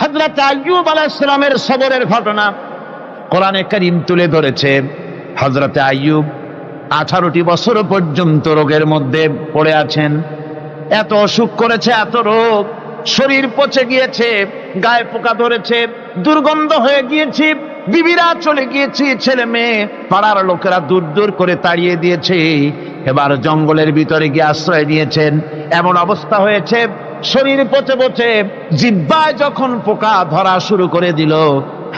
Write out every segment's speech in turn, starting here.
হযরত আইয়ুব আলাইহিস সালামের সবরের ঘটনা কোরআনে কারীম তুলে ধরেছে। হযরত আইয়ুব 18টি বছর পর্যন্ত রোগের মধ্যে পড়ে আছেন। এত অসুখ করেছে, এত রোগ, শরীর পচে গিয়েছে, গায়ে পোকা ধরেছে, দুর্গন্ধ হয়ে গিয়েছে, বিবিরা চলে গিয়েছে, ছেলে মেয়ে পাড়ার লোকেরা দূর দূর করে তাড়িয়ে দিয়েছে। এবার জঙ্গলের ভিতরে গিয়ে আশ্রয় নিয়েছেন। এমন অবস্থা হয়েছে, শরীর পচে পচে জিহ্বায় যখন পোকা ধরা শুরু করে দিল,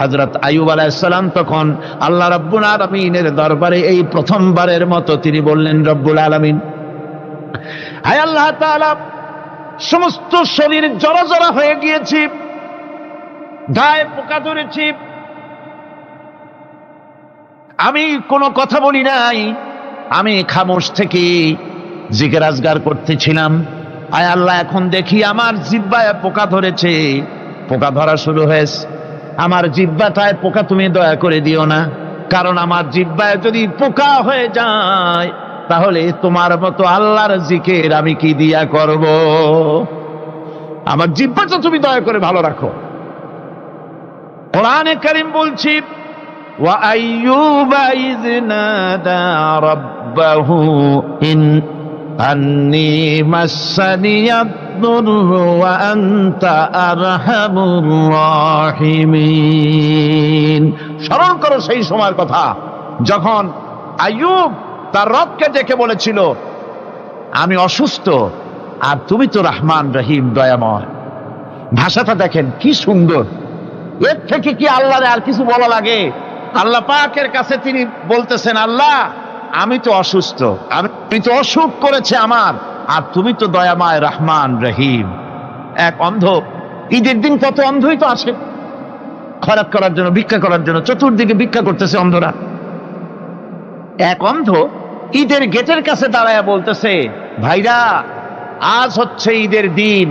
হযরত আইয়ুব আলাইহিস সালাম তখন আল্লাহ রাব্বুল আলামিনের দরবারে এই প্রথমবারের মতো তিনি বললেন, রব্বুল আলামিন, হায় আল্লাহ তাআলা, সমস্ত শরীর জড়জড়া হয়ে গিয়েছে, গায়ে পোকা ধরেছে, আমি কোনো কথা বলি নাই, আমি খামোশ থেকে জিকির আজগার করতেছিলাম। আয় আল্লাহ, এখন দেখি আমার জিহ্বায় পোকা ধরেছে, পোকা ধরা শুরু হয়েছে। আমার জিহ্বাটায় পোকা তুমি দয়া করে দিও না, কারণ আমার জিহ্বায় যদি পোকা হয়ে যায় তাহলে তোমার মতো আল্লাহর জিকির আমি কি দিয়া করব? আমার জিহ্বাটা তুমি দয়া করে ভালো রাখো। কোরআনে কারীম বলছি, ওয়া আইয়ুবা ইয নাদা রাব্বাহু আন্নী মাসসানিয়াদ দুররু ওয়া আনতা আরহামুর রাহিমিন। স্মরণ করো সেই সময়ের কথা যখন আইয়ুব তার রবকে ডেকে বলেছিল, আমি অসুস্থ আর তুমি তো রহমান রহিম, দয়াময়। ভাষাটা দেখেন কি সুন্দর। এর থেকে কি আল্লাহর আর কিছু বলা লাগে? আল্লাহ পাকের কাছে তিনি বলতেছেন, আল্লাহ আমি তো অসুস্থ, আমি তো অসুখ করেছে আমার, আর তুমি তো দয়াময় রহমান রহিম। এক অন্ধ, ঈদের দিন কত অন্ধই তো আছে খয়রাত করার জন্য, ভিক্ষা করার জন্য, চতুর্দিকে ভিক্ষা করতেছে অন্ধরা। এক অন্ধ ঈদের গেটের কাছে দাঁড়ায়া বলতেছে, ভাইরা আজ হচ্ছে ঈদের দিন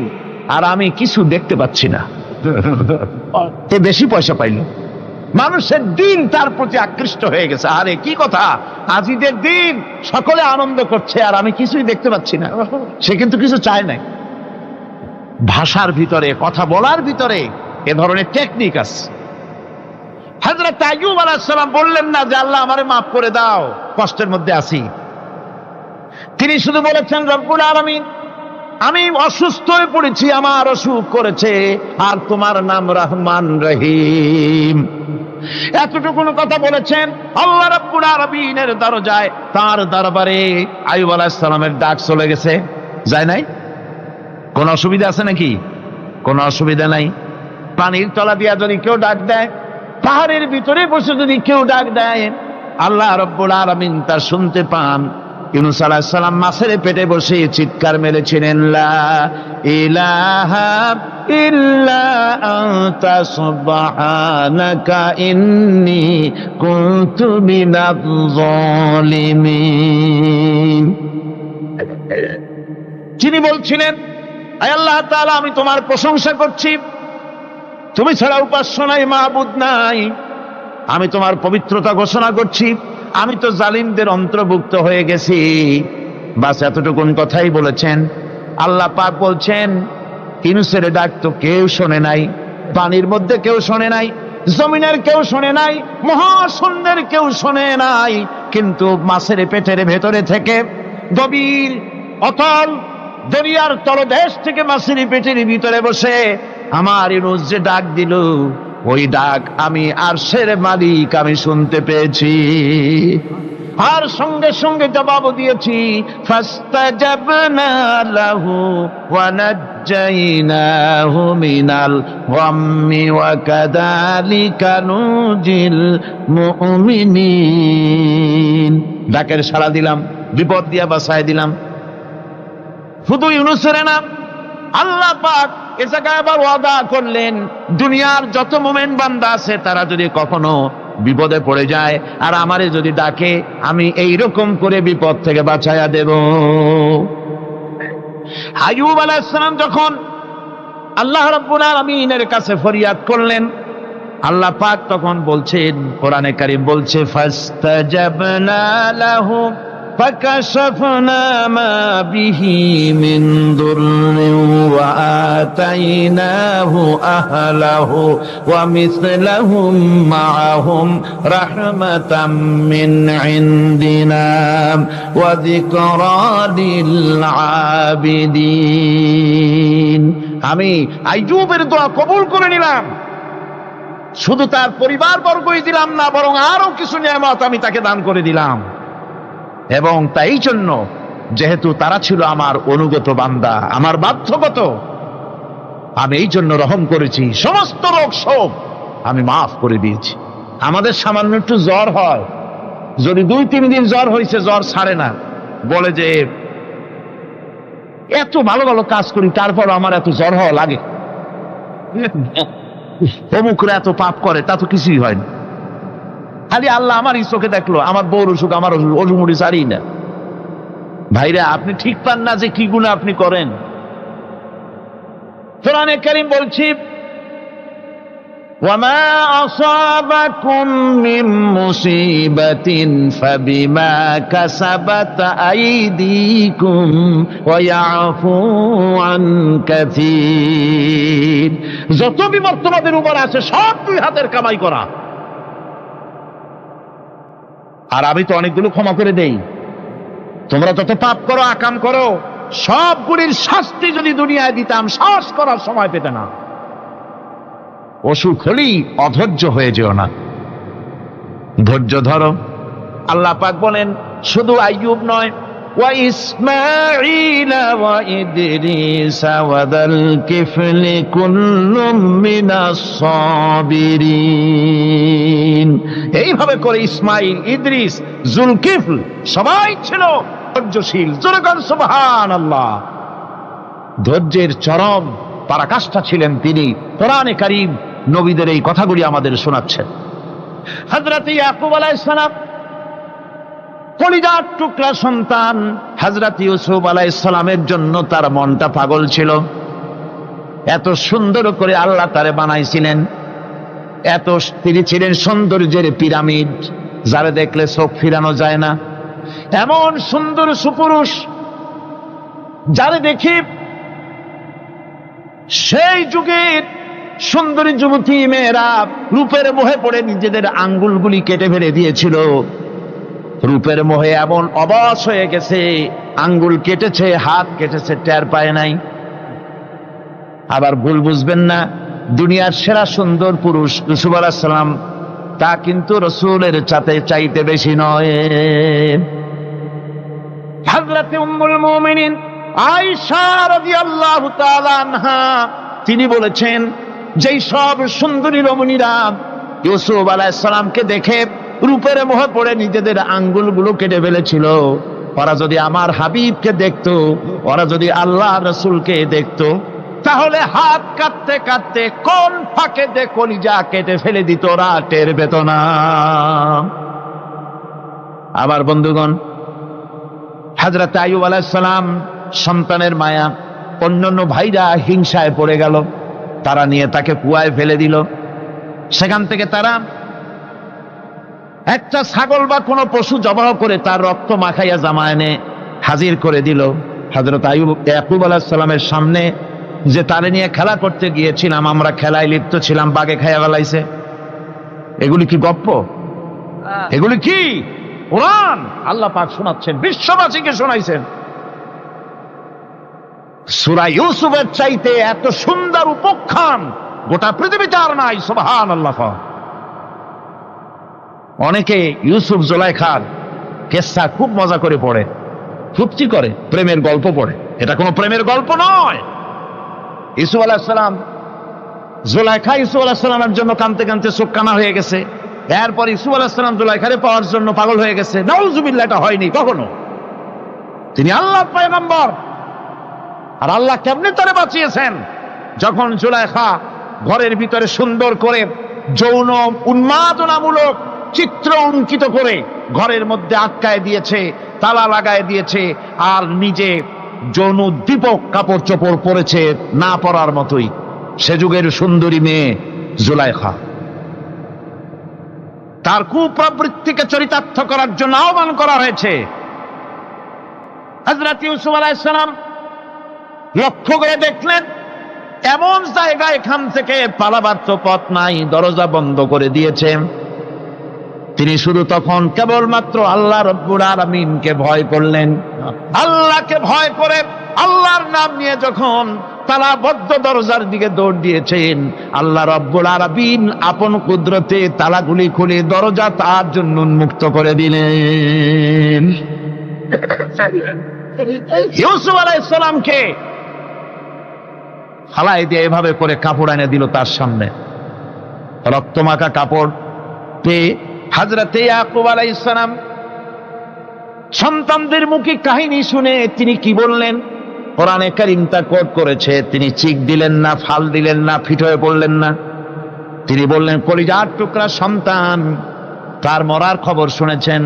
আর আমি কিছু দেখতে পাচ্ছি না। এ বেশি পয়সা পাইল, মানুষের দিন তার প্রতি আকৃষ্ট হয়ে গেছে। আরে কি কথা, আজ ঈদের দিন, সকলে আনন্দ করছে আর আমি কিছুই দেখতে পাচ্ছি না। সে কিন্তু কিছু চায় নাই। ভাষার ভিতরে, কথা বলার ভিতরে এ ধরনের টেকনিক আছে। হযরত আইয়ুব আলাইহিস সালাম বললেন না যে আল্লাহ আমারে মাফ করে দাও, কষ্টের মধ্যে আছি। তিনি শুধু বলেছেন, রব্বুল আলামিন, আমি অসুস্থ হয়ে পড়েছি, আমার অসুখ করেছে, আর তোমার নাম রহমান রহিম। এতটুকু কথা বলেছেন। আল্লাহ রাব্বুল আলামিনের দরজায়, তার দরবারে আইয়ুব আলাইহিস সালামের ডাক চলে গেছে। যায় নাই? কোন অসুবিধা আছে নাকি? কোনো অসুবিধা নাই। পানির তলা দিয়া যদি কেউ ডাক দেয়, পাহাড়ের ভিতরে বসে যদি কেউ ডাক দেয়, আল্লাহ রাব্বুল আলামিন তা শুনতে পান। ইউনূস আলাইহিস সালাম মাছের পেটে বসে চিৎকার মেরেছিলেন, লা ইলাহা ইল্লা আনতা সুবহানাকা ইন্নী কুনতু মিনাজ জালিমিন। যিনি বলছিলেন, আয় আল্লাহ তাআলা, আমি তোমার প্রশংসা করছি, তুমি ছাড়া উপাস্য নাই, মাবুদ নাই। আমি তোমার পবিত্রতা ঘোষণা করছি, আমি তো জালিমদের অন্তর্ভুক্ত হয়ে গেছি। বাস এতটুকুন কথাই বলেছেন। আল্লাহ পাক বলছেন, ইউনূসের ডাক তো কেউ শোনে নাই, পানির মধ্যে কেউ শোনে নাই, জমিনের কেউ শোনে নাই, মহাশূন্যের কেউ শোনে নাই, কিন্তু মাছের পেটের ভেতরে থেকে, গভীর অতল দরিয়ার তলদেশ থেকে মাছের পেটের ভিতরে বসে আমার ইউনূস যে ডাক দিল, ওই ডাক আমি আরশের মালিক আমি শুনতে পেয়েছি, আর সঙ্গে সঙ্গে জবাব দিয়েছি। ফাস্তাজাবনা লাহু ওয়া নাজ্জাইনাহু মিনাল গাম্মি ওয়া কাযালিকা নুজিল মুমিনিন। ডাকের সাড়া দিলাম, বিপদ দিয়া বাঁচায় দিলাম। শুধু ইউনূসের না, আল্লাহ পাক এ জায়গায় আবার ওয়াদা করলেন, দুনিয়ার যত মুমিন বান্দা আছে তারা যদি কখনো বিপদে পড়ে যায় আর আমারে যদি ডাকে, আমি এইরকম করে বিপদ থেকে বাঁচাইয়া দেব। আইয়ুব আলাইহিস সালাম যখন আল্লাহ রাব্বুল আলামিনের কাছে ফরিয়াদ করলেন, আল্লাহ পাক তখন বলছেন, কোরআনে কারীম বলছে, ফাস্তাজাবনা লাহু فكشفنا ما به من ضر وآتيناه أهله ومثلهم معهم رحمة من عندنا وذكرى للعابدين। আমি আইয়ুবের দোয়া কবুল করে নিলাম, শুধু তার পরিবার বর্গই দিলাম না, বরং আরো কিছু নিয়ামত আমি তাকে দান করে দিলাম। এবং তাই জন্য যেহেতু তারা ছিল আমার অনুগত বান্দা, আমার বাধ্যগত, আমি এই জন্য রহম করেছি, সমস্ত রোগ শোক আমি মাফ করে দিয়েছি। আমাদের সামান্য একটু জ্বর হয়, যদি 2-3 দিন জ্বর হয়েছে, জ্বর ছাড়ে না, বলে যে এত ভালো ভালো কাজ করি তারপর আমার এত জ্বর হওয়া লাগে, অমুকরা এত পাপ করে, তা তো কিছুই হয় না। খালি আল্লাহ আমার এই চোখে দেখলো, আমার বউর অসুখ, আমার অজুমুড়ি সারি না। ভাইরা, আপনি ঠিক পান না যে কি গুনাহ আপনি করেন। কোরআনে কারীম বলছি, وما أصابكم من مصيبة فبما كسبت أيديكم ويعفو عن كثير। যত বিপদ তোমাদের উপর আছে সব 2 হাতের কামাই করা। আর আমি তো অনেকগুলো ক্ষমা করে দেই। তোমরা যত পাপ করো, আকাম করো, সবগুলির শাস্তি যদি দুনিয়ায় দিতাম, শ্বাস করার সময় পেতে না। অসুখ হলেই অধৈর্য হয়ে যেও না, ধৈর্য ধরো। আল্লাহ পাক বলেন, শুধু আইয়ুব নয়, ওয়া ইসমাঈল ওয়া ইদরিস ওয়া যাল কিফলি কুল্লুম মিনাস সাবিরিন। এইভাবে করে ইসমাইল, ইদ্রিস, জুলকিফল সবাই ছিল ধৈর্যশীল। জোরে বলেন সুবহানাল্লাহ। ধৈর্যের চরম পরাকাষ্ঠা ছিলেন তিনি। কোরআনে কারীম নবীদের এই কথাগুলি আমাদের শোনাচ্ছেন। হযরত ইয়াকুব আলাইহিস সালাম, কলিজার টুকরা সন্তান হযরত ইউসুফ আলাইহিস সালামের জন্য তার মনটা পাগল ছিল। এত সুন্দর করে আল্লাহ তারে বানাইছিলেন, এত তিনি ছিলেন সৌন্দর্যের পিরামিড, যারে দেখলে চোখ ফিরানো যায় না। এমন সুন্দর সুপুরুষ, যারে দেখি সেই যুগের সুন্দরী যুবতী মেয়েরা রূপের মোহে পড়ে নিজেদের আঙ্গুলগুলি কেটে ফেলে দিয়েছিল। রূপের মোহে এমন অবশ হয়ে গেছে, আঙ্গুল কেটেছে, হাত কেটেছে, টের পায় নাই। আবার ভুল বুঝবেন না, দুনিয়ার সেরা সুন্দর পুরুষ ইউসুফ আলাইহিস সালাম, তা কিন্তু রাসূলের চাইতে বেশি নয়। হযরত উম্মুল মুমিনিন আয়েশা রাদিয়াল্লাহু তাআলা আনহা তিনি বলেছেন, যেই সব সুন্দরী রমণীরা ইউসুফ আলাইহিস সালামকে দেখে রূপের মোহে পড়ে নিজেদের আঙ্গুলগুলো কেটে ফেলেছিল, ওরা যদি আমার হাবিবকে দেখতো, ওরা যদি আল্লাহ রাসূলকে দেখতো, তাহলে হাত কাটতে কাটতে কোন ফাঁকে দে কলিজা কেটে ফেলে দিত, ওরা টের পেত না। আবার বন্ধুগণ, হযরত আইয়ুব আলাইহিস সালাম সন্তানের মায়া, অন্যান্য ভাইরা হিংসায় পড়ে গেল, তারা নিয়ে তাকে কুয়ায় ফেলে দিল। সেখান থেকে তারা একটা ছাগল বা কোনো পশু জবাহ করে তার রক্ত মাখাইয়া জামায়ানে হাজির করে দিল। হযরত ইয়াকুব আলাইহিস সালামের সামনে যে তারে নিয়ে খেলা করতে গিয়েছিলাম, আমরা খেলায় লিপ্ত ছিলাম, বাগে খাইয়া ফেলাইছে। এগুলি কি গপ্প? এগুলি কি কোরআন? আল্লাহ পাক শোনাচ্ছেন, বিশ্ববাসীকে শোনাইছেন। সূরা ইউসুফের চাইতে এত সুন্দর উপাখ্যান গোটা পৃথিবীতে আর নাই। সুবহানাল্লাহ। অনেকে ইউসুফ জুলাইখার কেসা খুব মজা করে পড়ে, ফুর্তি করে, প্রেমের গল্প পড়ে। এটা কোনো প্রেমের গল্প নয়। ইউসুফ আলাইহিস সালাম, জুলাইখা ইউসুফ আলাইহিস সালামের জন্য কাঁদতে কাঁদতে চোখ কানা হয়ে গেছে। এরপর ইউসুফ আলাইহিস সালাম জুলাইখারে পাওয়ার জন্য পাগল হয়ে গেছে। নাউজুবিল্লাহ, এটা হয়নি কখনো। তিনি আল্লাহর পয়গম্বর, আর আল্লাহ কেমনে তারে বাঁচিয়েছেন? যখন জুলাইখা ঘরের ভিতরে সুন্দর করে যৌন উন্মাদনামূলক চিত্র অঙ্কিত করে ঘরের মধ্যে আটকায় দিয়েছে, তালা লাগায় দিয়েছে, আর নিজে যৌন উদ্দীপক কাপড় চোপড় পরেছে না পরার মতোই। সে যুগের সুন্দরী মেয়ে জুলাইখা। তার কুপ্রবৃত্তিকে চরিতার্থ করার জন্য আহ্বান করা হয়েছে। হযরত ইউসুফ আলাইহিস সালাম লক্ষ্য করে দেখলেন এমন জায়গা, এখান থেকে পালাবার তো পথ নাই, দরজা বন্ধ করে দিয়েছে। তিনি শুধু তখন কেবলমাত্র আল্লাহ রব্বুল আলামিনকে ভয় করলেন। আল্লাহকে ভয় করে আল্লাহর নাম নিয়ে যখন তালাবদ্ধ দরজার দিকে দৌড় দিয়েছেন, আল্লাহ রব্বুল আলামিন আপন কুদরতে তালাগুলি খুলে দরজা তার জন্য উন্মুক্ত করে দিলেন। ইউসুফ আলাইহিস সালামকে ফালাই দিয়ে এভাবে করে কাপড় এনে দিল তার সামনে, রক্তমাখা কাপড় পেয়ে হযরতে ইয়াকুব আলাইহিস সালাম সন্তানদের মুখে কাহিনী শুনে তিনি কি বললেন? কোরআনে কারীম তা কোট করেছে, তিনি চিক দিলেন না, ফাল দিলেন না, ফিট হয়ে পড়লেন না। তিনি বললেন, কলিজার টুকরা সন্তান তার মরার খবর শুনেছেন।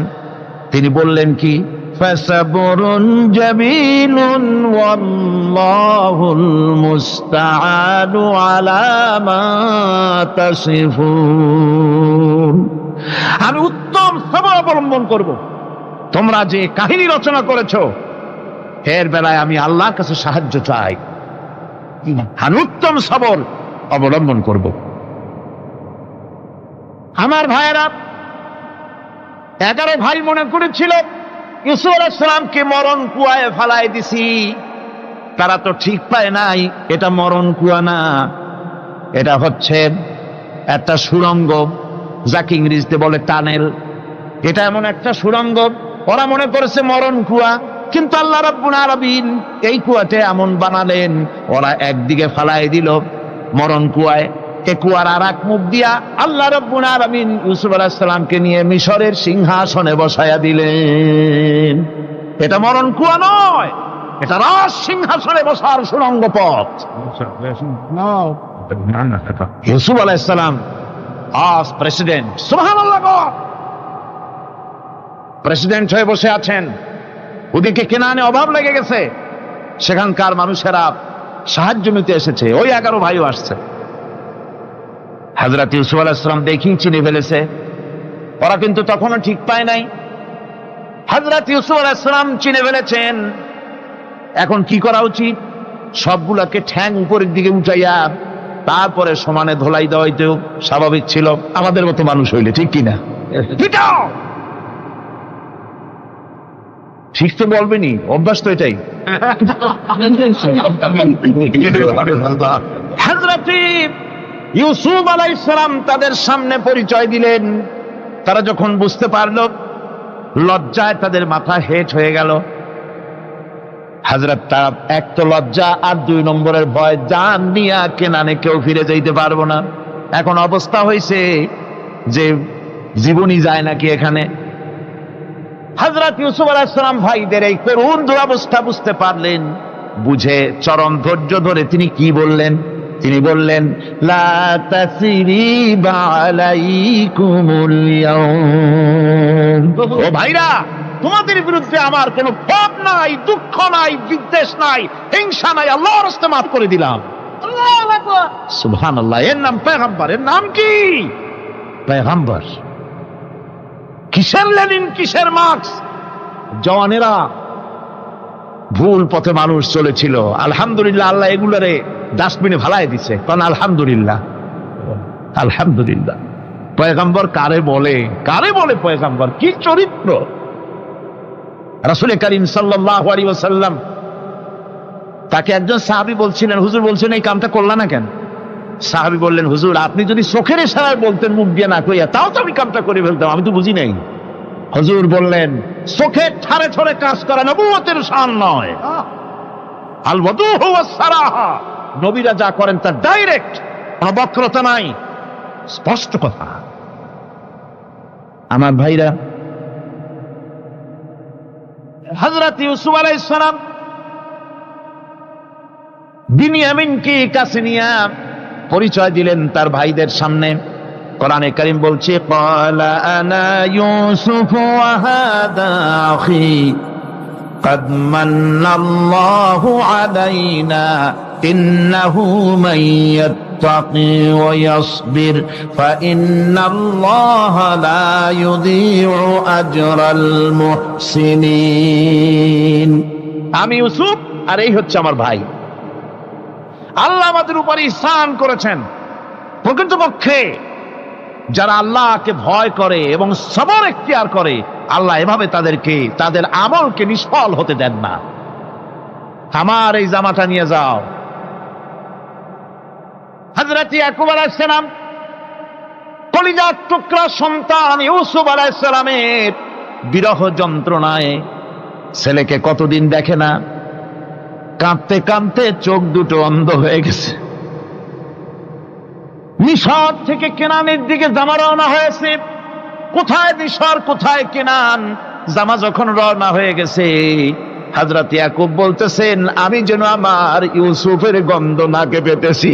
তিনি বললেন কি? ফাসাবরুন জামিলুন ওয়াল্লাহুল মুস্তাআনু আলা মা তাসিফুন। আমি উত্তম সবর অবলম্বন করব। তোমরা যে কাহিনী রচনা করেছো এর বেলায় আমি আল্লাহর কাছে সাহায্য চাই, আমি উত্তম সবর অবলম্বন করব। আমার ভাইয়েরা, 11 ভাই মনে করেছিল ইউসুফ আলাইহিস সালামকে মরণ কুয়ায় ফালাই দিছি, তারা তো ঠিক পায় নাই এটা মরণ কুয়া না, এটা হচ্ছে একটা সুড়ঙ্গ, যাকে ইংরেজিতে বলে টানেল। এটা এমন একটা সুড়ঙ্গ, ওরা মনে করেছে মরণ কুয়া, কিন্তু আল্লাহ রাব্বুল আলামিন এই কুয়াতে এমন বানালেন, ওরা একদিকে ফালাই দিল মরণ কুয়ায়, এ কুয়ার আর এক মুখ দিয়া আল্লাহ রাব্বুল আলামিন ইউসুফ আলাইহিস সালামকে নিয়ে মিশরের সিংহাসনে বসায়া দিলেন। এটা মরণ কুয়া নয়, এটা রাজ সিংহাসনে বসার সুড়ঙ্গ পথ। ইউসুফ আলাইহিস সালাম আজ প্রেসিডেন্ট, সুবহানাল্লাহ, প্রেসিডেন্ট হয়ে বসে আছেন। ওদিকে কেনানে অভাব লেগে গেছে, সেখানকার মানুষেরা সাহায্য নিতে এসেছে, ওই 11 ভাইও আসছে। হযরত ইউসুফ আলাইহিস সালাম দেখেই চিনে ফেলেছে, ওরা কিন্তু তখনও ঠিক পায় নাই। হযরত ইউসুফ আলাইহিস সালাম চিনে ফেলেছেন, এখন কি করা উচিত? সবগুলাকে ঠ্যাং উপরের দিকে উঠাইয়া তারপরে সমানে ধোলাই দেওয়াইতেও স্বাভাবিক ছিল, আমাদের মতো মানুষ হইলে, ঠিক কিনা? ঠিক তো বলবেনি, অভ্যাস তো এটাই। হযরত ইউসুফ আলাইহিস সালাম তাদের সামনে পরিচয় দিলেন। তারা যখন বুঝতে পারল, লজ্জায় তাদের মাথা হেট হয়ে গেল। হযরত তার এক তো লজ্জা, আর 2 নম্বরের ভয়, জান নিয়া কেনানে কেউ ফিরে যাইতে পারবো না। এখন অবস্থা হয়েছে যে জীবনই যায় নাকি এখানে। হযরত ইউসুফ আলাইহিস সালাম ভাইদের এই করুণ দুরবস্থা বুঝতে পারলেন, বুঝে চরম ধৈর্য ধরে তিনি কি বললেন? তিনি বললেন, লা তাসরিবা আলাইকুমুল ইয়াউম। ও ভাইরা, তোমাদের বিরুদ্ধে আমার কোনো পাপ নাই, দুঃখ নাই, বিদ্বেষ নাই, হিংসা নাই, আল্লাহর রাস্তে মাফ করে দিলাম। আল্লাহু আকবার, সুবহানাল্লাহ। এর নাম পয়গম্বর। এর নাম কি? পয়গম্বর। কিসের লেনিন, কিসের মার্কস? জওয়ানেরা, ভুল পথে মানুষ চলেছিল, আলহামদুলিল্লাহ আল্লাহ এগুলোরে ডাস্টবিনে ফালাই দিছে, কারণ আলহামদুলিল্লাহ, আলহামদুলিল্লাহ। পয়গম্বর কারে বলে? কারে বলে পয়গম্বর? কি চরিত্র! রাসূল করিম সাল্লাল্লাহু আলাইহি ওয়াসাল্লাম, তাকে একজন সাহাবী বলছিলেন, হুজুর বলছেন এই কামটা করলা না কেন? সাহাবী বললেন, হুজুর আপনি যদি চোখের ইশারায় বলতেন মুখ দিয়ে না কইয়া, তাও তো আমি কামটা করে ফেলতাম, আমি তো বুঝি নাই। হুজুর বললেন, চোখের ঠারে ঠরে কাজ করা নবুয়তের শান নয়। আল ওয়াদুহু ওয়াস সারাহা, নবীরা যা করেন তা ডাইরেক্ট, কোনো বক্রতা নাই, স্পষ্ট কথা। আমার ভাইরা, হযরত ইউসুফ আলাইহিস সালাম বিনিয়ামিনকে কাছে নিয়ে পরিচয় দিলেন তার ভাইদের সামনে। কোরআনে কারীম বলছে, ক্বালা আনা ইউসুফ ওয়া হাদা আখি قد من الله علينا إنه من يتقي ويصبر فإن الله لا يضيع أجر المحسنين। আমি ইউসুফ আর এই হচ্ছে আমার ভাই। আল্লাহ আমাদের উপর ইহসান করেছেন। প্রকৃতপক্ষে যারা আল্লাহকে ভয় করে এবং সবর এখতিয়ার করে, আল্লাহ এভাবে তাদেরকে তাদের আমলকে নিষ্ফল হতে দেন না। আমার এই জামাটা নিয়ে যাও। হযরত ইয়াকুব আলাইহিস সালাম কলিজার টুকরা সন্তান ইউসুফ আলাইহিস সালামের বিরহ যন্ত্রণায় ছেলেকে কতদিন দেখে না, কাঁদতে কাঁদতে চোখ দুটো অন্ধ হয়ে গেছে। মিশর থেকে কেনানের দিকে জামা রওনা হয়েছে। কোথায় মিশর, কোথায় কেনান? জামা যখন রওনা হয়ে গেছে, হযরত ইয়াকুব বলতেছেন, আমি যেন আমার ইউসুফের গন্ধ নাকে পেতেছি।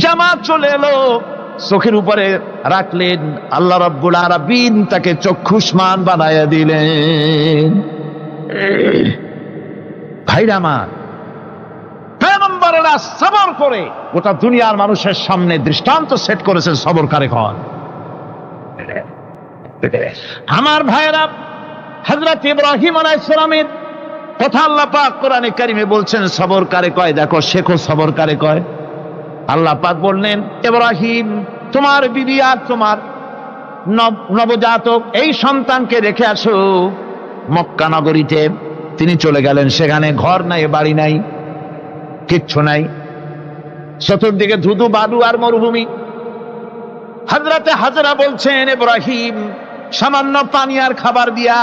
জামা চলে এলো, চোখের উপরে রাখলেন, আল্লাহ রাব্বুল আলামিন তাকে চক্ষুষ্মান বানায়া দিলেন। ভাইরা আমার, পয়গম্বরেরা সবর করে গোটা দুনিয়ার মানুষের সামনে দৃষ্টান্ত সেট করেছেন সবরকারী হন। আমার ভাইরা, হযরত ইব্রাহিম আলাইহিস সালামের কথা আল্লাহ পাক কোরআনে কারিমে বলছেন সবরকারী কয়, দেখো শেখো সবরকারী কয়। আল্লাহ পাক বললেন, ইব্রাহিম তোমার বিবি আর তোমার নবজাতক এই সন্তানকে রেখে আসো মক্কা নগরীতে। তিনি চলে গেলেন, সেখানে ঘর নাই, বাড়ি নাই, কিচ্ছু নাই, চতুর্দিকে ধুধু বালু আর মরুভূমি। হযরতে হাজরা বলছেন, ইব্রাহিম সামান্য পানি আর খাবার দিয়া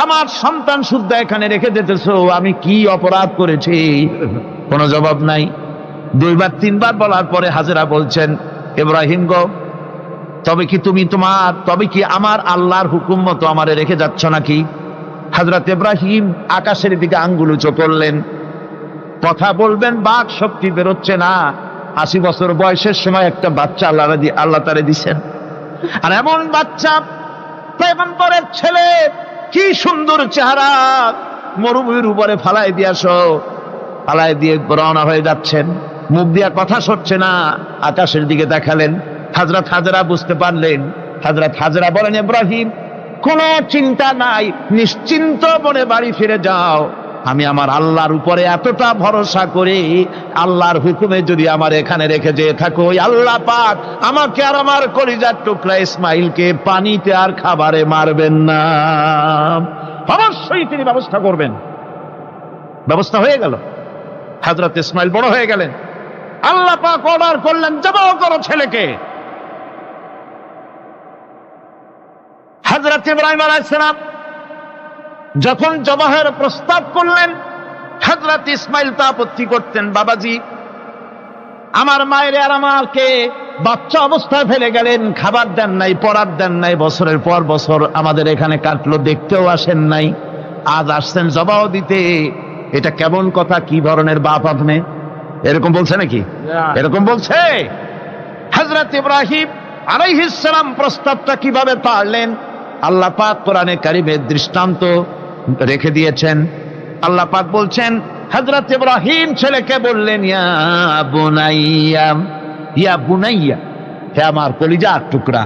আমার সন্তান শুদ্ধ এখানে রেখে যেতেছো, আমি কি অপরাধ করেছি? কোনো জবাব নাই। দুইবার তিনবার বলার পরে হাজরা বলছেন, ইব্রাহিম গো, তবে কি আমার আল্লাহর হুকুম মতো আমারে রেখে যাচ্ছ নাকি? হযরত ইব্রাহিম আকাশের দিকে আঙ্গুল উঁচু করলেন। কথা বলবেন, বাক শক্তি বেরোচ্ছে না। 80 বছর বয়সের সময় একটা বাচ্চা আল্লাহ তারে দিছেন। আর এমন বাচ্চা, পয়গম্বরের ছেলে, কি সুন্দর চেহারা, মরুভূমির উপরে ফালাই দিয়ে রওনা হয়ে যাচ্ছেন। মুখ দিয়া কথা সরছে না, আকাশের দিকে দেখালেন। হযরত হাজরা বুঝতে পারলেন। হযরত হাজরা বলেন, ইব্রাহিম কোনো চিন্তা নাই, নিশ্চিন্ত মনে বাড়ি ফিরে যাও। আমি আমার আল্লাহর উপরে এতটা ভরসা করি, আল্লাহর হুকুমে যদি আমার এখানে রেখে যেয়ে থাকো, আল্লাহ পাক আমাকে আর আমার কলিজার টুকরা ইসমাইলকে পানিতে আর খাবারে মারবেন না, অবশ্যই তিনি ব্যবস্থা করবেন। ব্যবস্থা হয়ে গেল। হযরত ইসমাইল বড় হয়ে গেলেন। আল্লাহ পাক অর্ডার করলেন, জবাহ করো ছেলেকে। হযরত ইব্রাহিম আলাইহিস সালাম যখন জবাহের প্রস্তাব করলেন, হযরত ইসমাইল তা আপত্তি করতেন, বাবাজি আমার মায়ের আর আমাকে বাচ্চা অবস্থায় ফেলে গেলেন, খাবার দেন নাই, পড়ার দেন নাই, বছরের পর বছর আমাদের এখানে কাটলো, দেখতেও আসেন নাই, আজ আসছেন জবাহ দিতে। এটা কেমন কথা? কি ধরনের বাপ আপনি? এরকম বলছে নাকি? এরকম বলছে? হযরত ইব্রাহিম আলাইহিস সালাম প্রস্তাবটা কিভাবে পারলেন? আল্লাহ পাক কোরআনে কারিমে দৃষ্টান্ত রেখে দিয়েছেন। আল্লাহ পাক বলছেন, হযরত ইব্রাহিম ছেলেকে বললেন, ইয়া বুনাইয়া, হে আমার কলিজার টুকরা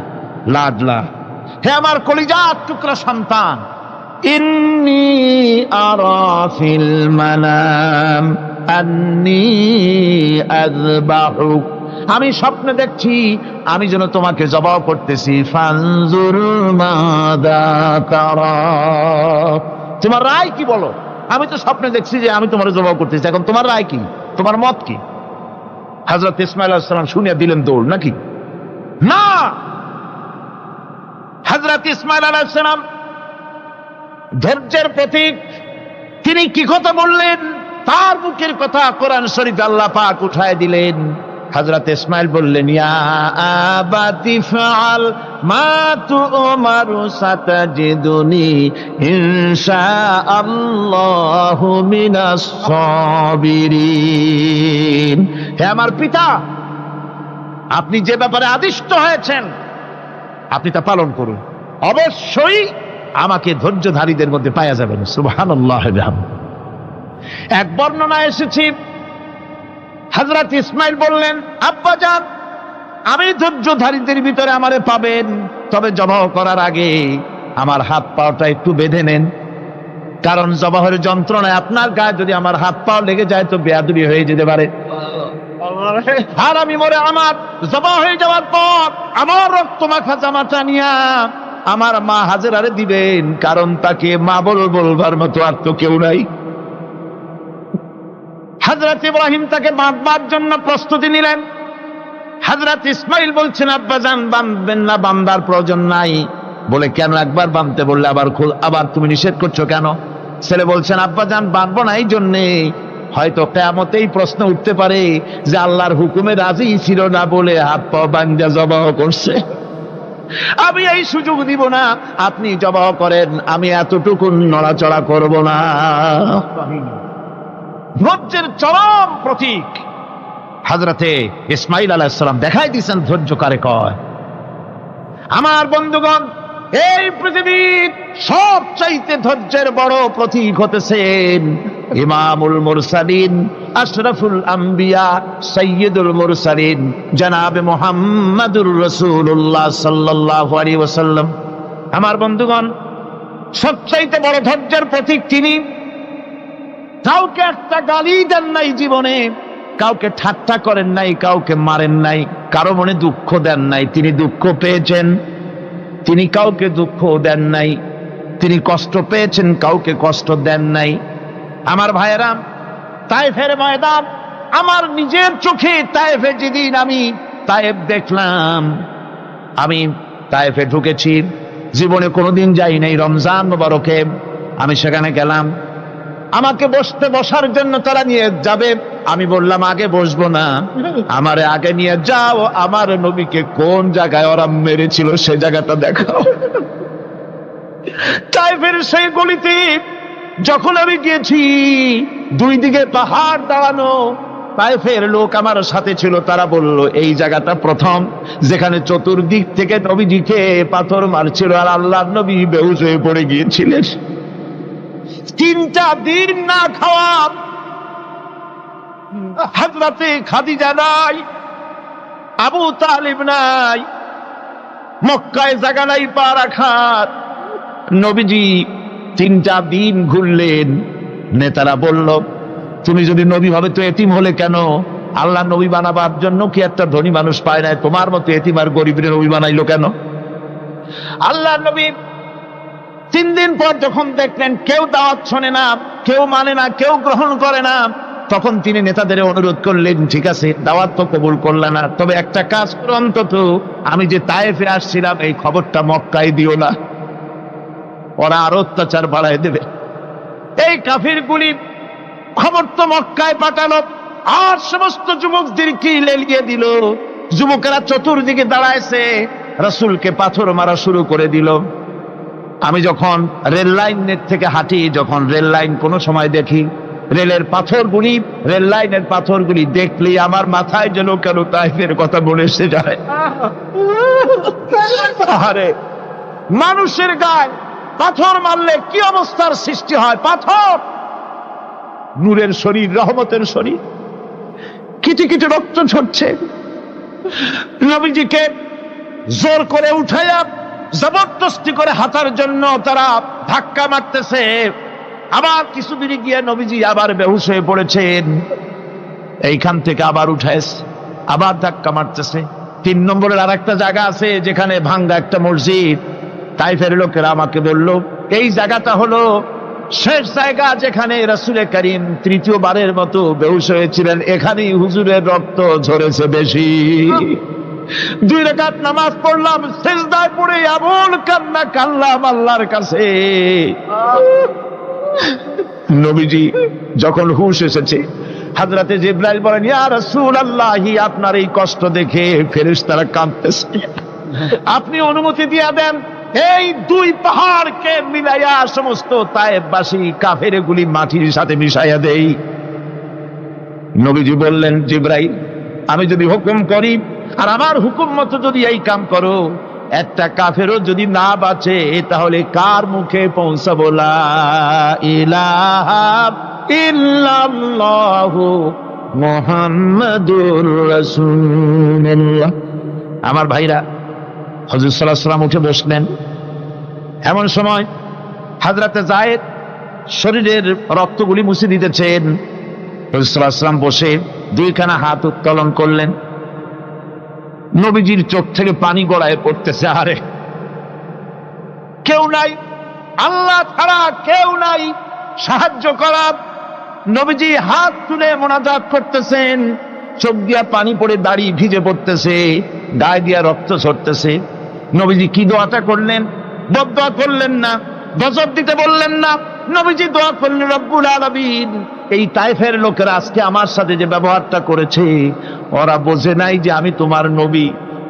লাডলা, হে আমার কলিজার টুকরা সন্তান, ইন্নী আরা ফিল মানাম আন্নী আযবাহুক, আমি স্বপ্নে দেখছি আমি যেন তোমাকে জবাহ করতেছি। ফানজুর মাযা তারা, তোমার রায় কি বলো? আমি তো স্বপ্নে দেখছি যে আমি তোমার জবাহ করতেছি, এখন তোমার রায় কি, তোমার মত কি? হযরত ইসমাঈল আলাইহিস সালাম শুনিয়া দিলেন দৌড়, নাকি? না, হযরত ইসমাঈল আলাইহিস সালাম ধৈর্যের প্রতীক। তিনি কি কথা বললেন? তার মুখের কথা কোরআন শরীফে আল্লাহ পাক উঠায় দিলেন। হযরত ইসমাঈল বললেন, ইয়া আবাতি ফাআল মা তু'মারু সাতাজিদুনি ইনশাআল্লাহু মিনাস সাবিরিন। হে আমার পিতা, আপনি যে ব্যাপারে আদিষ্ট হয়েছেন আপনি তা পালন করুন, অবশ্যই আমাকে ধৈর্যধারীদের মধ্যে পাওয়া যাবেন। সুবহানাল্লাহ। এক বর্ণনা এসেছে, হযরত ইসমাঈল বললেন, আব্বাজান আমি ধৈর্যধারীদের ভিতরে আমারে পাবেন, তবে জবাহ করার আগে আমার হাত পাটা একটু বেঁধে নেন। কারণ জবাহের যন্ত্রণায় আপনার গায়ে যদি আমার হাত পা লেগে যায় তো বেয়াদবি হয়ে যেতে পারে। আর আমি মরে আমার জবা হয়ে যাওয়ার পর আমার রক্ত মাখা জামাটা নিয়া আমার মা হাজেরারে দিবেন, কারণ তাকে মা বলবার মতো আর তো কেউ নাই। হযরত ইব্রাহিম তাকে বাঁধবার জন্য প্রস্তুতি নিলেন। হযরত ইসমাইল বলছেন, আব্বাজান বাঁধবেন না, বাঁধার প্রয়োজন নাই। বলে কেন? একবার বাঁধতে বললে আবার তুমি নিষেধ করছো কেন? ছেলে বলছেন, আব্বাজান বাঁধবো না এই জন্যে, হয়তো কিয়ামতেই প্রশ্ন উঠতে পারে যে আল্লাহর হুকুমে রাজি ছিল না বলে হাত পা বাঁধা জবাহ করছে। আমি এই সুযোগ দিব না, আপনি জবাহ করেন, আমি এতটুকু নড়াচড়া করব না। ধৈর্যের চরম প্রতীক হযরতে ইসমাইল আলাইহিস সালাম দেখাই দিয়েছেন ধৈর্য কারে কয়। আমার বন্ধুগণ, এই পৃথিবীর সবচাইতে ধৈর্যের বড় প্রতীক হতেছেন ইমামুল মুরসালিন, আশরাফুল আম্বিয়া, সাইয়্যিদুল মুরসালিন, জনাবে মুহাম্মাদুর রাসূলুল্লাহ সাল্লাল্লাহু আলাইহি ওয়াসাল্লাম। আমার বন্ধুগণ, সবচাইতে বড় ধৈর্যের প্রতীক তিনি। কাউকে একটা গালি দেন নাই জীবনে, কাউকে ঠাট্টা করেন নাই, কাউকে মারেন নাই, কারো মনে দুঃখ দেন নাই। তিনি দুঃখ পেয়েছেন, তিনি কাউকে দুঃখ দেন নাই। তিনি কষ্ট পেয়েছেন, কাউকে কষ্ট দেন নাই। আমার ভাইয়েরা, তায়েফের ময়দান, আমার নিজের চোখে তায়েফে যেদিন আমি তায়েফ দেখলাম, আমি তায়েফে ঢুকেছি, জীবনে কোনোদিন যাই নাই। রমজান মোবারকে আমি সেখানে গেলাম, আমাকে বসার জন্য তারা নিয়ে যাবে। আমি বললাম আগে বসবো না, আমারে আগে নিয়ে যাও, আমার নবীকে কোন জায়গায় ওরা মেরেছিল সে জায়গাটা দেখাও। তাইফের সেই গলিতে যখন আমি গিয়েছি, দুই দিকে পাহাড় দাঁড়ানো, তাইফের লোক আমার সাথে ছিল, তারা বলল এই জায়গাটা প্রথম যেখানে চতুর্দিক থেকে নবীজিকে পাথর মারছিল আর আল্লাহর নবী বেহুশ হয়ে পড়ে গিয়েছিলেন। 3টা দিন না খাওয়া, হযরতে খাদিজা নাই, আবু তালিব নাই, মক্কায় জায়গা নাই পা রাখার। নবীজি 3টা দিন ঘুরলেন। নেতারা বলল, তুমি যদি নবী হবে তো এতিম হলে কেন? আল্লাহ নবী বানাবার জন্য কি একটা ধনী মানুষ পায় নাই? তোমার মতো এতিম আর গরিবের নবী বানাইলো কেন? আল্লাহ নবী 3 দিন পর যখন দেখলেন কেউ দাওয়াত শোনে না, কেউ মানে না, কেউ গ্রহণ করে না, তখন তিনি নেতাদের অনুরোধ করলেন, ঠিক আছে দাওয়াত তো কবুল করলে না, তবে একটা কাজ করো, অন্তত আমি যে তায়েফে আসছিলাম এই খবরটা মক্কায় দিও না, ওরা আরো অত্যাচার বাড়ায় দেবে। এই কাফিরগুলি খবর তো মক্কায় পাঠালো, আর সমস্ত যুবকদেরকে লেলিয়ে দিল। যুবকেরা চতুর্দিকে দাঁড়াইছে, রাসূলকে পাথর মারা শুরু করে দিল। আমি যখন রেল লাইনের থেকে হাঁটি, যখন রেল লাইন কোনো সময় দেখি, রেলের পাথরগুলি, রেল লাইনের পাথরগুলি দেখলেই আমার মাথায় যেন কেন তাইফের কথা মনে এসে যায়। আরে মানুষের গায়ে পাথর মারলে কি অবস্থার সৃষ্টি হয়! পাথর নূরের শরীর, রহমতের শরীর, কিটি কিটি রক্ত ঝরছে। নবীজিকে জোর করে উঠাইয়া জবরদস্তি করে হাঁটার জন্য তারা ধাক্কা মারতেছে। আবার কিছুদিন গিয়ে নবীজি আবার বেহুশ হয়ে পড়েছেন, এইখান থেকে আবার উঠাইছে, আবার ধাক্কা মারতেছে। 3 নম্বরের আর একটা জায়গা আছে যেখানে ভাঙ্গা একটা মসজিদ। তাইফের লোকেরা আমাকে বলল, এই জায়গাটা হলো শেষ জায়গা যেখানে রাসূলে কারীম 3য়বারের মতো বেহুশ হয়েছিলেন, এখানেই হুজুরের রক্ত ঝরেছে বেশি। 2 রাকাত নামাজ পড়লাম, সিজদায় পড়ে এমন কান্না কাঁদলাম আল্লাহর কাছে। নবীজি যখন হুঁশ এসেছে, হযরতে জিবরাইল বলেন, ইয়া রাসূলুল্লাহ, আপনার এই কষ্ট দেখে ফেরেশতারা কাঁদতেছে, আপনি অনুমতি দিয়ে দেন এই 2 পাহাড়কে মিলাইয়া সমস্ত তায়েফবাসী কাফেরগুলি মাটির সাথে মিশাইয়া দেই। নবীজি বললেন, জিবরাইল, আমি যদি হুকুম করি আর আমার হুকুম মতো যদি এই কাম করো, একটা কাফেরও যদি না বাঁচে তাহলে কার মুখে পৌঁছাবো লা ইলাহা ইল্লাল্লাহু মুহাম্মাদুর রাসূলুল্লাহ। আমার ভাইরা, হুজুর সাল্লাল্লাহু আলাইহি ওয়াসাল্লাম উঠে বসলেন। এমন সময় হযরতে যায়েদ শরীরের রক্তগুলি মুছে দিতেছেন। রাসূল সাল্লাল্লাহু আলাইহি ওয়াসাল্লাম বসে দুইখানা হাত উত্তোলন করলেন। নবীজির চোখ থেকে পানি গড়ায় পড়তেছে। আরে কেউ নাই, আল্লাহ ছাড়া কেউ নাই সাহায্য করার। নবীজি হাত তুলে মোনাজাত করতেছেন, চোখ দিয়া পানি পড়ে দাড়ি ভিজে পড়তেছে, গায়ে দিয়া রক্ত ঝরতেছে। নবীজি কি দোয়াটা করলেন? বদদোয়া করলেন না, গজব দিতে বললেন না। নবীজি দোয়া করলেন, রব্বুল আলামিন, এই তায়েফের লোকেরা আজকে আমার সাথে যে ব্যবহারটা করেছে, ওরা বোঝে নাই যে আমি তোমার নবী,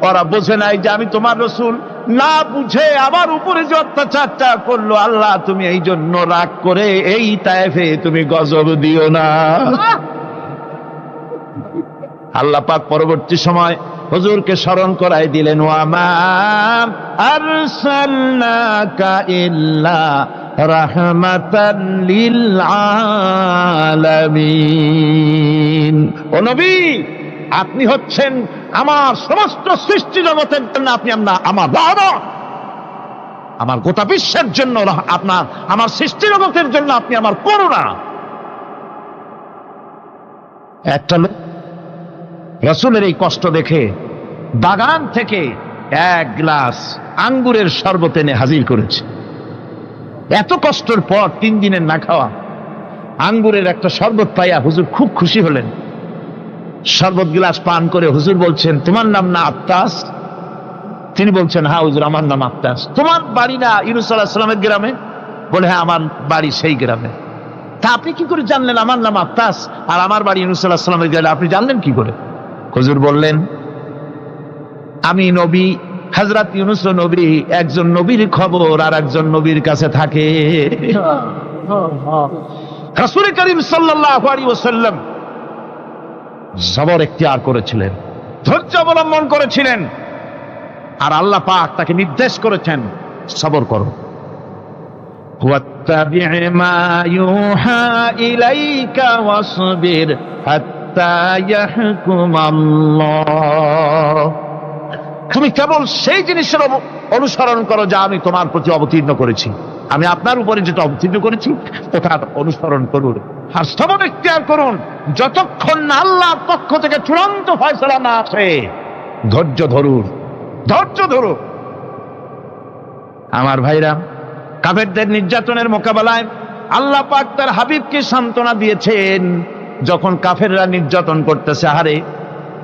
ওরা বোঝে নাই যে আমি তোমার রাসূল, না বুঝে আমার উপরে যে অত্যাচারটা করলো, আল্লাহ তুমি এই জন্য রাগ করে এই তায়েফে তুমি গজব দিও না। আল্লাহ পাক পরবর্তী সময় হুজুরকে স্মরণ করাই দিলেন, ওয়া মা আরসালনাকা ইল্লা রাহমাতাল লিল আলামিন। ও নবী, আপনি হচ্ছেন আমার সমস্ত সৃষ্টি জগতের জন্য আপনি আমার রহমত, আমার গোটা বিশ্বের জন্য আপনার, আমার সৃষ্টি জগতের জন্য আপনি আমার করুণা। একটা লোক রাসূলের এই কষ্ট দেখে বাগান থেকে এক গ্লাস আঙ্গুরের শরবত এনে হাজির করেছে। এত কষ্টের পর 3 দিনের না খাওয়া আঙ্গুরের একটা শরবত পাইয়া হুজুর খুব খুশি হলেন। শরবত গ্লাস পান করে হুজুর বলছেন, তোমার নাম না আত্তাস? তিনি বলছেন, হ্যাঁ হুজুর, আমার নাম আত্তাস। তোমার বাড়ি না ইউনূস আলাইহিস সালামের গ্রামে? বলে, হ্যাঁ আমার বাড়ি সেই গ্রামে। তা আপনি কি করে জানলেন আমার নাম আত্তাস আর আমার বাড়ি ইউনূস আলাইহিস সালামের গ্রামে? আপনি জানলেন কি করে? হুজুর বললেন, আমি নবী, হযরত ইউনূস নবী, একজন নবীর খবর আর একজন নবীর কাছে থাকে। রাসূল করিম সাল্লাল্লাহু আলাইহি ওয়াসাল্লাম সবর ইখতিয়ার করেছিলেন, ধৈর্য অবলম্বন করেছিলেন, আর আল্লাহ পাক তাকে নির্দেশ করেছেন, সবর করো। ওয়াত্তাবি' মা ইউহা ইলাইকা ওয়াসবির হাত্তা ইয়াহকুমাল্লাহ। তুমি কেবল সেই জিনিসের অনুসরণ করো যা আমি তোমার প্রতি অবতীর্ণ করেছি। আমি আপনার উপরে যেটা অবতীর্ণ করেছি ওটার অনুসরণ করুন, আর সবর ইখতিয়ার করুন যতক্ষণ না আল্লাহর পক্ষ থেকে চূড়ান্ত ফয়সালা না আসে। ধৈর্য ধরুন, ধৈর্য ধরুন। আমার ভাইরা, কাফেরদের নির্যাতনের মোকাবেলায় আল্লাহ পাক তার হাবিবকে সান্ত্বনা দিয়েছেন। যখন কাফেররা নির্যাতন করতেছে, হারে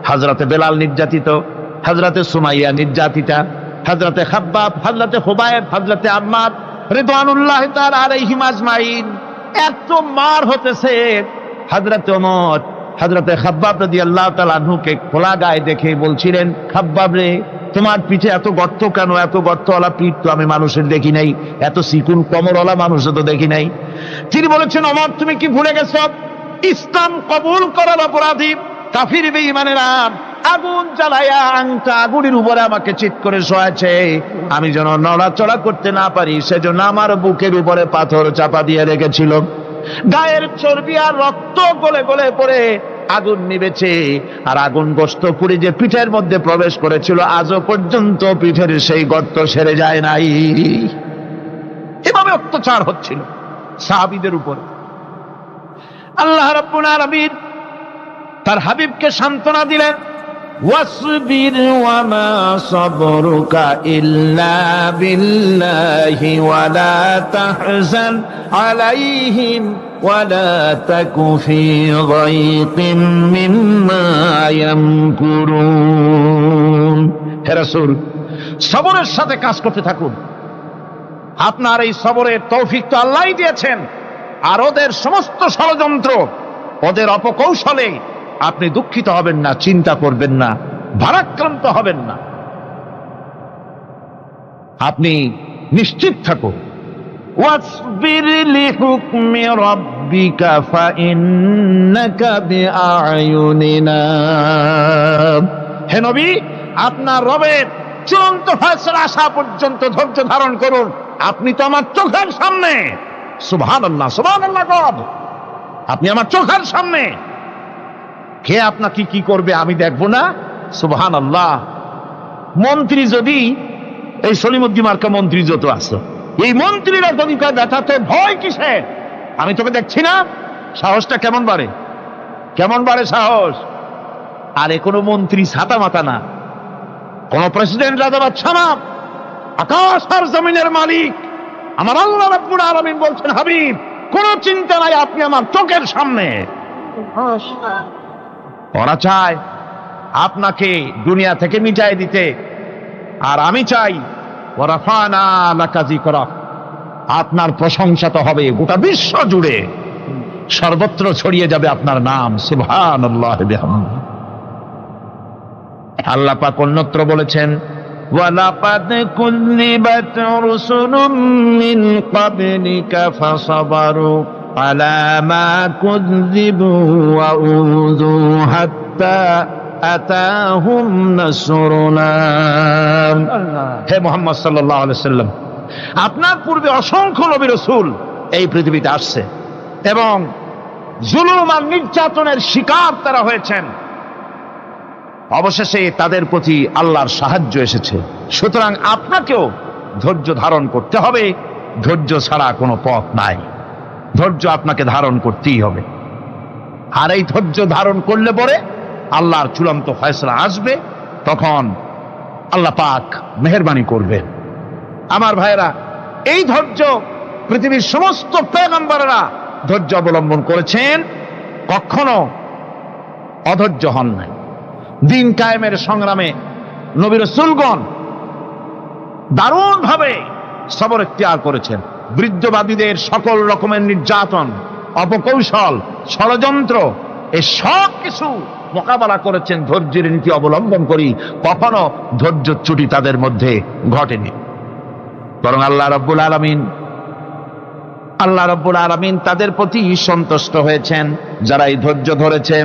হযরতে বেলাল নির্যাতিত, হযরতে সুমাইয়া নির্যাতিতা, হযরতে খাব্বাব, হযরতে হুবায়ব, হযরতে আম্মার রিদওয়ানুল্লাহি তাআলা আলাইহিম আজমাইন, এত মার হতেছে। হযরতে ওমর হযরতে খাব্বাব রাদিয়াল্লাহু তাআলা আনহুকে খোলা গায়ে দেখে বলছিলেন, খাব্বাব রে, তোমার পিঠে এত গর্ত কেন? এত গর্তওয়ালা পিঠ তো আমি মানুষের দেখি নাই, এত চিকুন কোমরওয়ালা মানুষও তো দেখি নাই। তিনি বলেছেন, ওমর তুমি কি ভুলে গেছো? ইসলাম কবুল করার অপরাধী কাফির বেঈমানেরা আগুন জ্বালায়া আংটা আগুনের উপরে আমাকে চিৎ করে শোয়াছে। আমি যেন নড়াচড়া করতে না পারি সেজন্য আমার বুকের উপরে পাথর চাপা দিয়ে রেখেছিল। গায়ের চর্বি আর রক্ত গলে গলে পড়ে আগুন নিবেছে, আর আগুন গোশত পুড়ে যে পিঠের মধ্যে প্রবেশ করেছিল আজও পর্যন্ত পিঠের সেই গর্ত সেরে যায় নাই। এভাবে অত্যাচার হচ্ছিল সাহাবীদের উপর। আল্লাহ রাব্বুল আলামিন তার হাবিবকে সান্ত্বনা দিলেন, ওয়াসবির ওয়া মা সাবরুকা ইল্লা বিল্লাহি ওয়া লা তাহজান আলাইহিম ওয়া লা তাকু ফি যায়কিম মিম্মা ইয়ামকুরুন। হে রাসূল, সবরের সাথে কাজ করতে থাকুন। আপনার এই সবরের তৌফিক তো আল্লাহই দিয়েছেন, আর ওদের সমস্ত ষড়যন্ত্র, ওদের অপকৌশলে আপনি দুঃখিত হবেন না, চিন্তা করবেন না, ভারাক্রান্ত হবেন না। আপনি নিশ্চিত থাকুন। ওয়াসবির লিহুকমি রাব্বিকা ফাইন্নাকা বিআয়ুনিনা। হে নবী, আপনার রবের চূড়ান্ত ফয়সালা আসা পর্যন্ত ধৈর্য ধারণ করুন। আপনি তো আমার চোখের সামনে। সুবহানাল্লাহ, সুবহানাল্লাহ। আপনি আমার চোখের সামনে। কে আপনাকে কি করবে আমি দেখবো না? সুবহানাল্লাহ। মন্ত্রী যদি, এই সলিমুদ্দিন মার্কা মন্ত্রী যত আছে, এই মন্ত্রীরা যদি ব্যথাতে ভয় কিসের? আমি তোকে দেখছি না? সাহসটা কেমন বাড়ে, কেমন বাড়ে সাহস! আরে কোনো মন্ত্রী ছাতা মাতা না, কোন প্রেসিডেন্ট রাজা বাদশা না, আকাশ আর জমিনের মালিক আমার আল্লাহ রাব্বুল আলামিন বলছেন, হাবিব কোনো চিন্তা নাই, আপনি আমার চোখের সামনে। ওরা চায় আপনাকে দুনিয়া থেকে মিটাই দিতে, আর আমি চাই ওয়ারাফানা লাকা যিকরাক, আপনার প্রশংসা তো হবে গোটা বিশ্ব জুড়ে, সর্বত্র ছড়িয়ে যাবে আপনার নাম। সুবহানাল্লাহি বিহামদিহি। আল্লাহ পাক অন্যত্র বলেছেন, ওয়ালাকাদ কুযযিবাত রুসুলুম মিন ক্বাবলিকা ফাসাবারু আলা মা কুযযিবু ওয়া উযু হাত্তা আতাহুম নাসরুনা। হে মুহাম্মদ সাল্লাল্লাহু আলাইহি ওয়াসাল্লাম, আপনার পূর্বে অসংখ্য নবী রাসূল এই পৃথিবীতে আসছে এবং জুলুম আর নির্যাতনের শিকার তারা হয়েছেন। অবশেষে তাদের প্রতি আল্লাহর সাহায্য এসেছে। সুতরাং আপনাকেও ধৈর্য ধারণ করতে হবে, ধৈর্য ছাড়া কোনো পথ নাই, ধৈর্য আপনাকে ধারণ করতেই হবে। আর এই ধৈর্য ধারণ করলে পরে আল্লাহর চূড়ান্ত ফয়সালা আসবে, তখন আল্লাহ পাক মেহেরবানি করবেন। আমার ভাইরা, এই ধৈর্য পৃথিবীর সমস্ত পয়গম্বররা ধৈর্য অবলম্বন করেছেন, কখনো অধৈর্য হন নাই। দিন কায়েমের সংগ্রামে নবী রাসূলগণ দারুণ ভাবে সবর ইখতিয়ার করেছেন। বৃদ্ধবাদীদের সকল রকমের নির্যাতন, অপকৌশল, ষড়যন্ত্র, এই সব কিছু মোকাবেলা করেছেন ধৈর্যের নীতি অবলম্বন করি। কখনো ধৈর্যচ্যুতি তাদের মধ্যে ঘটেনি, বরং আল্লাহ রাব্বুল আলামিন তাদের প্রতি সন্তুষ্ট হয়েছেন। যারা এই ধৈর্য ধরেছে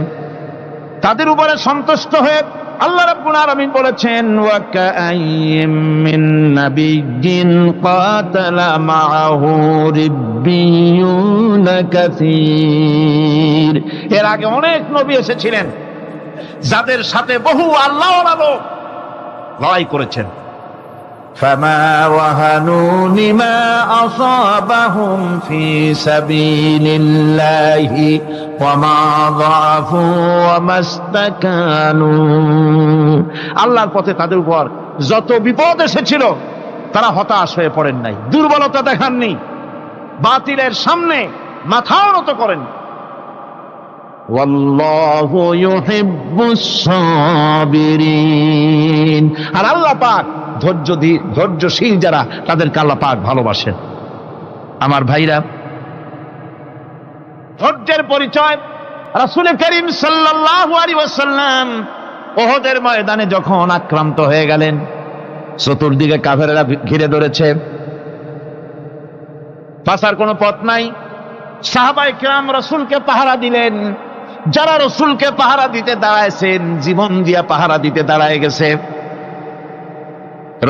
তাদের উপরে সন্তুষ্ট হয়ে আল্লাহ রাব্বুল আলামিন বলেছেন, ওয়া কাআইয়্যিম মিন নাবিয়্যিন কাতালা মাআহু রিব্বিয়ুন কাসীর। এর আগে অনেক নবী এসেছিলেন যাদের সাথে বহু আল্লাহওয়ালা লোক লড়াই করেছেন। فما وهنوا لما أصابهم في سبيل الله وما ضعفوا وما استكانوا। আল্লাহর পথে তাদের উপর যত বিপদ এসেছিল তারা হতাশ হয়ে পড়েন নাই, দুর্বলতা দেখাননি, বাতিলের সামনে মাথাও নত করেন। ওয়াল্লাহু ইউহিব্বুস সাবিরিন। আর আল্লাহ পাক ধৈর্যশীল যারা তাদেরকে আল্লাহ পাক ভালোবাসেন। আমার ভাইরা, ধৈর্যের পরিচয় রাসূল করিম সাল্লাল্লাহু আলাইহি ওয়াসাল্লাম উহুদের ময়দানে যখন আক্রান্ত হয়ে গেলেন, চতুর্দিকে কাফেররা ঘিরে ধরেছে, বাঁচার কোনো পথ নাই। সাহাবায়ে কেরাম রাসূলকে পাহারা দিলেন। যারা রাসূলকে পাহারা দিতে দাঁড়ায়ছেন, জীবন দিয়া পাহারা দিতে দাঁড়ায় গেছে,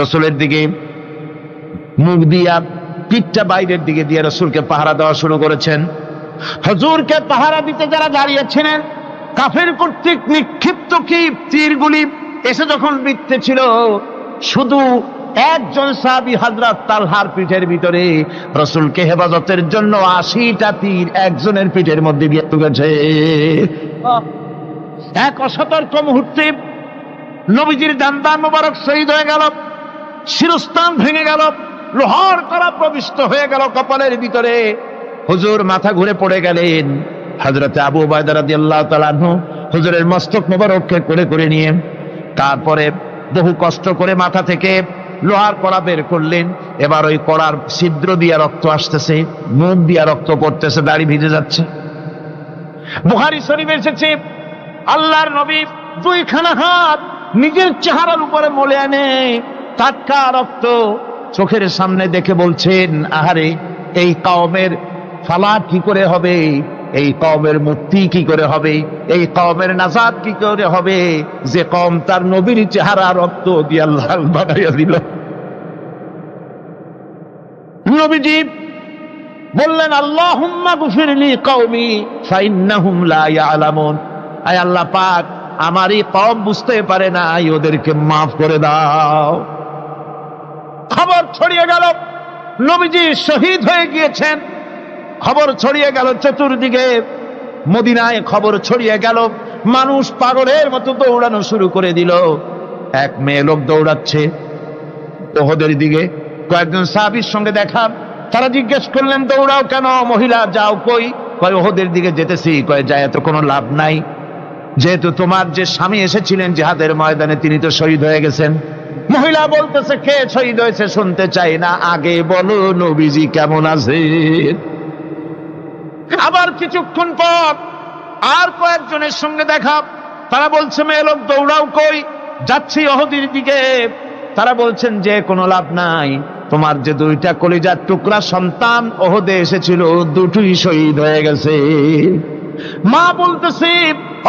রাসূলের দিকে মুখ দিয়া, পিঠটা বাইরের দিকে দিয়ে রাসূলকে পাহারা দেওয়া শুরু করেছেন। হুজুরকে পাহারা দিতে যারা দাঁড়িয়েছিলেন, কাফের কর্তৃক নিক্ষিপ্ত কি তীরগুলি এসে যখন বিঁধতেছিল, শুধু একজন সাহাবী হযরত তালহার পিঠের ভিতরে রাসূলকে হেফাজতের জন্য 80টা তীর একজনের পিঠের মধ্যে দিয়ে ঢুকেছে। এক অসতর্ক মুহূর্তে নবীজির দান্দান মোবারক শহীদ হয়ে গেল, শিরস্থান ভেঙে গেল, লোহার কড়া প্রবিষ্ট হয়ে গেল কপালের ভিতরে। হুজুর মাথা ঘুরে পড়ে গেলেন। হযরত আবু উবাইদা রাদিয়াল্লাহু তাআলা আনহু হুজুরের মস্তক মোবারককে কোলে করে নিয়ে তারপরে বহু কষ্ট করে মাথা থেকে লোহার কড়া বের করলেন। এবার ওই কড়ার ছিদ্র দিয়ে রক্ত আসতেছে, মুখ দিয়ে রক্ত পড়তেছে, দাড়ি ভিজে যাচ্ছে। বুখারী শরীফে এসেছে, আল্লাহর নবী দুইখানা হাত নিজের চেহারার উপরে মলে আনে টাটকা রক্ত চোখের সামনে দেখে বলছেন, আহারে, এই কওমের ফালাত কি করে হবে, এই কওমের মুক্তি কি করে হবে, এই কওমের নাজাত কি করে হবে, যে কওম তার নবীর চেহারা রক্ত দিয়ে লাল বানাইয়া দিল। নবীজি বললেন, আল্লাহুম্মা গফিরলি কওমি ফাইন্নাহুম লা ইয়ালামুন। আয় আল্লাহ পাক, আমার এই কওম বুঝতে পারে না, ওদেরকে মাফ করে দাও। খবর ছড়িয়ে গেল নবীজি শহীদ হয়ে গিয়েছেন। খবর ছড়িয়ে গেল চতুর্দিকে, মদিনায় খবর ছড়িয়ে গেল, মানুষ পাগলের মতো দৌড়ানো শুরু করে দিল। এক মেয়ে লোক দৌড়াচ্ছে ওহদের দিকে, কয়েকজন সাহাবীর সঙ্গে দেখা। তারা জিজ্ঞেস করলেন, দৌড়াও কেন মহিলা, যাও কই? কয় ওহদের দিকে যেতেছি। কয় যায় তো কোনো লাভ নাই, যেহেতু তোমার যে স্বামী এসেছিলেন জিহাদের ময়দানে তিনি তো শহীদ হয়ে গেছেন। মহিলা বলতেছে, কে শহীদ হয়েছে শুনতে চাই না, আগে বলো নবীজি কেমন আছে। আবার কিছুক্ষণ পর আর কয়েকজনের সঙ্গে দেখা। তারা বলছে, মেয়ে লোক দৌড়াও কই? যাচ্ছি ওহদের দিকে। তারা বলছেন যে কোনো লাভ নাই, তোমার যে দুইটা কলিজার টুকরা সন্তান ওহদে এসেছিল দুটোই শহীদ হয়ে গেছে। মা বলতেছে,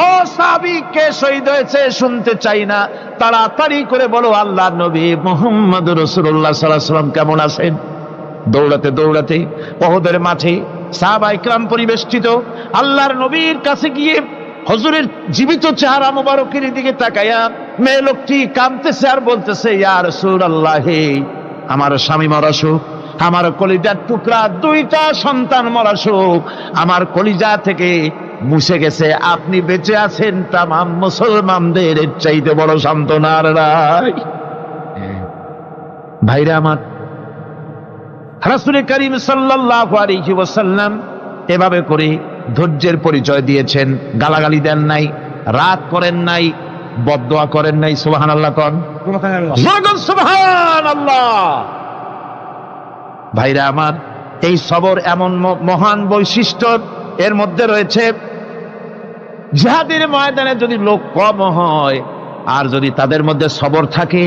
ও সাহাবী, কে শহীদ হয়েছে শুনতে চাই না, তাড়াতাড়ি করে বলো আল্লাহর নবী মুহাম্মদ রাসূলুল্লাহ সাল্লাল্লাহু আলাইহি ওয়াসাল্লাম কেমন আছেন। দৌড়াতে দৌড়াতে ওহদের মাঠে সাহাবায়ে কেরাম পরিবেষ্টিত। আল্লাহর নবীর কাছে গিয়ে হুজুরের জীবিত চেহারা মোবারকের দিকে তাকায়া মেয়ে লোকটি কাঁদতেছে আর বলতেছে, ইয়া রাসূলুল্লাহ, আমার স্বামী মরা শোক, আমার কলিজার টুকরা দুইটা সন্তান মরা শোক আমার কলিজা থেকে মুছে গেছে, আপনি বেঁচে আছেন, তামাম মুসলমানদের এর চাইতে বড় সান্ত্বনা আর নাই। ভাইরা আমার, রাসূল করিম সাল্লাল্লাহু আলাইহি ওয়াসাল্লাম এভাবে করে ধৈর্যের পরিচয় দিয়েছেন। গালাগালি দেন নাই, রাগ করেন নাই, বদদোয়া করেন নাই। সুবহানাল্লাহ কোন, সুবহানাল্লাহ। ভাইরা আমার, এই সবর এমন মহান বৈশিষ্ট্য এর মধ্যে রয়েছে। জিহাদের ময়দানে যদি লোক কম হয় আর যদি তাদের মধ্যে সবর থাকে,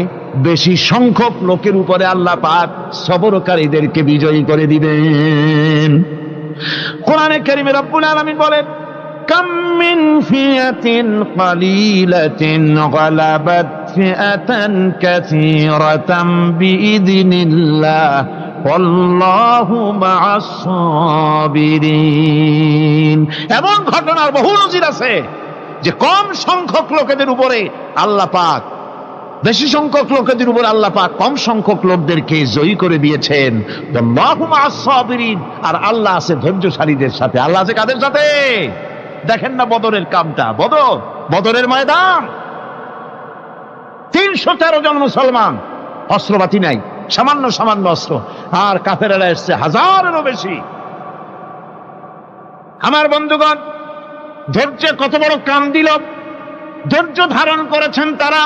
বেশি সংখ্যক লোকের উপরে আল্লাহ পাক সবরকারীদেরকে বিজয়ী করে দিবেন। কোরআনে কারীমে রব্বুল আলামিন বলেন, কাম মিন ফিয়াতিন কালিলাতিন গালাবাত ফিআতান কাসীরাতাম বিইذনিল্লাহ ওয়াল্লাহু মা'আস সাবিরিন। এমন ঘটনার বহু নজির আছে যে কম সংখ্যক লোকেদের উপরে আল্লাহ পাক, বেশি সংখ্যক লোকেদের উপর আল্লাহ পাক কম সংখ্যক লোকদেরকে জয়ী করে দিয়েছেন। আল্লাহু মা'আস সাবিরিন, আর আল্লাহ আছে ধৈর্যশালীদের সাথে। আল্লাহ আছে কাদের সাথে? দেখেন না বদরের কামটা, বদরের ময়দান, 313 জন মুসলমান, অস্ত্রপাতি নাই, সামান্য সামান্য অস্ত্র, আর কাফেরেরা এসছে হাজারেরও বেশি। আমার বন্ধুগণ, ধৈর্যে কত বড় কাম দিল, ধৈর্য ধারণ করেছেন তারা,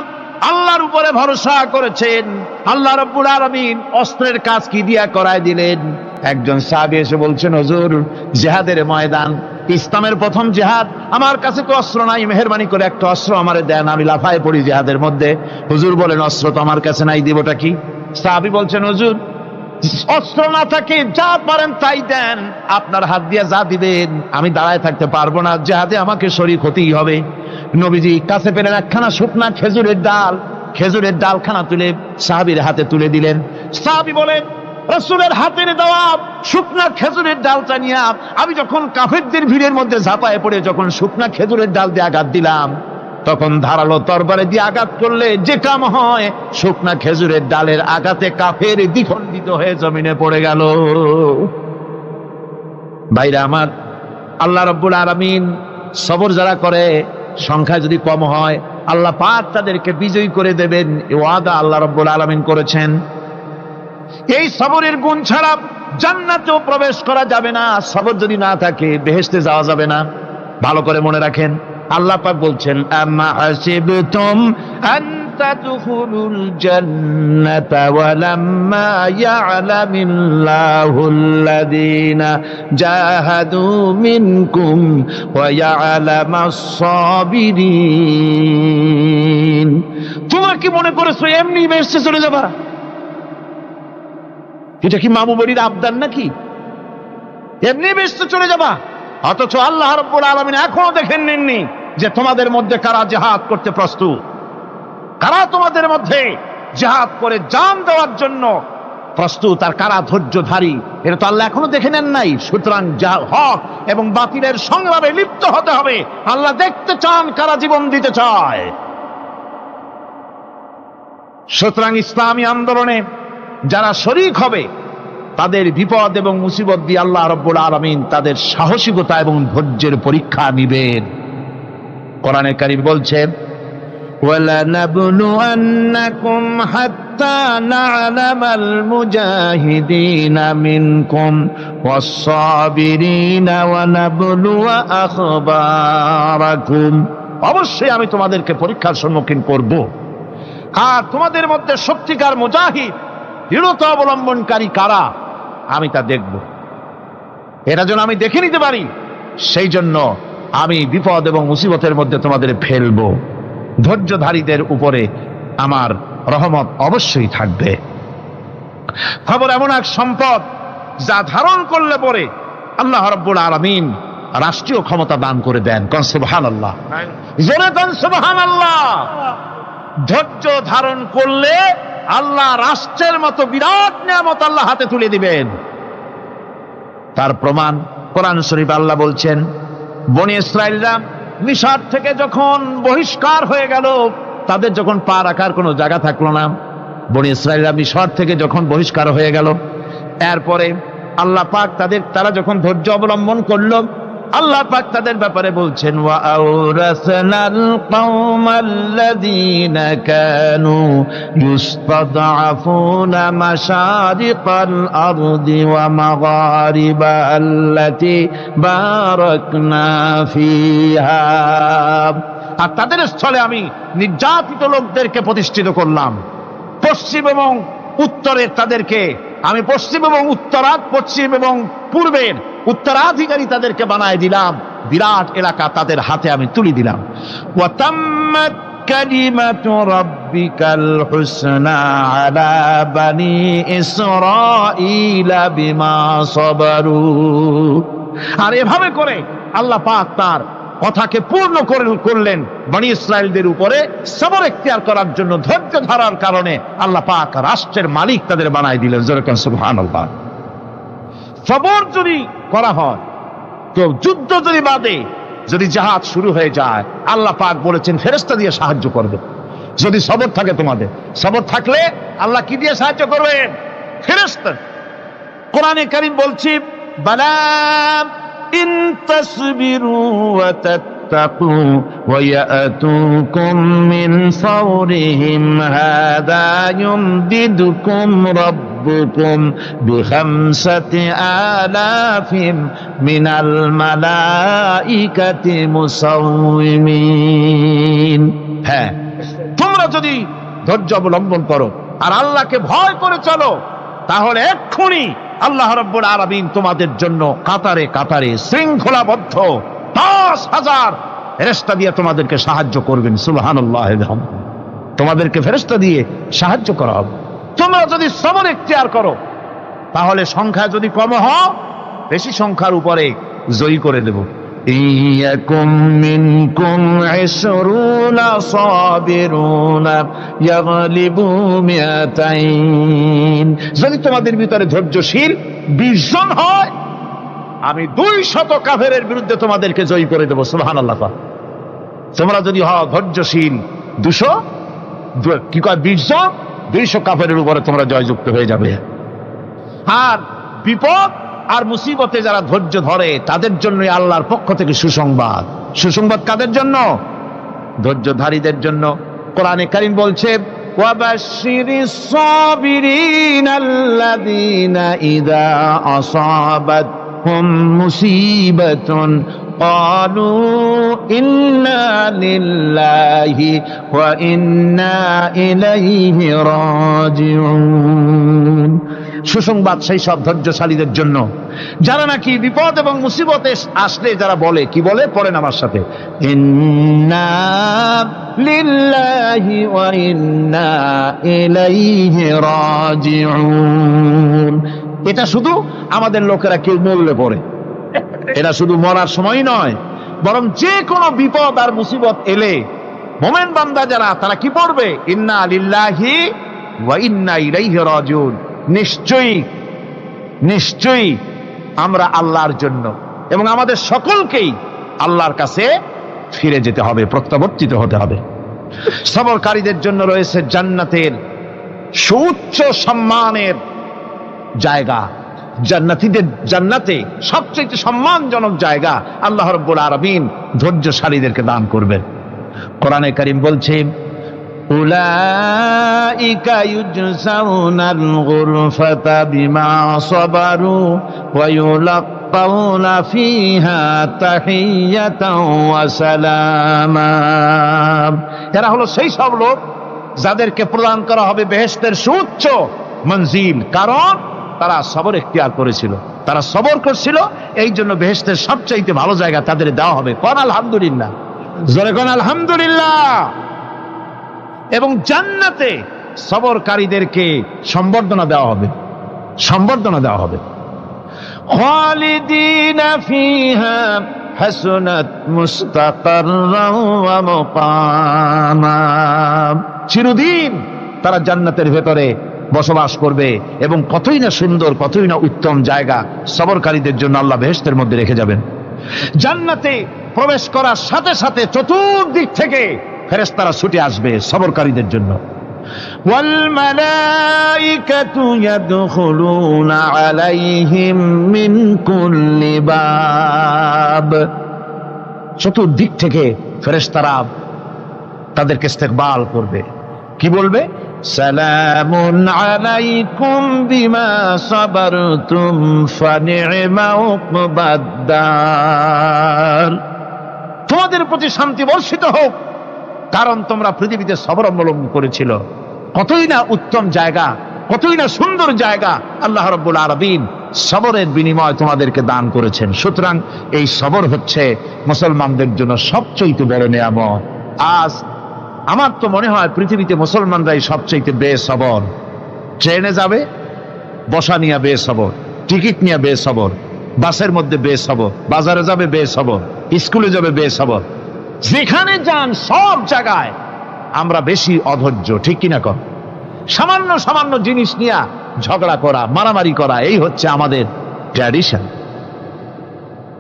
আল্লাহর উপরে ভরসা করেছেন। আল্লাহ রাব্বুল আলামিন অস্ত্রের কাজ কি দিয়া করায় দিলেন। একজন সাহাবী এসে বলছেন, হুজুর, জিহাদের ময়দান, ইসলামের প্রথম জিহাদ, আমার কাছে তো অস্ত্র নাই, মেহেরবানি করে একটা অস্ত্র আমারে দেন, আমি লাফায় পড়ি জিহাদের মধ্যে। হুজুর বলেন, অস্ত্র তো আমার কাছে নাই, দিবটা কি? সাহাবী বলছেন, হুজুর, অস্ত্র না থাকে যা পারেন তাই দেন, আপনার হাত দিয়ে যা দিবেন আমি দাঁড়ায় থাকতে পারবো না, জিহাদে আমাকে শরীক হতেই হবে। নবীজি কাছে পেলেন একখানা শুকনা খেজুরের ডালখানা তুলে সাহাবীর হাতে তুলে দিলেন। সাহাবী বলেন, রাসূলের হাতের দেওয়া শুকনা খেজুরের ডালটা নিয়ে আমি যখন কাফেরদের ভিড়ের মধ্যে ঝাঁপায় পড়ে যখন শুকনা খেজুরের ডাল দিয়ে আঘাত দিলাম, তখন ধারালো তরবারি দিয়ে আঘাত করলে যে কাম হয়, শুকনা খেজুরের ডালের আঘাতে কাফের দ্বিখণ্ডিত হয়ে জমিনে পড়ে গেল। ভাইরা আমার, আল্লাহ রাব্বুল আলামিন সবর যারা করে, সংখ্যায় যদি কম হয়, আল্লাহ পাক তাদেরকে বিজয়ী করে দেবেন, এই ওয়াদা আল্লাহ রাব্বুল আলামিন করেছেন। এই সবরের গুণ ছাড়া জান্নাতেও প্রবেশ করা যাবে না। সবর যদি না থাকে বেহেশতে যাওয়া যাবে না। ভালো করে মনে রাখেন, আল্লাহ পাক বলছেন, আম্মা হাসিবতুম আন তাদখুলুল জান্নাতা ওয়া লাম্মা ইয়া'লামিল্লাহুল্লাযীনা জাহাদু মিনকুম ওয়া ইয়া'লামাস সাবিরিন। তোমরা কি মনে করেছো এমনি বেহেশতে চলে যাবা? এটা কি মামু বাড়ির আবদার নাকি? এমনি বেহেশতে চলে যাবা? অথচ আল্লাহ রাব্বুল আলামিন এখনো দেখেন নেননি যে তোমাদের মধ্যে কারা জিহাদ করতে প্রস্তুত, কারা তোমাদের মধ্যে জিহাদ করে জান দেওয়ার জন্য প্রস্তুত, আর কারা ধৈর্যধারী, এটা তো আল্লাহ এখনো দেখে নেন নাই। সুতরাং হক এবং বাতিলের সংগ্রামে লিপ্ত হতে হবে। আল্লাহ দেখতে চান কারা জীবন দিতে চায়। সুতরাং ইসলামী আন্দোলনে যারা শরীক হবে তাদের বিপদ এবং মুসিবত দিয়ে আল্লাহ রাব্বুল আলামিন তাদের সাহসিকতা এবং ধৈর্যের পরীক্ষা নিবেন। কোরআনে কারীম বলছেন, وَلَنَبْلُوَنَّكُمْ حَتَّى نَعْلَمَ الْمُجَاهِدِينَ مِنكُمْ وَالصَّابِرِينَ وَنَبْلُوَ أَخْبَارَكُمْ। অবশ্যই আমি তোমাদেরকে পরীক্ষার সম্মুখীন করব, আর তোমাদের মধ্যে সত্যিকার মুজাহিদ দৃঢ়তা অবলম্বনকারী কারা আমি তা দেখব। এটা যেন আমি দেখে নিতে পারি, সেই জন্য আমি বিপদ এবং মুসিবতের মধ্যে তোমাদের ফেলবো। ধৈর্যধারীদের উপরে আমার রহমত অবশ্যই থাকবে। খবর এমন এক সম্পদ যা ধারণ করলে পরে আল্লাহ রাব্বুল আলামিন রাষ্ট্রীয় ক্ষমতা দান করে দেন। কোন সুবহানাল্লাহ, জোরে কোন সুবহানাল্লাহ। ধৈর্য ধারণ করলে আল্লাহ রাষ্ট্রের মতো বিরাট নিয়ামত আল্লাহ হাতে তুলে দিবেন। তার প্রমাণ কোরআন শরীফ আল্লাহ বলছেন, বনি ইসরাইলরা মিশর থেকে যখন বহিষ্কার হয়ে গেল, তাদের যখন পা রাখার কোনো জায়গা থাকলো না, বনি ইসরাইলরা মিশর থেকে যখন বহিষ্কার হয়ে গেল, এরপরে আল্লাহ পাক তারা যখন ধৈর্য অবলম্বন করলো, আল্লাহ পাক তাদের ব্যাপারে বলছেন, ওয়া আওরাসনাল কওমাল্লাযীনা কানু ইউসতাদআফুনা মাশারিকাল আরদি ওয়া মাগারিবা আল্লাতী বারাকনা ফিহা। আর তাদের স্থলে আমি নির্যাতিত লোকদেরকে প্রতিষ্ঠিত করলাম। পশ্চিম এবং উত্তরের তাদেরকে আমি পশ্চিম এবং পশ্চিম এবং পূর্বের উত্তরাধিকারী তাদেরকে বানায় দিলাম। বিরাট এলাকা তাদের হাতে আমি তুলে দিলাম। ওয়া তাম্মাত কালিমাতু রাব্বিকাল হুসনা আলা বানি ইসরাঈলা বিমা সাবারু। আর এভাবে করে আল্লাহ পাক তার কথাকে পূর্ণ করলেন বনি ইসরাইলদের উপরে সবর এখতিয়ার করার জন্য। ধৈর্য ধরার কারণে আল্লাহ পাক রাষ্ট্রের মালিক তাদের বানায় দিলেন। জোরে কোন সুবহানাল্লাহ। সবর যদি করা হয়, তো যুদ্ধ যদি বাদে, যদি জিহাদ শুরু হয়ে যায়, আল্লাহ পাক বলেছেন ফেরেশতা দিয়ে সাহায্য করবে। যদি সবর থাকে, তোমাদের সবর থাকলে আল্লাহ কি দিয়ে সাহায্য করবেন? ফেরেশতা। কোরআনে কারীম বলছে, বালা ইন তাসবিরু ওয়া তাত্তাকু ওয়া ইয়াতুকুম মিন ফাওরিহিম হাদা ইউমদিদুকুম রাব্বুকুম বিখামসাতি আলাফিন মিনাল মালাইকাতি মুসাউমিন। হ্যাঁ, তোমরা যদি ধৈর্য অবলম্বন করো আর আল্লাহকে ভয় করে চলো, তাহলে এক্ষুনি আল্লাহ রাব্বুল আলামিন তোমাদের জন্য কাতারে কাতারে শৃঙ্খলাবদ্ধ 10,000 ফেরেশতা দিয়ে তোমাদেরকে সাহায্য করবেন। সুবহানাল্লাহ। তোমাদেরকে ফেরেশতা দিয়ে সাহায্য করা হবে। তোমরা যদি সবর এখতিয়ার করো, তাহলে সংখ্যা যদি কম হয়, বেশি সংখ্যার উপরে জয়ী করে দেব। ইয়াকুম মিনকুম 20 সাবিরুনা ইয়াগলিবু মিয়াতাইন। যদি তোমাদের ভিতরে ধৈর্যশীল 20 জন হয়, আমি 200 কাফেরের বিরুদ্ধে তোমাদেরকে জয়ী করে দেব। সুবহানাল্লাহ। তোমরা যদি হও ধৈর্যশীল 20 জন, 200 কাফেরের উপরে তোমরা জয়যুক্ত হয়ে যাবে। আর বিপদ আর মুসিবতে যারা ধৈর্য ধরে, তাদের জন্য আল্লাহর পক্ষ থেকে সুসংবাদ। সুসংবাদ কাদের জন্য? ধৈর্যধারীদের জন্য। কোরআনে কারীম বলছে, ওয়াবাশশিরিস সাবিরিনাল্লাযীনা ইযা আসাবাতহুম মুসিবাতুন ক্বালু ইন্না লিল্লাহি ওয়া ইন্না ইলাইহি রাজিউন। সুসংবাদ সেই সব ধৈর্যশালীদের জন্য যারা নাকি বিপদ এবং মুসিবতে আসলে যারা বলে, কি বলে? পড়েন আমার সাথে, ইন্না লিল্লাহি ওয়া ইন্না ইলাইহি রাজিউন। এটা শুধু আমাদের লোকেরা কেউ মরলে পড়ে, এটা শুধু মরার সময় নয়, বরং যে কোনো বিপদ আর মুসিবত এলে মোমেন বান্দা যারা, তারা কি পড়বে? ইন্না লিল্লাহি ওয়া ইন্না ইলাইহি রাজিউন। নিশ্চয়ই নিশ্চয়ই আমরা আল্লাহর জন্য এবং আমাদের সকলকেই আল্লাহর কাছে ফিরে যেতে হবে, প্রত্যাবর্তিত হতে হবে। সবরকারীদের জন্য রয়েছে জান্নাতের সুউচ্চ সম্মানের জায়গা। জান্নাতীদের জান্নাতে সবচেয়ে সম্মানজনক জায়গা আল্লাহ রাব্বুল আলামিন ধৈর্যশালীদেরকে দান করবেন। কোরআনে কারীম বলছে, উলাইকা ইউজসাউনাল গুরফাতা বিমা সাবারু ওয়া ইউলাক্কাউনা ফিহা তাহিয়াতাও ওয়া সালামা। এরা হলো সেই সব লোক যাদেরকে প্রদান করা হবে বেহেশতের সুউচ্চ মঞ্জিল, কারণ তারা সবর ইখতিয়ার করেছিল, তারা সবর করছিল, এই জন্য বেহেশতের সবচাইতে ভালো জায়গা তাদের দেওয়া হবে। কোন আলহামদুলিল্লাহ, জোরে কোন আলহামদুলিল্লাহ। এবং জান্নাতে সবরকারীদেরকে সম্বর্ধনা দেওয়া হবে, সম্বর্ধনা দেওয়া হবে। খালিদিনা ফিহা হাসুনাত মুস্তাকাররাও ওয়া মুকামা। চিরদিন তারা জান্নাতের ভেতরে বসবাস করবে এবং কতই না সুন্দর, কতই না উত্তম জায়গা সবরকারীদের জন্য আল্লাহ বেহেশতের মধ্যে রেখে যাবেন। জান্নাতে প্রবেশ করার সাথে সাথে চতুর্দিক থেকে ফেরেশতারা ছুটে আসবে সবরকারীদের জন্য। ওয়াল মালাইকাতু ইয়াদখুলুনা আলাইহিম মিন কুল্লি বাব। চতুর্দিক থেকে ফেরেশতারা তাদেরকে ইস্তেকবাল করবে, কি বলবে? সালামুন আলাইকুম বিমা সাবারতুম ফানি'মা উকবাদ-দার। তোমাদের প্রতি শান্তি বর্ষিত হোক, কারণ তোমরা পৃথিবীতে সবর অবলম্বন করেছিল। কতই না উত্তম জায়গা, কতই না সুন্দর জায়গা আল্লাহ রাব্বুল আলামিন সবরের বিনিময় তোমাদেরকে দান করেছেন। সুতরাং এই সবর হচ্ছে মুসলমানদের জন্য সবচেয়ে বড় নিয়ামত। আজ আমার তো মনে হয় পৃথিবীতে মুসলমানরাই সবচেয়ে বেসবর। ট্রেনে যাবে বসা নিয়ে বেসবর, টিকিট নিয়ে বেসবর, বাসের মধ্যে বেসবর, বাজারে যাবে বেসবর, স্কুলে যাবে বেসবর, যেখানে যান সব জায়গায় আমরা বেশি অধৈর্য, ঠিক কিনা কর? সামান্য সামান্য জিনিস নিয়ে ঝগড়া করা, মারামারি করা, এই হচ্ছে আমাদের ট্র্যাডিশন।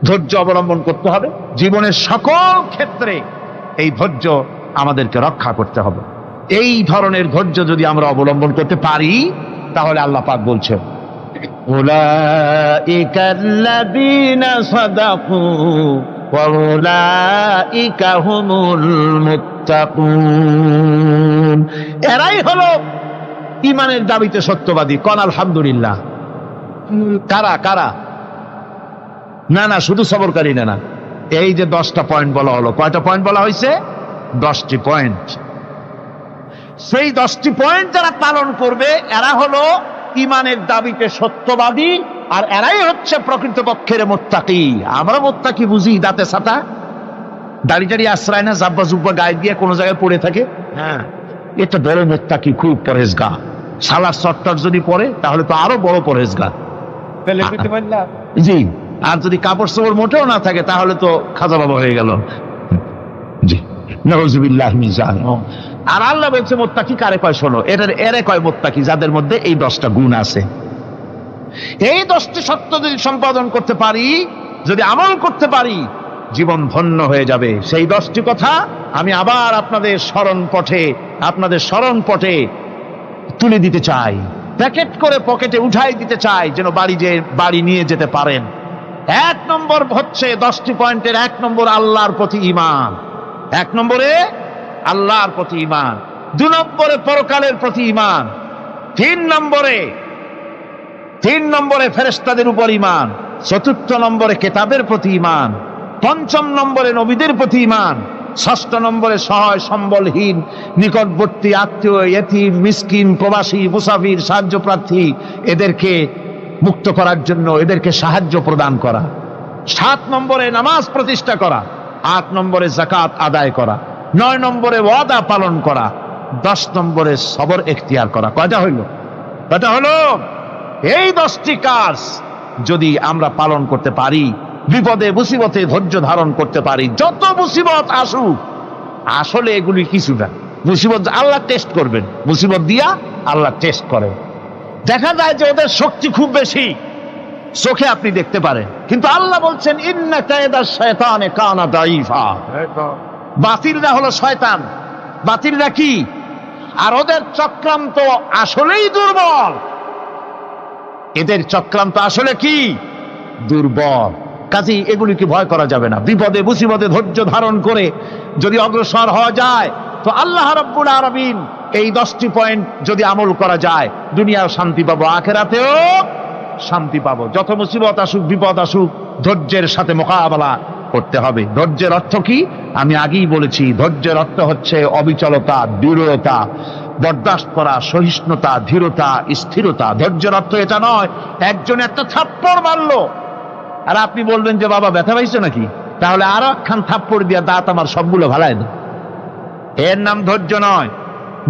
ধৈর্য অবলম্বন করতে হবে জীবনের সকল ক্ষেত্রে, এই ধৈর্য আমাদেরকে রক্ষা করতে হবে। এই ধরনের ধৈর্য যদি আমরা অবলম্বন করতে পারি, তাহলে আল্লাহ পাক বলছেন, উলাইকাল্লাযীনা সাদাকু ওয়া উলাইকা হুমুল মুত্তাকুন। এরাই হলো ঈমানের দাবিতে সত্যবাদী। কোন আলহামদুলিল্লাহ। কারা কারা? না না, শুধু সবরকারী না, এই যে 10টা পয়েন্ট বলা হলো, কয়টা পয়েন্ট বলা হয়েছে? 10টি পয়েন্ট। সেই 10টি পয়েন্ট যারা পালন করবে এরা হলো ঈমানের দাবিতে সত্যবাদী, আর এরাই হচ্ছে প্রকৃতপক্ষের মুত্তাকি। আমরা মুত্তাকি বুঝি দাঁতে ছাতা, দাড়ি টাড়ি আশ্রয় না, জাব্বা জুব্বা গায়ে দিয়ে কোনো জায়গায় পড়ে থাকে, হ্যাঁ, এটা বড় মুত্তাকি, খুব পরহেজগার। সালার চট্টর যদি পরে তাহলে তো আরো বড় পরহেজগার। জি, আর যদি কাপড় চোপড় মোটেও না থাকে তাহলে তো খাজা বাবা হয়ে গেল। জি, নাউযুবিল্লাহি মিন যালিক। আর আল্লাহ বলছে মুত্তাকি কারে কয়? শোনো, এরে কয় মুত্তাকি যাদের মধ্যে এই 10টা গুণ আছে। এই 10টি সত্য যদি সম্পাদন করতে পারি, যদি আমল করতে পারি, জীবন ধন্য হয়ে যাবে। সেই 10টি কথা আমি আবার আপনাদের স্মরণ পটে তুলে দিতে চাই, প্যাকেট করে পকেটে উঠাই দিতে চাই, যেন বাড়ি নিয়ে যেতে পারেন। 1 নম্বর হচ্ছে 10টি পয়েন্টের 1 নম্বর আল্লাহর প্রতি ঈমান। 1 নম্বরে আল্লাহর প্রতি ঈমান, 2 নম্বরে পরকালের প্রতি ঈমান, 3 নম্বরে ফেরেশতাদের উপর ঈমান, 4র্থ নম্বরে কিতাবের প্রতি ঈমান, 5ম নম্বরে নবীদের প্রতি ঈমান, 6ষ্ঠ নম্বরে সহায় সম্বলহীন নিকটবর্তী আত্মীয়, ইয়েতিম, মিসকিন, প্রবাসী, মুসাফির, সাহায্য প্রার্থী, এদেরকে মুক্ত করার জন্য এদেরকে সাহায্য প্রদান করা, 7 নম্বরে নামাজ প্রতিষ্ঠা করা, 8 নম্বরে যাকাত আদায় করা, 9 নম্বরে ওয়াদা পালন করা, 10 নম্বরে সবর এখতিয়ার করা। কয়টা হইল? এই 10টি কাজ যদি আমরা পালন করতে পারি, বিপদে মুসিবতে ধৈর্য ধারণ করতে পারি, যত মুসিবত আসুক, আসলে এগুলি কিছু না। মুসিবত আল্লাহ টেস্ট করবেন, মুসিবত দিয়া আল্লাহ টেস্ট করেন। দেখা যায় যে ওদের শক্তি খুব বেশি, চোখে আপনি দেখতে পারেন, কিন্তু আল্লাহ বলছেন ইন্না কায়দা শায়তানে কানা দাঈফা। বাতিলরা হলো শয়তান। বাতিলরা কি? আর ওদের চক্রান্ত আসলেই দুর্বল। এদের চক্রান্ত আসলে কি? দুর্বল। কাজেই এগুলিকে ভয় করা যাবে না। বিপদে মুসিবতে ধৈর্য ধারণ করে যদি অগ্রসর হওয়া যায় তো আল্লাহ রাব্বুল আলামিন এই 10টি পয়েন্ট যদি আমল করা যায়, দুনিয়াও শান্তি পাবো, আখিরাতেও শান্তি পাবো। যত মুসিবত আসুক, বিপদ আসুক, ধৈর্যের সাথে মোকাবেলা করতে হবে। ধৈর্যের অর্থ কি? আমি আগেই বলেছি, ধৈর্যের অর্থ হচ্ছে অবিচলতা, দৃঢ়তা, বরদাস্ত করা, সহিষ্ণুতা, ধীরতা, স্থিরতা। ধৈর্যের অর্থ এটা নয় একজন একটা থাপ্পড় মারলো আর আপনি বলবেন যে বাবা ব্যথা পাইছো নাকি, তাহলে আরো একখান থাপ্পড় দিয়া দাঁত আমার সবগুলো ভালায় না। এর নাম ধৈর্য নয়।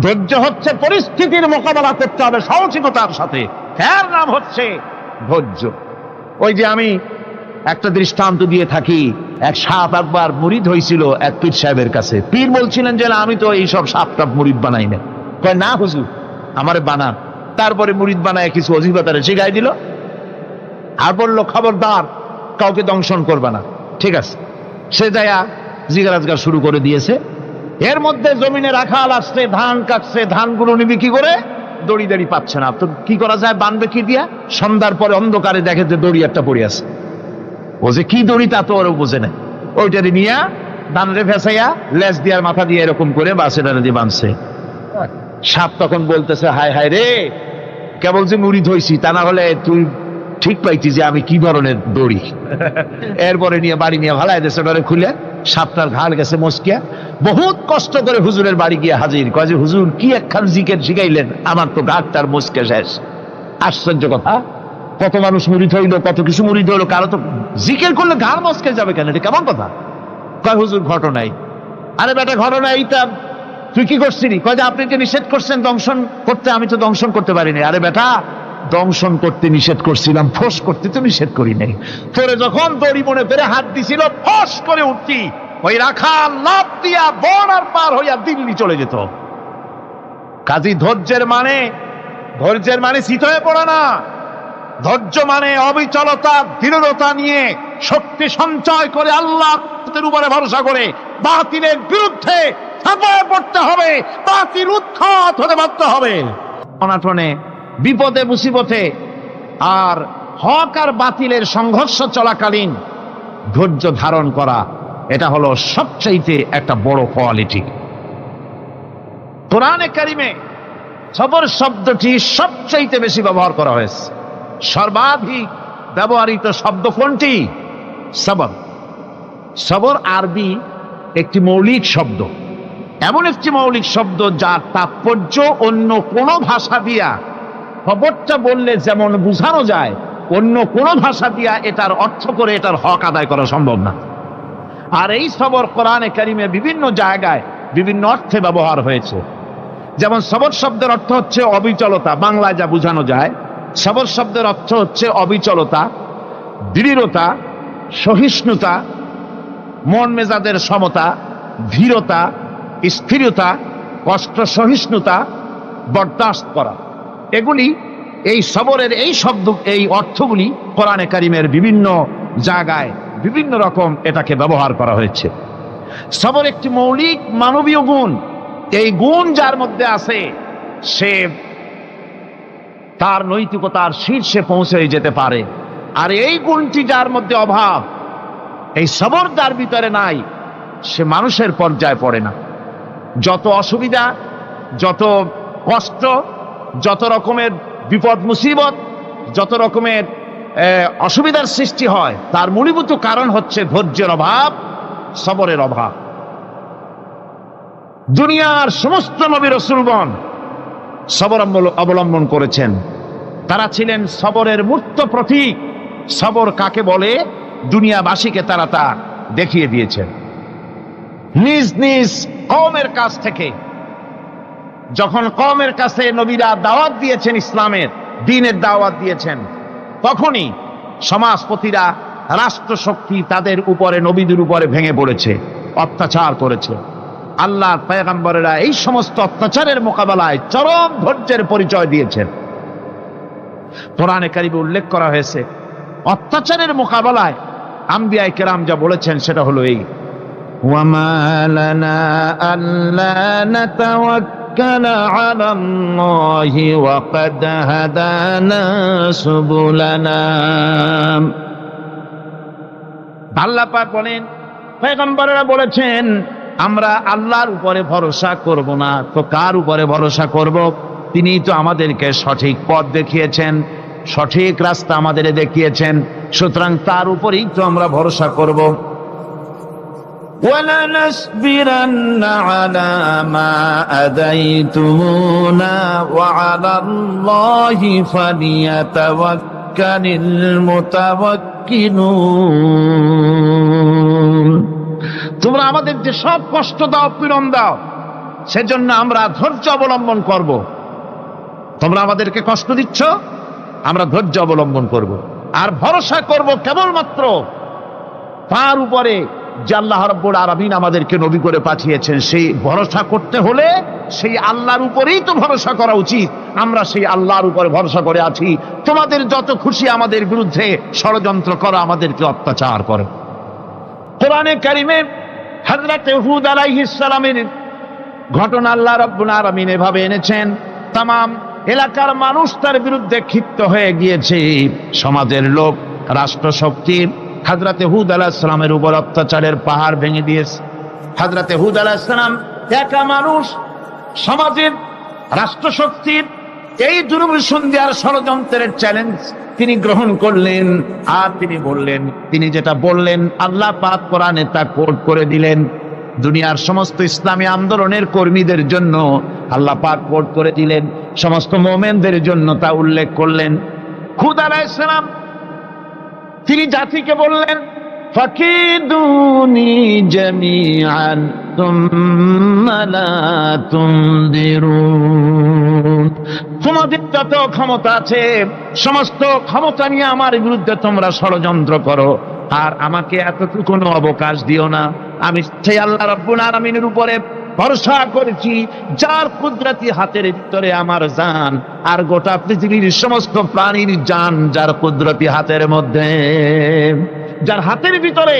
ধৈর্য হচ্ছে পরিস্থিতির মোকাবেলা করতে হবে সাহসিকতার সাথে, এর নাম হচ্ছে ধৈর্য। ওই যে আমি একটা দৃষ্টান্ত দিয়ে থাকি, এক সাপ একবার মুরিদ হয়েছিল এক পীর সাহেবের কাছে। পীর বলছিলেন যে আমি তো এইসব সাপ টাপ মুরিদ বানাই না। কয় না হুজুর, আমারে বানান। তারপরে মুরিদ বানায় কিছু অজিফাতারে শিখাই দিল আর বললো খবরদার কাউকে দংশন করবে না। ঠিক আছে, সে যায়া জিজ্ঞাসা শুরু করে দিয়েছে। এর মধ্যে জমিনে রাখাল আসছে, ধান কাটছে, ধানগুলো নিবি কি করে, দড়ি দাড়ি পাচ্ছে না। তো কি করা যায়, বানবে কি দিয়া? সন্ধ্যার পরে অন্ধকারে দেখে যে দড়ি একটা পড়ে আছে। ও যে কি দড়ি তা তো ওরা বোঝে না। ওইটারে নিয়ে ধানরে ফেসাইয়া লেজ দিয়ার মাথা দিয়ে এরকম করে বাসেটারে দিয়ে বাঁধছে। সাপ তখন বলতেছে, হায় হায় রে, কেবল যে মুরিদ হইছি তা না হলে তুই ঠিক পাইছি যে আমি কি ধরনের দড়ি। এরপরে নিয়ে বাড়ি নিয়ে ভালাই দেশে ডরে খুলে সাপটার ঘাড় গেছে মস্কিয়া। বহুত কষ্ট করে হুজুরের বাড়ি গিয়ে হাজির। কয় যে হুজুর কি একখান জিকের শিখাইলেন, আমার তো ঘাটটার মস্কে শেষ। আশ্চর্য কথা, কত মানুষ মুরিদ হইলো, কত কিছু মুরিদ হইলো, কারো তো জিকের করলে ঘাড় মস্কে যাবে কেন? এটা কেমন কথা? কয় হুজুর ঘটনাই। আরে বেটা ঘটনা এইটা, তুই কি করছিলি? কয় যে আপনি যে নিষেধ করছেন দংশন করতে, আমি তো দংশন করতে পারিনি। আরে বেটা দংশন করতে নিষেধ করছিলাম, ফোঁস করতে তো নিষেধ করি নাই। তোরে যখন দড়ি মনে করে হাত দিছিল, ফোঁস করে উঠতি, ওই রাখাল লাফ দিয়া বন আর পার হইয়া দিল্লি চলে যেত। কাজী ধৈর্যের মানে চিত হয়ে পড়ে না। ধৈর্য মানে অবিচলতা, দৃঢ়তা নিয়ে শক্তি সঞ্চয় করে আল্লাহর উপরে ভরসা করে বাতিলের বিরুদ্ধে ঝাঁপিয়ে পড়তে হবে, বাতিল উৎখাত হতে বাধ্য হবে। অনাটনে, বিপদে মুসিবতে আর হক আর বাতিলের সংঘর্ষ চলাকালীন ধৈর্য ধারণ করা, এটা হলো সবচাইতে একটা বড় কোয়ালিটি। কোরআনে কারিমে সবর শব্দটি সবচাইতে বেশি ব্যবহার করা হয়েছে। সর্বাধিক ব্যবহৃত শব্দ কোনটি? সবর। সবর আরবি একটি মৌলিক শব্দ, এমন একটি মৌলিক শব্দ যার তাৎপর্য অন্য কোনো ভাষা দিয়া খবরটা বললে যেমন বোঝানো যায়, অন্য কোনো ভাষা দিয়া এটার অর্থ করে এটার হক আদায় করা সম্ভব না। আর এই সবর কোরআনে কারিমে বিভিন্ন জায়গায় বিভিন্ন অর্থে ব্যবহার হয়েছে। যেমন সবর শব্দের অর্থ হচ্ছে অবিচলতা, বাংলায় যা বোঝানো যায়। সবর শব্দের অর্থ হচ্ছে অবিচলতা, দৃঢ়তা, সহিষ্ণুতা, মন মেজাজের সমতা, ধীরতা, স্থিরতা, কষ্ট সহিষ্ণুতা, বরদাস্ত করা। এগুলি এই সবরের এই শব্দ, এই অর্থগুলি কোরআনে কারিমের বিভিন্ন জায়গায় বিভিন্ন রকম এটাকে ব্যবহার করা হয়েছে। সবর একটি মৌলিক মানবীয় গুণ। এই গুণ যার মধ্যে আছে সে তার নৈতিকতার শীর্ষে পৌঁছে যেতে পারে। আর এই গুণটি যার মধ্যে অভাব, এই সবর যার ভিতরে নাই, সে মানুষের পর্যায়ে পড়ে না। যত অসুবিধা, যত কষ্ট, যত রকমের বিপদ মুসিবত, যত রকমের অসুবিধার সৃষ্টি হয়, তার মূলীভূত কারণ হচ্ছে ধৈর্যের অভাব, সবরের অভাব। দুনিয়ার সমস্ত নবী রাসূলগণ সবর অবলম্বন করেছেন। তারা ছিলেন সবরের মূর্ত প্রতীক। সবর কাকে বলে দুনিয়াবাসীকে তারা তা দেখিয়ে দিয়েছেন। নিজ নিজ কওমের কাছ থেকে যখন কওমের কাছে নবীরা দাওয়াত দিয়েছেন, ইসলামের দ্বীনের দাওয়াত দিয়েছেন, তখনই সমাজপতিরা, রাষ্ট্রশক্তি তাদের উপরে, নবীদের উপরে ভেঙে পড়েছে, অত্যাচার করেছে। আল্লাহর পয়গম্বরেরা এই সমস্ত অত্যাচারের মোকাবেলায় চরম ধৈর্যের পরিচয় দিয়েছেন। কোরআনে কারিমে উল্লেখ করা হয়েছে অত্যাচারের মোকাবেলায় আম্বিয়ায়ে কেরাম যা বলেছেন সেটা হলো এই, ওয়ামা লানা আল্লা নাতাওয়াক্কাল نتوكل على الله وقد هدانا سبلنا আল্লাহ পাক বলেন, পয়গম্বরেরা বলেছেন আমরা আল্লাহর উপরে ভরসা করব না, তো কার উপরে ভরসা করব? তিনি তো আমাদেরকে সঠিক পথ দেখিয়েছেন, সঠিক রাস্তা আমাদের দেখিয়েছেন, সুতরাং তার উপরেই তো আমরা ভরসা করব। ولنصبرن على ما أذيتمونا وعلى الله فليتوكل المتوكلون তোমরা আমাদের যে সব কষ্ট দাও, পীড়ন দাও, সেজন্য আমরা ধৈর্য অবলম্বন করব। তোমরা আমাদেরকে কষ্ট দিচ্ছ, আমরা ধৈর্য অবলম্বন করব আর ভরসা করব কেবলমাত্র তার উপরে যে আল্লাহ রাব্বুল আলামিন আমাদেরকে নবী করে পাঠিয়েছেন। সেই ভরসা করতে হলে সেই আল্লাহর উপরেই তো ভরসা করা উচিত। আমরা সেই আল্লাহর উপরে ভরসা করে আছি। তোমাদের যত খুশি আমাদের বিরুদ্ধে ষড়যন্ত্র করো, আমাদেরকে অত্যাচার করো। কোরআনে কারিমে হযরত হুদ আলাইহিস সালামের ঘটনা আল্লাহ রাব্বুল আলামিন এভাবে এনেছেন, তামাম এলাকার মানুষ তার বিরুদ্ধে ক্ষিপ্ত হয়ে গিয়েছে। সমাজের লোক, রাষ্ট্রশক্তি হযরত হুদ আলাইহিস সালামের উপর অত্যাচারের পাহাড় ভেঙে দিয়েছে। হযরত হুদ আলাইহিস সালাম একা মানুষ, সমাজের রাষ্ট্রশক্তির এই দুর্বিসন্ধির ষড়যন্ত্রের চ্যালেঞ্জ তিনি গ্রহণ করলেন। আর তিনি বললেন, তিনি যেটা বললেন আল্লাহ পাক কোরআনে তা কোট করে দিলেন। দুনিয়ার সমস্ত ইসলামী আন্দোলনের কর্মীদের জন্য আল্লাহ পাক কোট করে দিলেন, সমস্ত মুমিনদের জন্য তা উল্লেখ করলেন। হুদ আলাইহিস সালাম তিনি জাতিকে বললেন, ফাকিদুনি জামিআন তুম্মা লা তুনদিরুন। তোমাদের যত ক্ষমতা আছে সমস্ত ক্ষমতা নিয়ে আমার বিরুদ্ধে তোমরা ষড়যন্ত্র করো, আর আমাকে এতটুকু অবকাশ দিও না। আমি সেই আল্লাহ রাব্বুল আলামিনের উপরে ভরসা করেছি, যার কুদরতি হাতের ভিতরে আমার জান, আর গোটা পৃথিবীর সমস্ত প্রাণীর জান যার কুদরতি হাতের মধ্যে। যার হাতের ভিতরে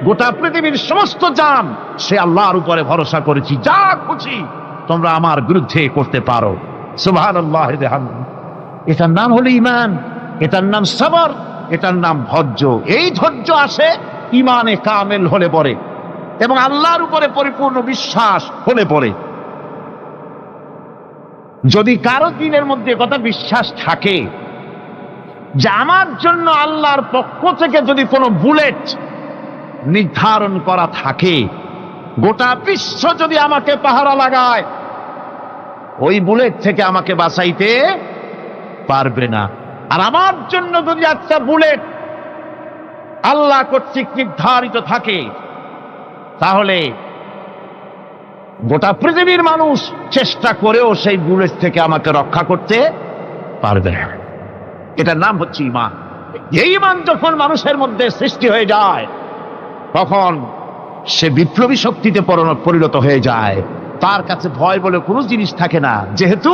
গোটা পৃথিবীর সমস্ত জান, সে আল্লাহর উপরে ভরসা করেছি। যা খুশি তোমরা আমার বিরুদ্ধে করতে পারো। সুবহানাল্লাহ। এটার নাম হলো ঈমান, এটার নাম সবর, এটার নাম ধৈর্য। এই ধৈর্য আসে ঈমানে কামেল হলে পরে এবং আল্লাহর উপরে পরিপূর্ণ বিশ্বাস হলে পরে। যদি কারো দিনের মধ্যে কথা বিশ্বাস থাকে যে আমার জন্য আল্লাহর পক্ষ থেকে যদি কোনো বুলেট নির্ধারণ করা থাকে, গোটা বিশ্ব যদি আমাকে পাহারা লাগায়, ওই বুলেট থেকে আমাকে বাঁচাইতে পারবে না। আর আমার জন্য যদি একটা বুলেট আল্লাহ কর্তৃক নির্ধারিত থাকে, তাহলে গোটা পৃথিবীর মানুষ চেষ্টা করেও সেই বুলেট থেকে আমাকে রক্ষা করতে পারবে না। এটার নাম হচ্ছে ঈমান। এই ঈমান যখন মানুষের মধ্যে সৃষ্টি হয়ে যায়, তখন সে বিপ্লবী শক্তিতে পরিণত হয়ে যায়। তার কাছে ভয় বলে কোনো জিনিস থাকে না, যেহেতু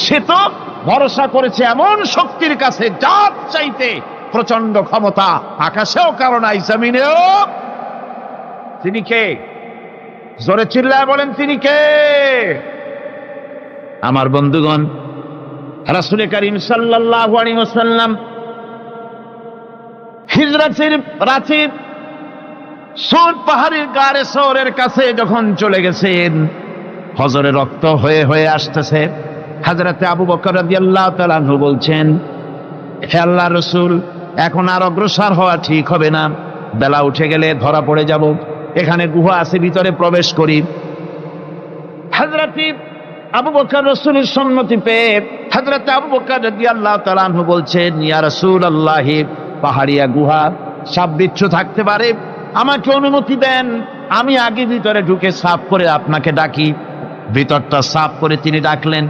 সে তো ভরসা করেছে এমন শক্তির কাছে যার চাইতে প্রচন্ড ক্ষমতা আকাশেও কারো নাই, জমিনেও। তিনি কে? জোরে চিল্লায় বলেন, তিনি কে? আমার বন্ধুগণ, রাসূল করিম সাল্লাল্লাহু আলাইহি ওয়াসাল্লাম হিজরতের রাতে সৌর পাহাড়ের গাড়ে সৌরের কাছে যখন চলে গেছেন, ফজরে রক্ত হয়ে হয়ে আসতেছে। হযরত আবু বকর রাদিয়াল্লাহু তাআলা আনহু বলছেন, হে আল্লাহর রাসূল, এখন আর অগ্রসর হওয়া ঠিক হবে না, বেলা উঠে গেলে ধরা পড়ে যাব। এখানে গুহা আছে, ভিতরে প্রবেশ করি। হযরত আবু বকর রাসূলের সম্মতি পেয়ে হযরত আবু বকর রাদিয়াল্লাহু তাআলা আনহু বলছেন, ইয়া রাসূলুল্লাহ, পাহাড়িয়া গুহা, সাপ বিচ্ছু থাকতে পারে, আমাকে অনুমতি দেন, আমি আগে ভিতরে ঢুকে সাফ করে আপনাকে ডাকি। ভিতরটা সাফ করে তিনি ডাকলেন।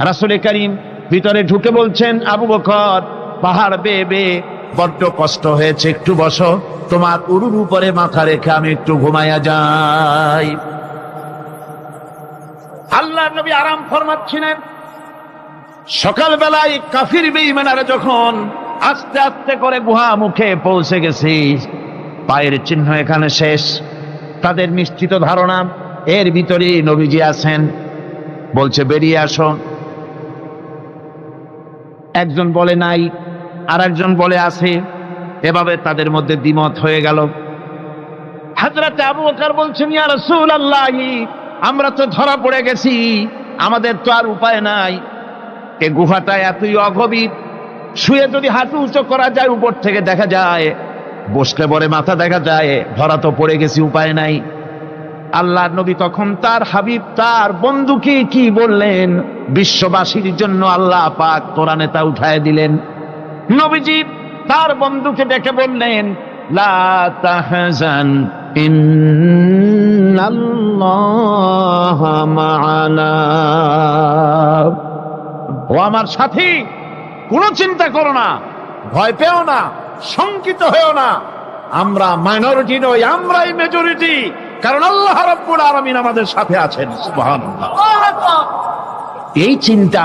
রাসূল করিম ভিতরে ঢুকে বলছেন, আবু বকর, পাহাড় বেয়ে বেয়ে বড্ড কষ্ট হয়েছে, একটু বসো, তোমার উরুর উপরে মাথা রেখে আমি একটু ঘুমাইয়া যাই। আল্লাহর নবী আরাম ফরমাচ্ছিলেন। সকালবেলায় কাফির বেঈমানেরা যখন আস্তে আস্তে করে গুহা মুখে পৌঁছে গেছে, পায়ের চিহ্ন এখানে শেষ, তাদের নিশ্চিত ধারণা এর ভিতরে নবীজি আছেন। বলছে বেরিয়ে আসো। একজন বলে নাই, আর একজন বলে আছে। এভাবে তাদের মধ্যে দ্বিমত হয়ে গেল। হযরত আবু বকর বলছেন, ইয়া রাসূলুল্লাহ, আমরা তো ধরা পড়ে গেছি, আমাদের তো আর উপায় নাই। এই গুহাটা এতই অগভীর, শুয়ে যদি হাঁটু উঁচু করা যায় উপর থেকে দেখা যায়, বসলে পরে মাথা দেখা যায়, ধরা তো পড়ে গেছি, উপায় নাই। আল্লাহর নবী তখন তার হাবিব, তার বন্ধুকে কি বললেন? বিশ্ববাসীর জন্য আল্লাহ পাক কোরআনে তা উঠায় দিলেন। নবীজি তার বন্ধুকে ডেকে বললেন, লা তাহজান ইন্নাল্লাহা মা'ানা। ও আমার সাথী, কোনো চিন্তা করো না, ভয় পেও না, শঙ্কিত হয়েও না। আমরা মাইনরিটি নই, আমরাই মেজরিটি, কারণ আল্লাহ রাব্বুল আলামিন আমাদের সাথে আছেন। সুবহানাল্লাহ। এই চিন্তা,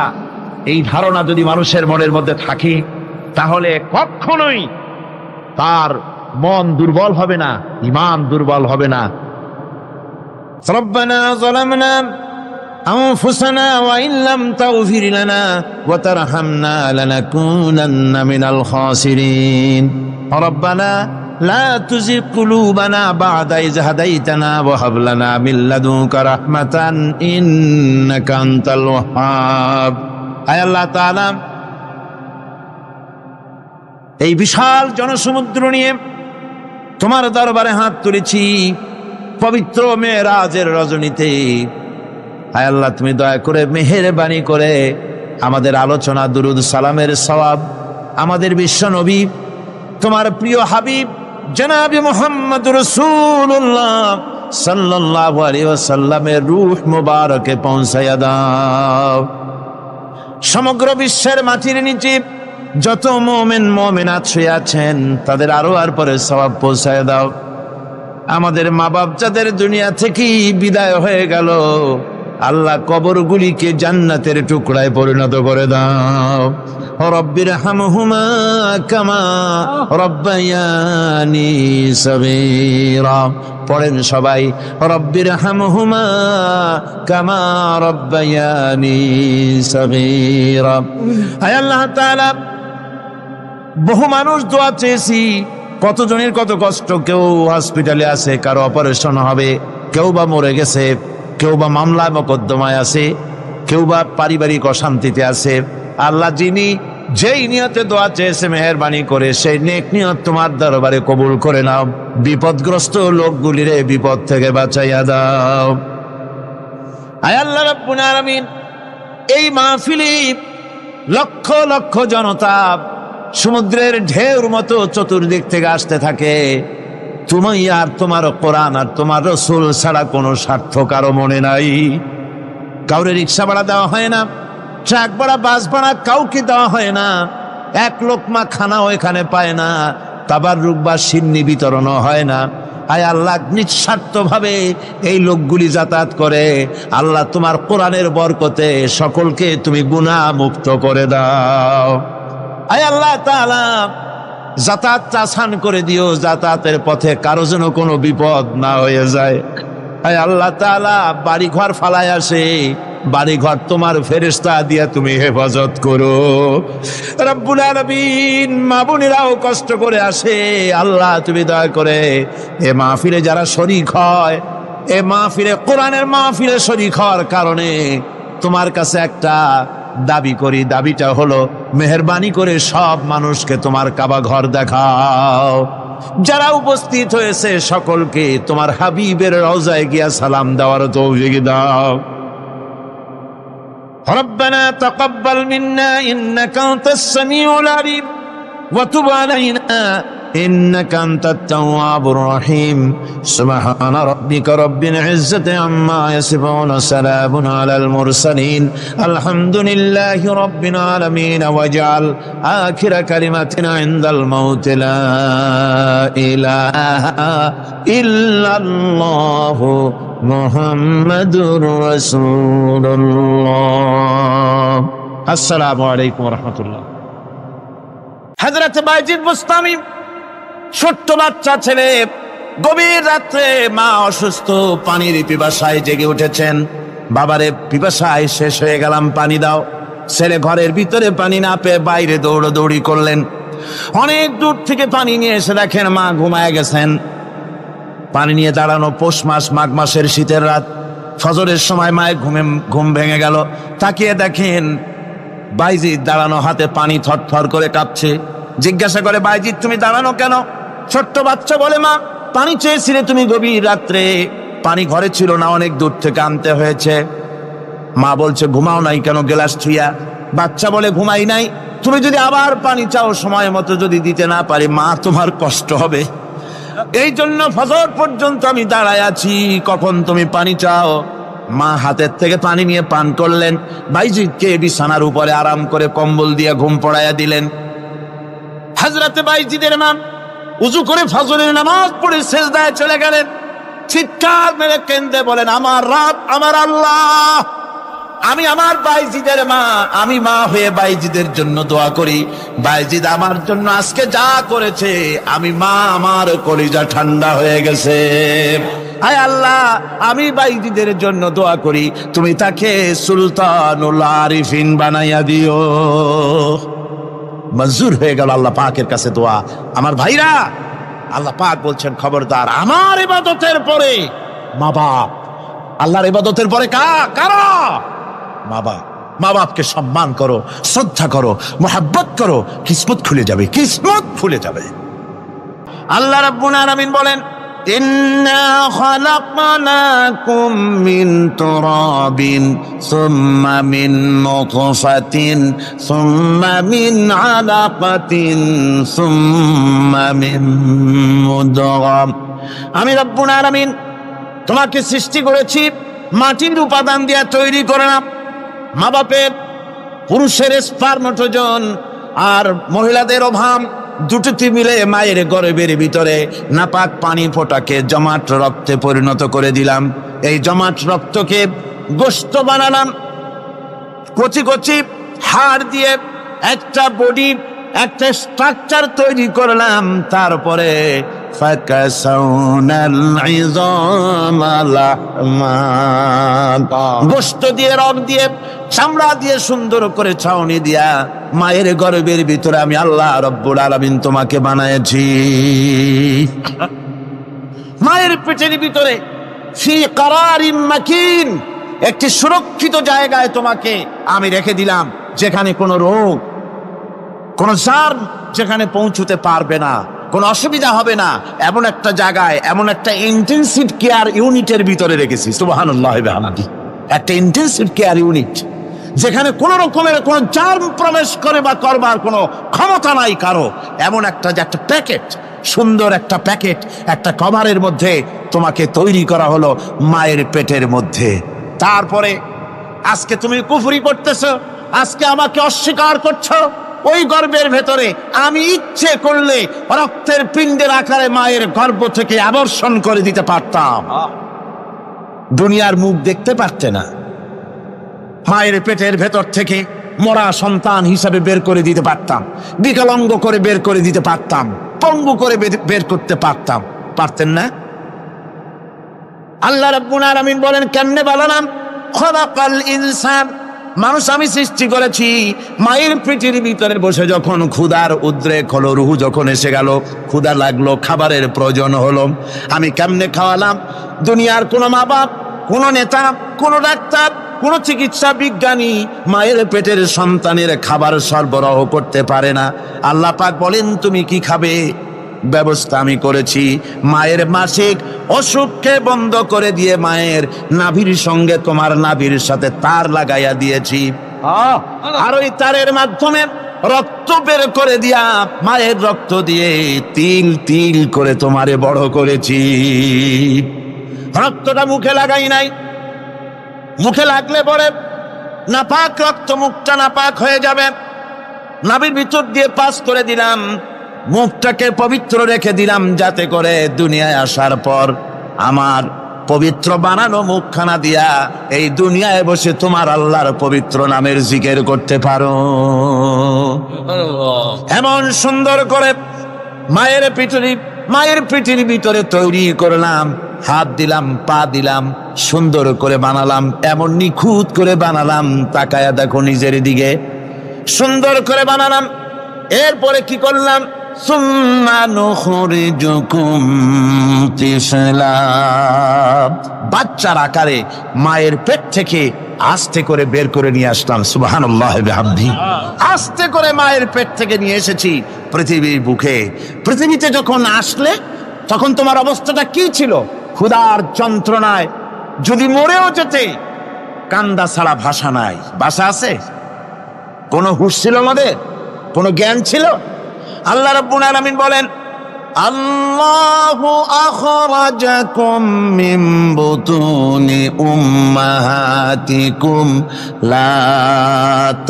এই ধারণা যদি মানুষের মনের মধ্যে থাকে, তাহলে কখনোই তার মন দুর্বল হবে না, ঈমান দুর্বল হবে না। ربنا ظلمنا أنفسنا وإن لم تغفر لنا وترحمنا لنكونن من الخاسرين ربنا لا تزغ قلوبنا بعد إذ هديتنا وهب لنا من لدنك رحمة إنك أنت الوهاب। আয় আল্লাহ তাআলা, এই বিশাল জনসমুদ্র নিয়ে তোমার দরবারে হাত তুলেছি পবিত্র মেরাজের রজনীতে। আয় আল্লাহ, তুমি দয়া করে মেহেরবানি করে আমাদের আলোচনা, দুরুদ সালামের সওয়াব আমাদের বিশ্ব নবী, তোমার প্রিয় হাবিব জনাবে মুহাম্মদ রাসূলুল্লাহ সাল্লাল্লাহু আলাইহি ওয়াসাল্লামের রূহ মুবারকে পৌঁছায়া দাও। সমগ্র বিশ্বের মাটির নিচে যত মুমিন মুমিনাত শুয়ে আছেন, তাদের আরো আর পরে সওয়াব পৌঁছায় দাও। আমাদের মা বাপ যাদের দুনিয়া থেকে বিদায় হয়ে গেল, আল্লাহ কবরগুলিকে জান্নাতের টুকরায় পরিণত করে দাও। রব্বির হামহুমা কামা রব্বায়ানি সগীরা। পড়েন সবাই, রব্বির হামহুমা কামা রব্বায়ানি সগীরা। হায় আল্লাহ তাআলা, বহু মানুষ দোয়া চেয়েছি, কতজনের কত কষ্ট। কেউ হসপিটালে আছে, কারো অপারেশন হবে, কেউ বা মরে গেছে, কেউ বা মামলায় মোকদ্দমায় আছে, কেউ বা পারিবারিক অশান্তিতে আছে। আল্লাহ, যিনি যেই নিয়তে দোয়া চেয়েছে, মেহেরবানি করে সেই নেক নিয়ত তোমার দরবারে কবুল করে নাও। বিপদগ্রস্ত লোকগুলিরে বিপদ থেকে বাঁচাইয়া দাও। আয় আল্লাহ রাব্বুল আলামিন, এই মাহফিলে লক্ষ লক্ষ জনতা সমুদ্রের ঢেউর মতো চতুর্দিক থেকে আসতে থাকে। তুমি আর তোমার কোরআন আর তোমার রাসূল ছাড়া কোনো স্বার্থ কারো মনে নাই। কাউরে রিক্সা ভাড়া দেওয়া হয় না, ট্রাক ভাড়া, বাস ভাড়া কাউকে দেওয়া হয় না। এক লোকমা খানাও এখানে পায় না, তাবাররুক বা সিন্নি বিতরণও হয় না। আয় আল্লাহ, নিঃস্বার্থভাবে এই লোকগুলি যাতায়াত করে। আল্লাহ, তোমার কোরআনের বরকতে সকলকে তুমি গুনাহ মুক্ত করে দাও। আয় আল্লাহ তাআলা, যাতায়াতটা আসান করে দিও, যাতায়াতের পথে কারো যেন কোনো বিপদ না হয়ে যায়। আয় আল্লাহ তাআলা, বাড়ি ঘর ফালায় আসে, বাড়ি ঘর তোমার ফেরেশতা দিয়া তুমি হেফাজত করো। রব্বুল আলামিন, মা বোনেরাও কষ্ট করে আসে, আল্লাহ তুমি দয়া করে এ মাহফিলে যারা শরীক হয়, এ মাহফিলে, কোরআনের মাহফিলে শরীক হওয়ার কারণে তোমার কাছে একটা দাবি করি। দাবিটা হলো, মেহেরবানি করে সব মানুষকে তোমার কাবা ঘর দেখাও। যারা উপস্থিত হয়েছে সকলকে তোমার হাবিবের রওজায় গিয়া সালাম দেওয়ার তৌফিক দাও। রব্বানা তাকাব্বাল মিন্না ইন্নাকা আনতাস সামিউল আলিম ওয়া তুব আলাইনা ইন্নাকা আনতাত তাওয়াবুর রহিম। সুবহানা রাব্বিকা রাব্বিল ইজ্জাতি আম্মা ইয়াসিফুন, সালামুন আলাল মুরসালিন, আলহামদুলিল্লাহি রাব্বিল আলামিন। ওয়াজআল আখিরা কালিমাতিনা ইনদাল মাউত লা ইলাহা ইল্লাল্লাহু মুহাম্মাদুর রাসূলুল্লাহ। আসসালামু আলাইকুম ওয়া রাহমাতুল্লাহ। হযরত বাইজিদ বুস্তামি, ছোট্ট বাচ্চা ছেলে, গভীর রাত্রে মা অসুস্থ, পানির পিপাসায় জেগে উঠেছেন। বাবারে পিপাসায় শেষ হয়ে গেলাম, পানি দাও। ছেলে ঘরের ভিতরে পানি না পেয়ে বাইরে দৌড়াদৌড়ি করলেন। অনেক দূর থেকে পানি নিয়ে এসে দেখেন মা ঘুমায় গেছেন। পানি নিয়ে দাঁড়ানো পৌষ মাস, মাঘ মাসের শীতের রাত, ফজরের সময় মায়ের ঘুম ভেঙে গেল। তাকিয়ে দেখেন বাইজিৎ দাঁড়ানো, হাতে পানি থরথর করে কাঁপছে। জিজ্ঞাসা করে, বাইজিৎ তুমি দাঁড়ানো কেন? ছোট্ট বাচ্চা বলে, মা পানি চেয়েছিলে তুমি গভীর রাত্রে, পানি ঘরে ছিল না, অনেক দূর থেকে আনতে হয়েছে। মা বলছে, ঘুমাও নাই কেন গ্লাস ছুঁয়া? বাচ্চা বলে, ঘুমাই নাই, তুমি যদি আবার পানি চাও সময় মতো যদি দিতে না পারি মা তোমার কষ্ট হবে, এই জন্য ফজর পর্যন্ত আমি দাঁড়ায় আছি, কখন তুমি পানি চাও। মা হাতের থেকে পানি নিয়ে পান করলেন। বাইজিদকে বিছানার উপরে আরাম করে কম্বল দিয়ে ঘুম পড়াইয়া দিলেন। হযরতে বাইজিদের মা উযু করে ফজরের নামাজ পড়ে সিজদায় চলে গেলেন। চিৎকার মেরে কেঁদে বলেন, আমার রব, আমার আল্লাহ, আমি আমার বাইজিদের মা, আমি মা হয়ে বাইজিদের জন্য দোয়া করি। বাইজিদ আমার জন্য আজকে যা করেছে, আমি মা, আমার কলিজা ঠান্ডা হয়ে গেছে। হায় আল্লাহ, আমি বাইজিদের জন্য দোয়া করি, তুমি তাকে সুলতানুল আরিফিন বানাইয়া দিও। মঞ্জুর হয়ে গেল আল্লাহ পাকের কাছে দোয়া। আমার ভাইরা, আল্লাহ পাক বলছেন, খবরদার আমার ইবাদতের পরে মা বাপ, আল্লাহর ইবাদতের পরে কারা? মা বাপ। মা বাপকে সম্মান করো, শ্রদ্ধা করো, মোহাব্বত করো, কিসমত খুলে যাবে, কিসমত খুলে যাবে। আল্লাহ রাব্বুল আলামিন বলেন, ইন্না খালাকনাকুম মিন তুরাবিন সুম্মা মিন নুতফাতিন সুম্মা মিন আলাকাতিন সুম্মা মিন মুদগাম। আমি রাব্বুল আলামিন তোমাকে সৃষ্টি করেছি মাটির উপাদান দিয়ে তৈরি করলাম। মা বাপের, পুরুষের স্পার্মটোজেন আর মহিলাদের ওভাম দুটোতে মিলে মায়ের গর্ভের ভিতরে নাপাক পানি ফোটাকে জমাট রক্তে পরিণত করে দিলাম। এই জমাট রক্তকে গোশত বানালাম, কচি কচি হাড় দিয়ে একটা বডি, একটা স্ট্রাকচার তৈরি করলাম। তারপরে গোশত দিয়ে, রগ দিয়ে, চামড়া দিয়ে সুন্দর করে ছাউনি দিয়া মায়ের গর্ভের ভিতরে আমি আল্লাহ রব্বুল আলামিন তোমাকে বানাইছি। মায়ের পেটের ভিতরে ফি কারারিম মাকিন, একটি সুরক্ষিত জায়গায় তোমাকে আমি রেখে দিলাম, যেখানে কোনো রোগ, কোন জার্ম যেখানে পৌঁছতে পারবে না, কোন অসুবিধা হবে না, এমন একটা জায়গায়, এমন একটা ইন্টেনসিভ কেয়ার ইউনিটের ভিতরে রেখেছি। সুবহানাল্লাহ ওয়া বিহামদিহি। একটা ইন্টেনসিভ কেয়ার ইউনিট, যেখানে কোন রকমের কোন জার্ম প্রবেশ করে বা করবার কোনো ক্ষমতা নাই কারো। এমন একটা যে একটা প্যাকেট, সুন্দর একটা প্যাকেট, একটা কভারের মধ্যে তোমাকে তৈরি করা হলো মায়ের পেটের মধ্যে। তারপরে আজকে তুমি কুফরি করতেছো, আজকে আমাকে অস্বীকার করছো। ওই গর্ভের ভেতরে আমি ইচ্ছে করলে রক্তের পিণ্ডের আকারে মায়ের গর্ভ থেকে আবর্ষণ করে দিতে পারতাম, দুনিয়ার মুখ দেখতে পারতে না। মায়ের পেটের ভেতর থেকে মরা সন্তান হিসাবে বের করে দিতে পারতাম, বিকলাঙ্গ করে বের করে দিতে পারতাম, পঙ্গু করে বের করতে পারতাম, পারতেন না? আল্লাহ রাব্বুল আলামিন বলেন, কেমনে বানালাম? খলাকাল ইনসান, মানুষ আমি সৃষ্টি করেছি মায়ের পেটের ভিতরে বসে। যখন ক্ষুধার উদ্রেক হলো, রুহু যখন এসে গেল, ক্ষুধা লাগলো, খাবারের প্রয়োজন হলো, আমি কেমনে খাওয়ালাম? দুনিয়ার কোনো মা বাপ, কোনো নেতা, কোনো ডাক্তার, কোন চিকিৎসা বিজ্ঞানী মায়ের পেটের সন্তানের খাবার সরবরাহ করতে পারে না। আল্লাহ পাক বলেন, তুমি কি খাবে? ব্যবস্থা আমি করেছি। মায়ের মাসিক অসুখকে বন্ধ করে দিয়ে মায়ের নাভির সঙ্গে তোমার নাভির সাথে তার লাগাইয়া দিয়েছি, আর ওই তারের মাধ্যমে রক্ত বের করে দিয়া মায়ের রক্ত দিয়ে তিল তিল করে তোমারে বড় করেছি। রক্তটা মুখে লাগাই নাই, মুখে লাগলে পরে নাপাক রক্ত, মুখটা নাপাক হয়ে যাবে। নাভির ভিতর দিয়ে পাস করে দিলাম, মুখটাকে পবিত্র রেখে দিলাম, যাতে করে দুনিয়ায় আসার পর আমার পবিত্র বানানো মুখখানা দিয়া এই দুনিয়ায় বসে তোমার আল্লাহর পবিত্র নামের জিকির করতে পারো। এমন সুন্দর করে মায়ের পিঠুরি মায়ের পেটের ভিতরে তৈরি করলাম, হাত দিলাম, পা দিলাম, সুন্দর করে বানালাম, এমন নিখুঁত করে বানালাম, তাকায়া দেখো নিজের দিকে, সুন্দর করে বানালাম। এরপরে কি করলাম? সুম্মা নুখরিজুকুম তিফলা, বাচ্চার আকারে মায়ের পেট থেকে আস্তে করে বের করে নিয়ে আসলাম। সুবহানাল্লাহ বিহামদিহি। আস্তে করে মায়ের পেট থেকে নিয়ে এসেছি পৃথিবীর বুকে। পৃথিবীতে যখন আসলে তখন তোমার অবস্থাটা কি ছিল? ক্ষুধার যন্ত্রণায় যদি মরেও যেতে, কান্দা ছাড়া ভাষা নাই। ভাষা আছে? কোনো হুঁশ ছিল আমাদের? কোনো জ্ঞান ছিল? আল্লাহ রাব্বুল আলামিন বলেন, আল্লাহু আখরাজাকুম মিন বুতুনি উম্মাহাতিকুম লা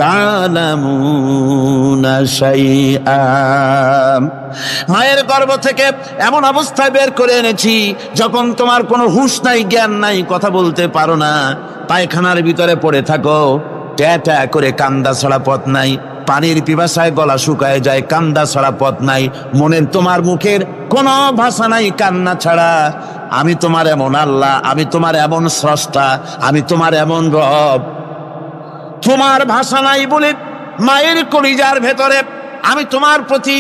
তা'লামুনা শাইআ, মায়ের গর্ভ থেকে এমন অবস্থায় বের করে এনেছি যখন তোমার কোনো হুঁশ নাই, জ্ঞান নাই, কথা বলতে পারো না, পায়খানার ভিতরে পড়ে থাকো, ট্যাটা করে কান্দা ছাড়া পথ নাই, পানির পিপাসায় গলা শুকায় যায়, কান্দা ছাড়া পথ নাই, মনের তোমার মুখের কোনো ভাষা নাই কান্না ছাড়া। আমি তোমার এমন আল্লাহ, আমি তোমার এমন স্রষ্টা, আমি তোমার এমন রব। তোমার ভাষা নাই বলে মায়ের কলিজার ভেতরে আমি তোমার প্রতি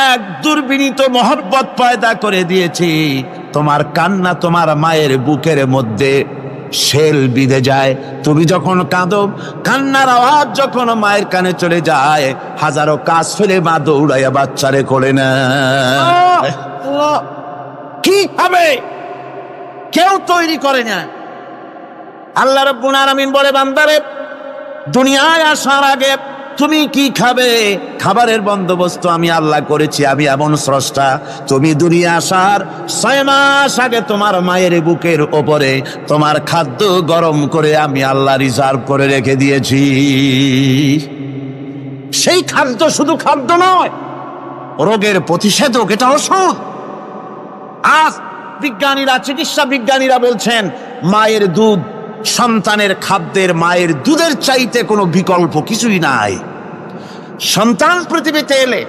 এক দুর্বিনীত মহব্বত পয়দা করে দিয়েছি। তোমার কান্না তোমার মায়ের বুকের মধ্যে শেল বিঁধে যায়। তুমি যখন কাঁদো, কান্নার আওয়াজ যখন মায়ের কানে চলে যায়, হাজারো কাজ ফেলে মা দৌড়াইয়া বাচ্চারে কোলে নেয়। কি হবে? কেউ তৈরি করে না। আল্লাহ রাব্বুল আলামিন বলে, বান্দারে, দুনিয়ায় আসার আগে তুমি কি খাবে, খাবারের বন্দোবস্ত আমি আল্লাহ করেছি, আমি এমন স্রষ্টা। তুমি দুনিয়া আসার 6 মাস আগে তোমার মায়ের বুকের ওপরে তোমার খাদ্য গরম করে আমি আল্লাহ রিজার্ভ করে রেখে দিয়েছি। সেই খাদ্য শুধু খাদ্য নয়, রোগের প্রতিষেধক, এটা ওষুধ। আজ বিজ্ঞানীরা, চিকিৎসা বিজ্ঞানীরা বলছেন, মায়ের দুধ সন্তানের খাদ্যের, মায়ের দুধের চাইতে কোনো বিকল্প কিছুই নাই। সন্তান পৃথিবীতে এলে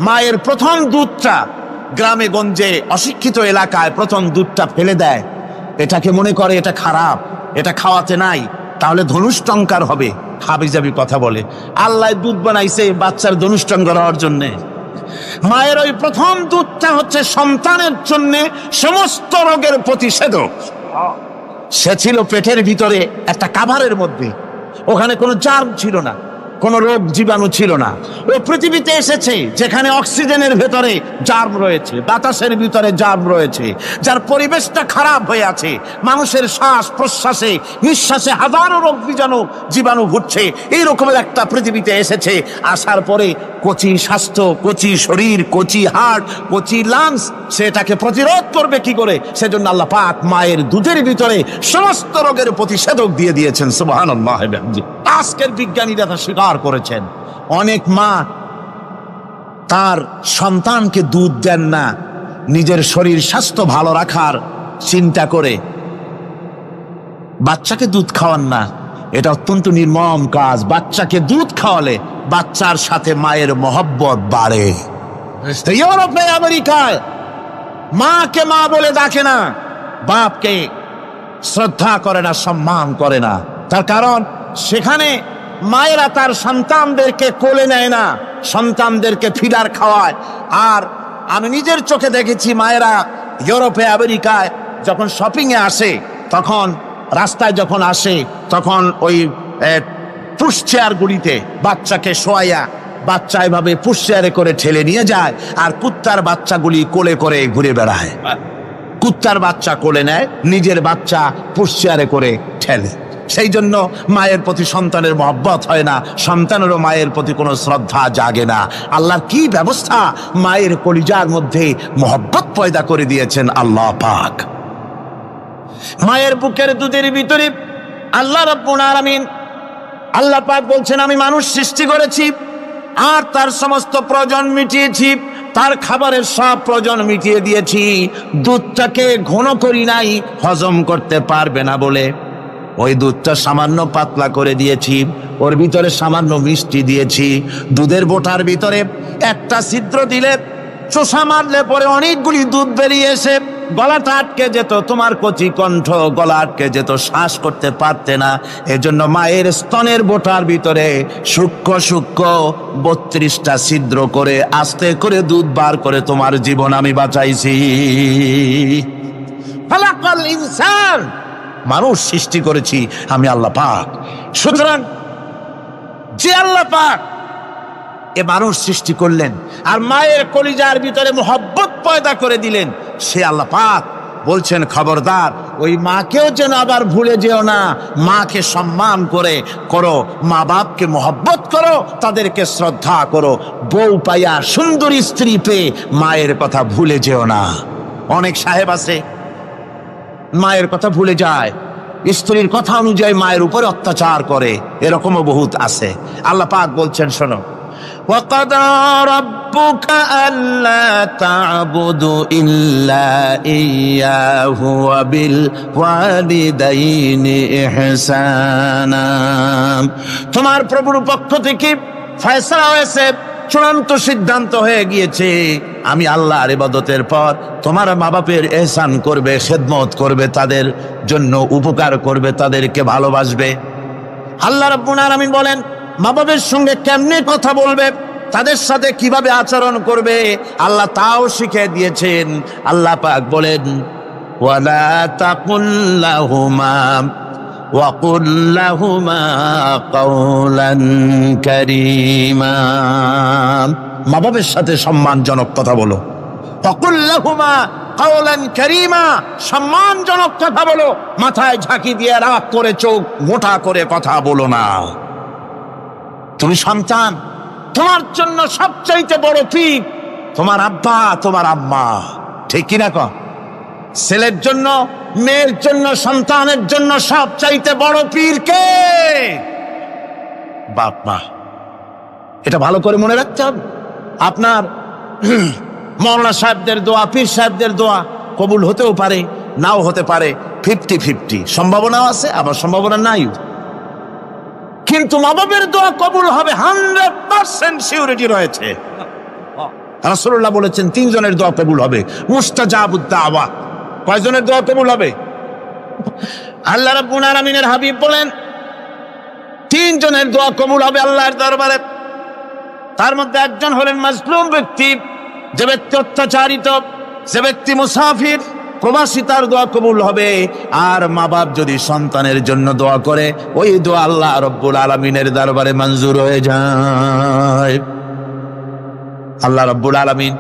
মায়ের প্রথম দুধটা, গ্রামে গঞ্জে অশিক্ষিত এলাকায় প্রথম দুধটা ফেলে দেয়। এটাকে মনে করে এটা খারাপ, এটা খাওয়াতে নাই, তাহলে ধনুষ্টঙ্কার হবে, হাবিজাবি কথা বলে। আল্লাহ দুধ বানাইছে বাচ্চার ধনুষ্টঙ্কার হওয়ার জন্যে। মায়ের ওই প্রথম দুধটা হচ্ছে সন্তানের জন্য সমস্ত রোগের প্রতিষেধক। সে ছিল পেটের ভিতরে একটা কাভারের মধ্যে, ওখানে কোনো জার্ম ছিল না, কোনো রোগ জীবাণু ছিল না। ও পৃথিবীতে এসেছে যেখানে অক্সিজেনের ভেতরে জার্ম রয়েছে, বাতাসের ভিতরে জার্ম রয়েছে, যার পরিবেশটা খারাপ হয়ে আছে। মানুষের শ্বাস প্রশ্বাসে, নিঃশ্বাসে হাজারো রোগ বীজাণু জীবাণু ঘুরছে। এই রকমের একটা পৃথিবীতে এসেছে। আসার পরে কচি স্বাস্থ্য, কচি শরীর, কচি হার্ট, কচি লাংস, সেটাকে প্রতিরোধ করবে কি করে? সেজন্য আল্লাহ পাক মায়ের দুধের ভিতরে সমস্ত রোগের প্রতিষেধক দিয়ে দিয়েছেন। সুবহানাল্লাহ। আজকের বিজ্ঞানীরা তা স্বীকার করেছেন। অনেক মা তার সন্তানকে দুধ দেন না, নিজের শরীর স্বাস্থ্য ভালো রাখার চিন্তা করে বাচ্চাকে দুধ খাওয়ান না। এটা অত্যন্ত নির্মম কাজ। বাচ্চাকে দুধ খাওয়ালে বাচ্চার সাথে মায়ের মহব্বত বাড়ে। ইউরোপে, আমেরিকায় মাকে মা বলে ডাকে না, বাপকে শ্রদ্ধা করে না, সম্মান করে না। তার কারণ সেখানে মায়েরা তার সন্তানদেরকে কোলে নেয় না, সন্তানদেরকে ফিডার খাওয়ায়। আর আমি নিজের চোখে দেখেছি, মায়েরা ইউরোপে, আমেরিকায় যখন শপিং এ আসে, তখন রাস্তায় যখন আসে, তখন ওই পুশ চেয়ার গুলিতে বাচ্চাকে শোয়াইয়া, বাচ্চা এভাবে পুশ চেয়ারে করে ঠেলে নিয়ে যায়, আর কুত্তার বাচ্চাগুলি কোলে করে ঘুরে বেড়ায়। কুত্তার বাচ্চা কোলে নেয়, নিজের বাচ্চা পুশ চেয়ারে করে ঠেলে। সেই জন্য মায়ের প্রতি সন্তানের মহব্বত হয় না, সন্তানেরও মায়ের প্রতি কোনো শ্রদ্ধা জাগে না। আল্লাহর কি ব্যবস্থা! মায়ের কলিজার মধ্যে মহব্বত পয়দা করে দিয়েছেন আল্লাহ পাক। মায়ের বুকের দুধের ভিতরে আল্লাহ রাব্বুল আলামিন, আল্লাহ পাক বলছেন, আমি মানুষ সৃষ্টি করেছি আর তার সমস্ত প্রয়োজন মিটিয়েছি, তার খাবারের সব প্রয়োজন মিটিয়ে দিয়েছি। দুধটাকে ঘন করি নাই, হজম করতে পারবে না বলে ওই দুধটা সামান্য পাতলা করে দিয়েছি, ওর ভিতরে সামান্য মিষ্টি দিয়েছি। দুধের বোটার ভিতরে একটা ছিদ্র দিলে চোষা মারলে পরে অনেকগুলি দুধ বেরিয়ে এসে গলাটা আটকে যেত, তোমার কচি কণ্ঠ গলা আটকে যেত, শ্বাস করতে পারতে না। এজন্য মায়ের স্তনের বোটার ভিতরে সূক্ষ্ম সূক্ষ্ম 32টা ছিদ্র করে আস্তে করে দুধ বার করে তোমার জীবন আমি বাঁচাইছি। খালাকাল ইনসান, মানুষ সৃষ্টি করেছি আমি আল্লাহ পাক। সুতরাং যে আল্লাহ পাক এ মানুষ সৃষ্টি করলেন আর মায়ের কলিজার ভিতরে মোহব্বত পয়দা করে দিলেন, সে আল্লাহ পাক বলছেন খবরদার ওই মাকেও যেন আবার ভুলে যেও না। মাকে সম্মান করে করো, মা বাপকে মোহব্বত করো, তাদেরকে শ্রদ্ধা করো। বউ পাইয়া সুন্দরী স্ত্রী পেয়ে মায়ের কথা ভুলে যেও না। অনেক সাহেব আছে মায়ের কথা ভুলে যায়, স্ত্রীর কথা অনুযায়ী মায়ের উপরে অত্যাচার করে, এরকমও বহুত আছে। আল্লাহ পাক বলছেন শোনো, وَقَضَى رَبُّكَ أَلَّا تَعْبُدُوا إِلَّا إِيَّاهُ وَبِالْوَالِدَيْنِ إِحْسَانًا। তোমার প্রভুর পক্ষ থেকে ফয়সালা হয়েছে, চূড়ান্ত সিদ্ধান্ত হয়ে গিয়েছে, আমি আল্লাহর ইবাদতের পর তোমার মা বাপের ইহসান করবে, খেদমত করবে, তাদের জন্য উপকার করবে, তাদেরকে ভালোবাসবে। আল্লাহ রাব্বুল আলামিন বলেন মা বাবার সঙ্গে কেমনে কথা বলবে, তাদের সাথে কিভাবে আচরণ করবে, আল্লাহ তাও শিখিয়ে দিয়েছেন। আল্লাহ পাক বলেন ওয়ালা তাকুল লাহুমা ওয়া কুল লাহুমা কাওলান কারীমা। মা বাবার সাথে সম্মানজনক কথা বলো। ওয়াকুল লাহুমা কাওলান কারীমা, সম্মানজনক কথা বলো। মাথায় ঝাঁকি দিয়ে রাগ করে চোখ মোটা করে কথা বলো না। তুমি সন্তান, তোমার জন্য সবচাইতে বড় পীর তোমার আব্বা তোমার আম্মা, ঠিক কিনা কও? ছেলের জন্য, মেয়ের জন্য, সন্তানের জন্য সবচাইতে বড় পীর কে? বাপ মা। এটা ভালো করে মনে রাখতে হবে। আপনার মৌলানা সাহেবদের দোয়া, পীর সাহেবদের দোয়া কবুল হতেও পারে, নাও হতে পারে, 50-50 সম্ভাবনাও আছে, আবার সম্ভাবনা নাই। কিন্তু মা বাবের দোয়া কবুল হবে 100% সিউরিটি রয়েছে। রাসূলুল্লাহ বলেছেন 3 জনের দোয়া কবুল হবে, মুস্তাজাবুদ দাওয়া। কয়জনের দোয়া কবুল হবে? আল্লাহ রাব্বুল আলামিনের হাবিব বলেন 3 জনের দোয়া কবুল হবে আল্লাহর দরবারে। তার মধ্যে একজন হলেন মাজলুম ব্যক্তি, যে ব্যক্তি অত্যাচারিত, যে ব্যক্তি মুসাফির, প্রবাসী, তার দোয়া কবুল হবে। আর মা বাপ যদি সন্তানের জন্য দোয়া করে, ওই দোয়া আল্লাহ রব্বুল আলামিনের দরবারে মঞ্জুর হয়ে যায়। আল্লাহ রব্বুল আলামিন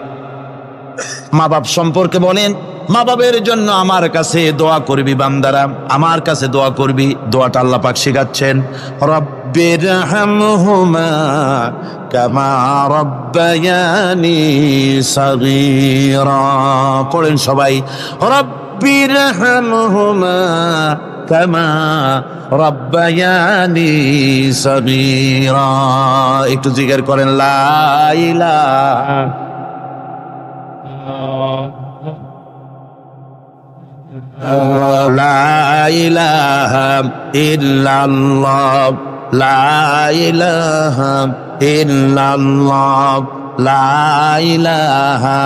মা বাপ সম্পর্কে বলেন মা বাবের জন্য আমার কাছে দোয়া করবি বান্দারা, আমার কাছে দোয়া করবি। দোয়াটা আল্লাহ পাক শিখাচ্ছেন, রব্বিরহামহুমা কামা রব্বায়ানি সাগীরা। পড়েন সবাই, রব্বিরহামহুমা কামা রব্বায়ানি সাগীরা। একটু জিকির করেন লা ইলাহা লা ইলাহা ইল্লাল্লাহ, লা ইলাহা ইল্লাল্লাহ, লা ইলাহা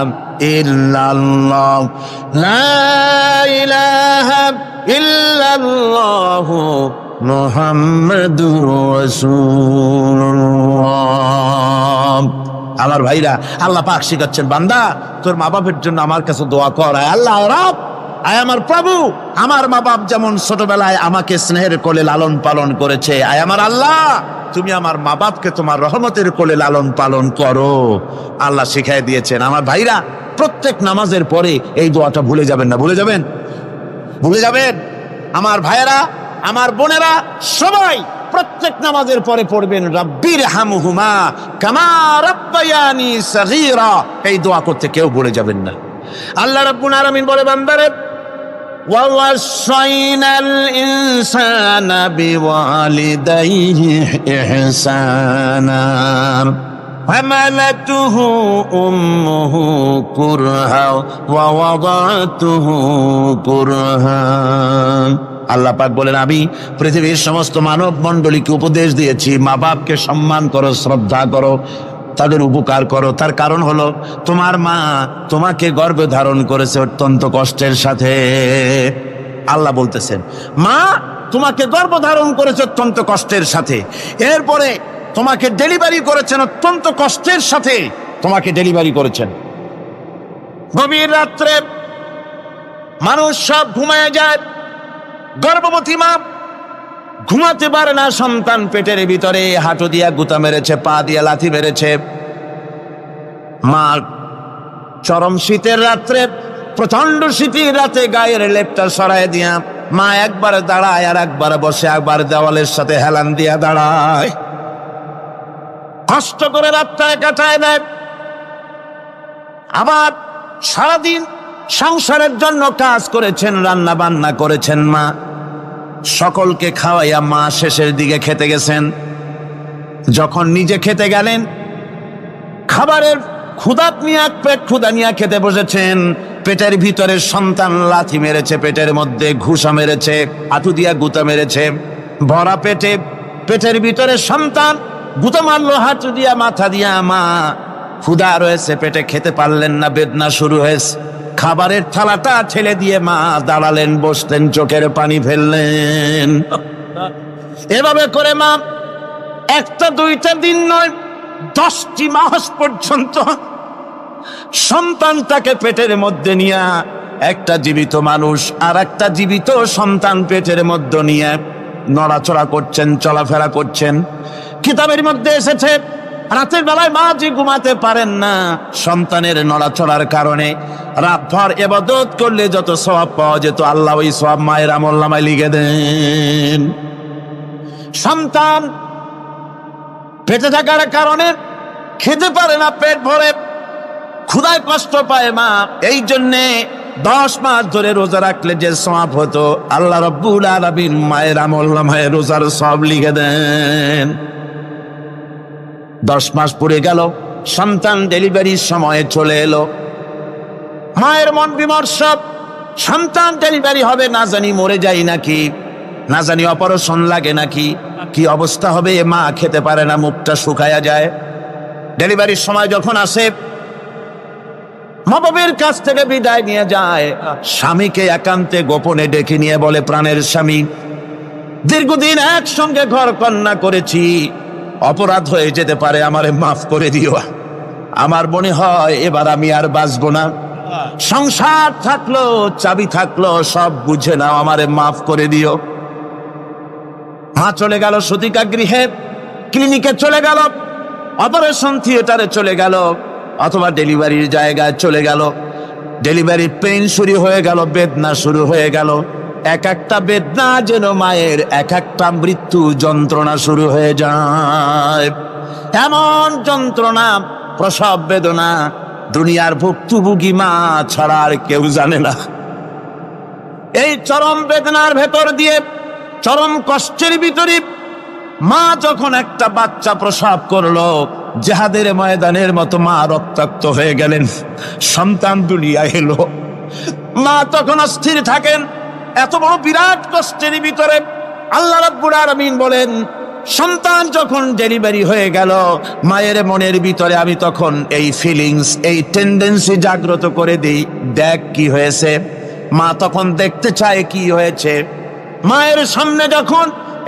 ইল্লাল্লাহ, লা ইলাহা ইল্লাল্লাহ মুহাম্মাদুর রাসূলুল্লাহ। আমার ভাইরা, আল্লাহ পাক শিখাচ্ছেন বান্দা তোর মা বাপের জন্য আমার কাছে দোয়া কর। আল্লাহ রাব, আয় আমার প্রভু, আমার মা বাপ যেমন ছোটবেলায় আমাকে স্নেহের কোলে লালন পালন করেছে, আয় আমার আল্লাহ তুমি আমার মা বাপকে তোমার রহমতের কোলে লালন পালন করো। আল্লাহ শিখাই দিয়েছেন। আমার ভাইরা, প্রত্যেক নামাজের পরে এই দোয়াটা ভুলে যাবেন না, ভুলে যাবেন, ভুলে যাবেন। আমার ভাইয়েরা, আমার বোনেরা, সবাই প্রত্যেক নামাজের পরে পড়বেন রব্বিরহামহুমা কামা রব্বায়ানি সাগীরা। এই দোয়া করতে কেউ ভুলে যাবেন না। আল্লাহ রাব্বুল আলামিন বলে বান্দারে, ওয়া ওয়াসাইনাল ইনসানা বিওয়ালিদাইহি ইহসানা হামালাতুহু উম্মুহু কুরহা ওয়া ওয়াদাতুহু কুরহা। আল্লাহ পাক বলেন আমি পৃথিবীর সমস্ত মানব মণ্ডলীকে উপদেশ দিয়েছি মা বাপকে সম্মান করো, শ্রদ্ধা করো। তাদের উপকার করো। তার কারণ হলো তোমার মা তোমাকে গর্ভে ধারণ করেছে অত্যন্ত কষ্টের সাথে। আল্লাহ বলতেছেন, মা তোমাকে গর্ভধারণ করেছে অত্যন্ত কষ্টের সাথে, এরপরে তোমাকে ডেলিভারি করেছেন অত্যন্ত কষ্টের সাথে, তোমাকে ডেলিভারি করেছেন। গভীর রাত্রে মানুষ সব ঘুমায় যায়, গর্ভবতী মা ঘুমাতে পারে না, সন্তান পেটের ভিতরে হাঁটু দিয়া গুতা মেরেছে, পা দিয়া লাথি মেরেছে। মা চরম শীতের রাত্রে, প্রচন্ড শীতের রাতে গায়ের লেপটা সরায় দিয়া মা একবার দাঁড়ায় আর একবার বসে, একবার দেওয়ালের সাথে হেলান দিয়া দাঁড়ায়, কষ্ট করে রাতটা কাটায় দেয়। আবার সারাদিন সংসারের জন্য কাজ করেছেন, রান্না বান্না করেছেন মা, সকলকে খাওয়াইয়া মা শেষের দিকে খেতে গেছেন। যখন নিজে খেতে গেলেন, খাবারের ক্ষুধা নিয়ে পেট ক্ষুধা নিয়ে খেতে বসেছেন, পেটের ভিতরে সন্তান লাথি মেরেছে, পেটের মধ্যে ঘুষা মেরেছে, হাঁটু দিয়া গুতা মেরেছে। ভরা পেটে, পেটের ভিতরে সন্তান গুতা মারলো হাঁটু দিয়া, মাথা দিয়া। মা ক্ষুধা রয়েছে, পেটে খেতে পারলেন না, বেদনা শুরু হয়েছে। খাবারের থালাটা ঠেলে দিয়ে মা দাঁড়ালেন, বসলেন, চোখের পানি ফেললেন। এভাবে করে মা একটা দুইটা দিন নয়, 10টি মাস পর্যন্ত সন্তানটাকে পেটের মধ্যে নিয়ে, একটা জীবিত মানুষ আর একটা জীবিত সন্তান পেটের মধ্যে নিয়ে নড়াচড়া করছেন, চলাফেরা করছেন। কিতাবের মধ্যে এসেছে, রাতের বেলায় মা যে ঘুমাতে পারেন না, সন্তানের নড়াচড়ার কারণে রাতভর ইবাদত করলে যত সওয়াব পাওয়া যেত, আল্লাহ ওই সওয়াব মায়ের আমলনামায় লিখে দেন। সন্তান পেটে থাকার কারণে খেতে পারে না, পেট ভরে ক্ষুধায় কষ্ট পায় মা। এই জন্যে 10 মাস ধরে রোজা রাখলে যে সওয়াব হতো, আল্লাহ রাব্বুল আলামিন মায়ের আমলনামায় রোজার সওয়াব লিখে দেন। 10 মাস পুরে গেল, সন্তান ডেলিভারির সময়ে চলে এলো। মায়ের মন বিমর্ষ, সন্তান ডেলিভারি হবে, না জানি মরে যাই নাকি, না জানি অপারেশন লাগে নাকি, কি অবস্থা হবে। মা খেতে পারে না, মুখটা শুকায়া যায়। ডেলিভারির সময় যখন আসে, মা বাবার কাছ থেকে বিদায় নিয়ে যায়, স্বামীকে একান্তে গোপনে ডেকে নিয়ে বলে, প্রাণের স্বামী, দীর্ঘদিন একসঙ্গে ঘর কন্যা করেছি, অপরাধ হয়ে যেতে পারে, আমারে মাফ করে দিও। আমার মনে হয় এবার আমি আর বাঁচবো না। সংসার থাকলো, চাবি থাকলো, সব বুঝে নাও, আমারে মাফ করে দিও। মা চলে গেল সতিকা গৃহে, ক্লিনিকে চলে গেল, অপারেশন থিয়েটারে চলে গেল, অথবা ডেলিভারির জায়গায় চলে গেল। ডেলিভারি পেইন শুরু হয়ে গেল, বেদনা শুরু হয়ে গেল। এক একটা বেদনা যেন মায়ের এক একটা মৃত্যু যন্ত্রণা শুরু হয়ে যায়। এমন যন্ত্রণা, প্রসব বেদনা দুনিয়ার ভুক্তভোগী মা ছাড়া আর কেউ জানে না। এই চরম বেদনার ভেতর দিয়ে, চরম কষ্টের ভিতরে মা যখন একটা বাচ্চা প্রসব করলো, জিহাদের ময়দানের মতো মা রক্তাক্ত হয়ে গেলেন, সন্তান দুনিয়ায় এলো। মা তখন অস্থির থাকেন। এত বড় বিরাট কষ্টের ভিতরে আল্লাহ রাব্বুল আলামিন বলেন, সন্তান যখন ডেলিভারি হয়ে গেল, মায়ের মনের ভিতরে আমি তখন এই ফিলিংস, এই টেন্ডেন্সি জাগ্রত করে দিই, দেখ কি হয়েছে। মা তখন দেখতে চায় কি হয়েছে। মায়ের সামনে যখন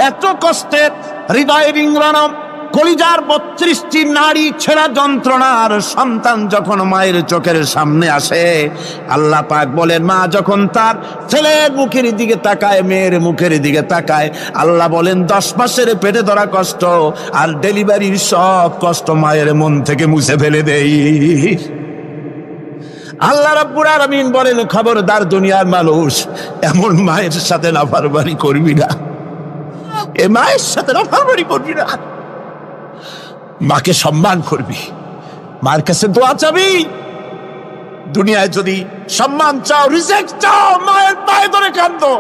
এত কষ্টের, হৃদয় রিংরানো, কলিজার 32টি নাড়ি ছেঁড়া যন্ত্রণার সন্তান যখন মায়ের চোখের সামনে আসে, আল্লাহ পাক বলেন, মা যখন তার ছেলের মুখের দিকে তাকায়, মেয়ের মুখের দিকে তাকায়, আল্লাহ বলেন 10 মাসের পেটে ধরা কষ্ট আর ডেলিভারির সব কষ্ট মায়ের মন থেকে মুছে ফেলে দেই। আল্লাহ রাব্বুল আলামিন বলেন, খবরদার দুনিয়ার মানুষ, এমন মায়ের সাথে নাফরমানি করবি না, এ মায়ের সাথে নাফরমানি করবি না। মাকে সম্মান করবি, মার কাছে দোয়া চাবি। দুনিয়ায় যদি সম্মান চাও, রিজেক্ট চাও, মায়ের পায়ে ধরে কাঁদো।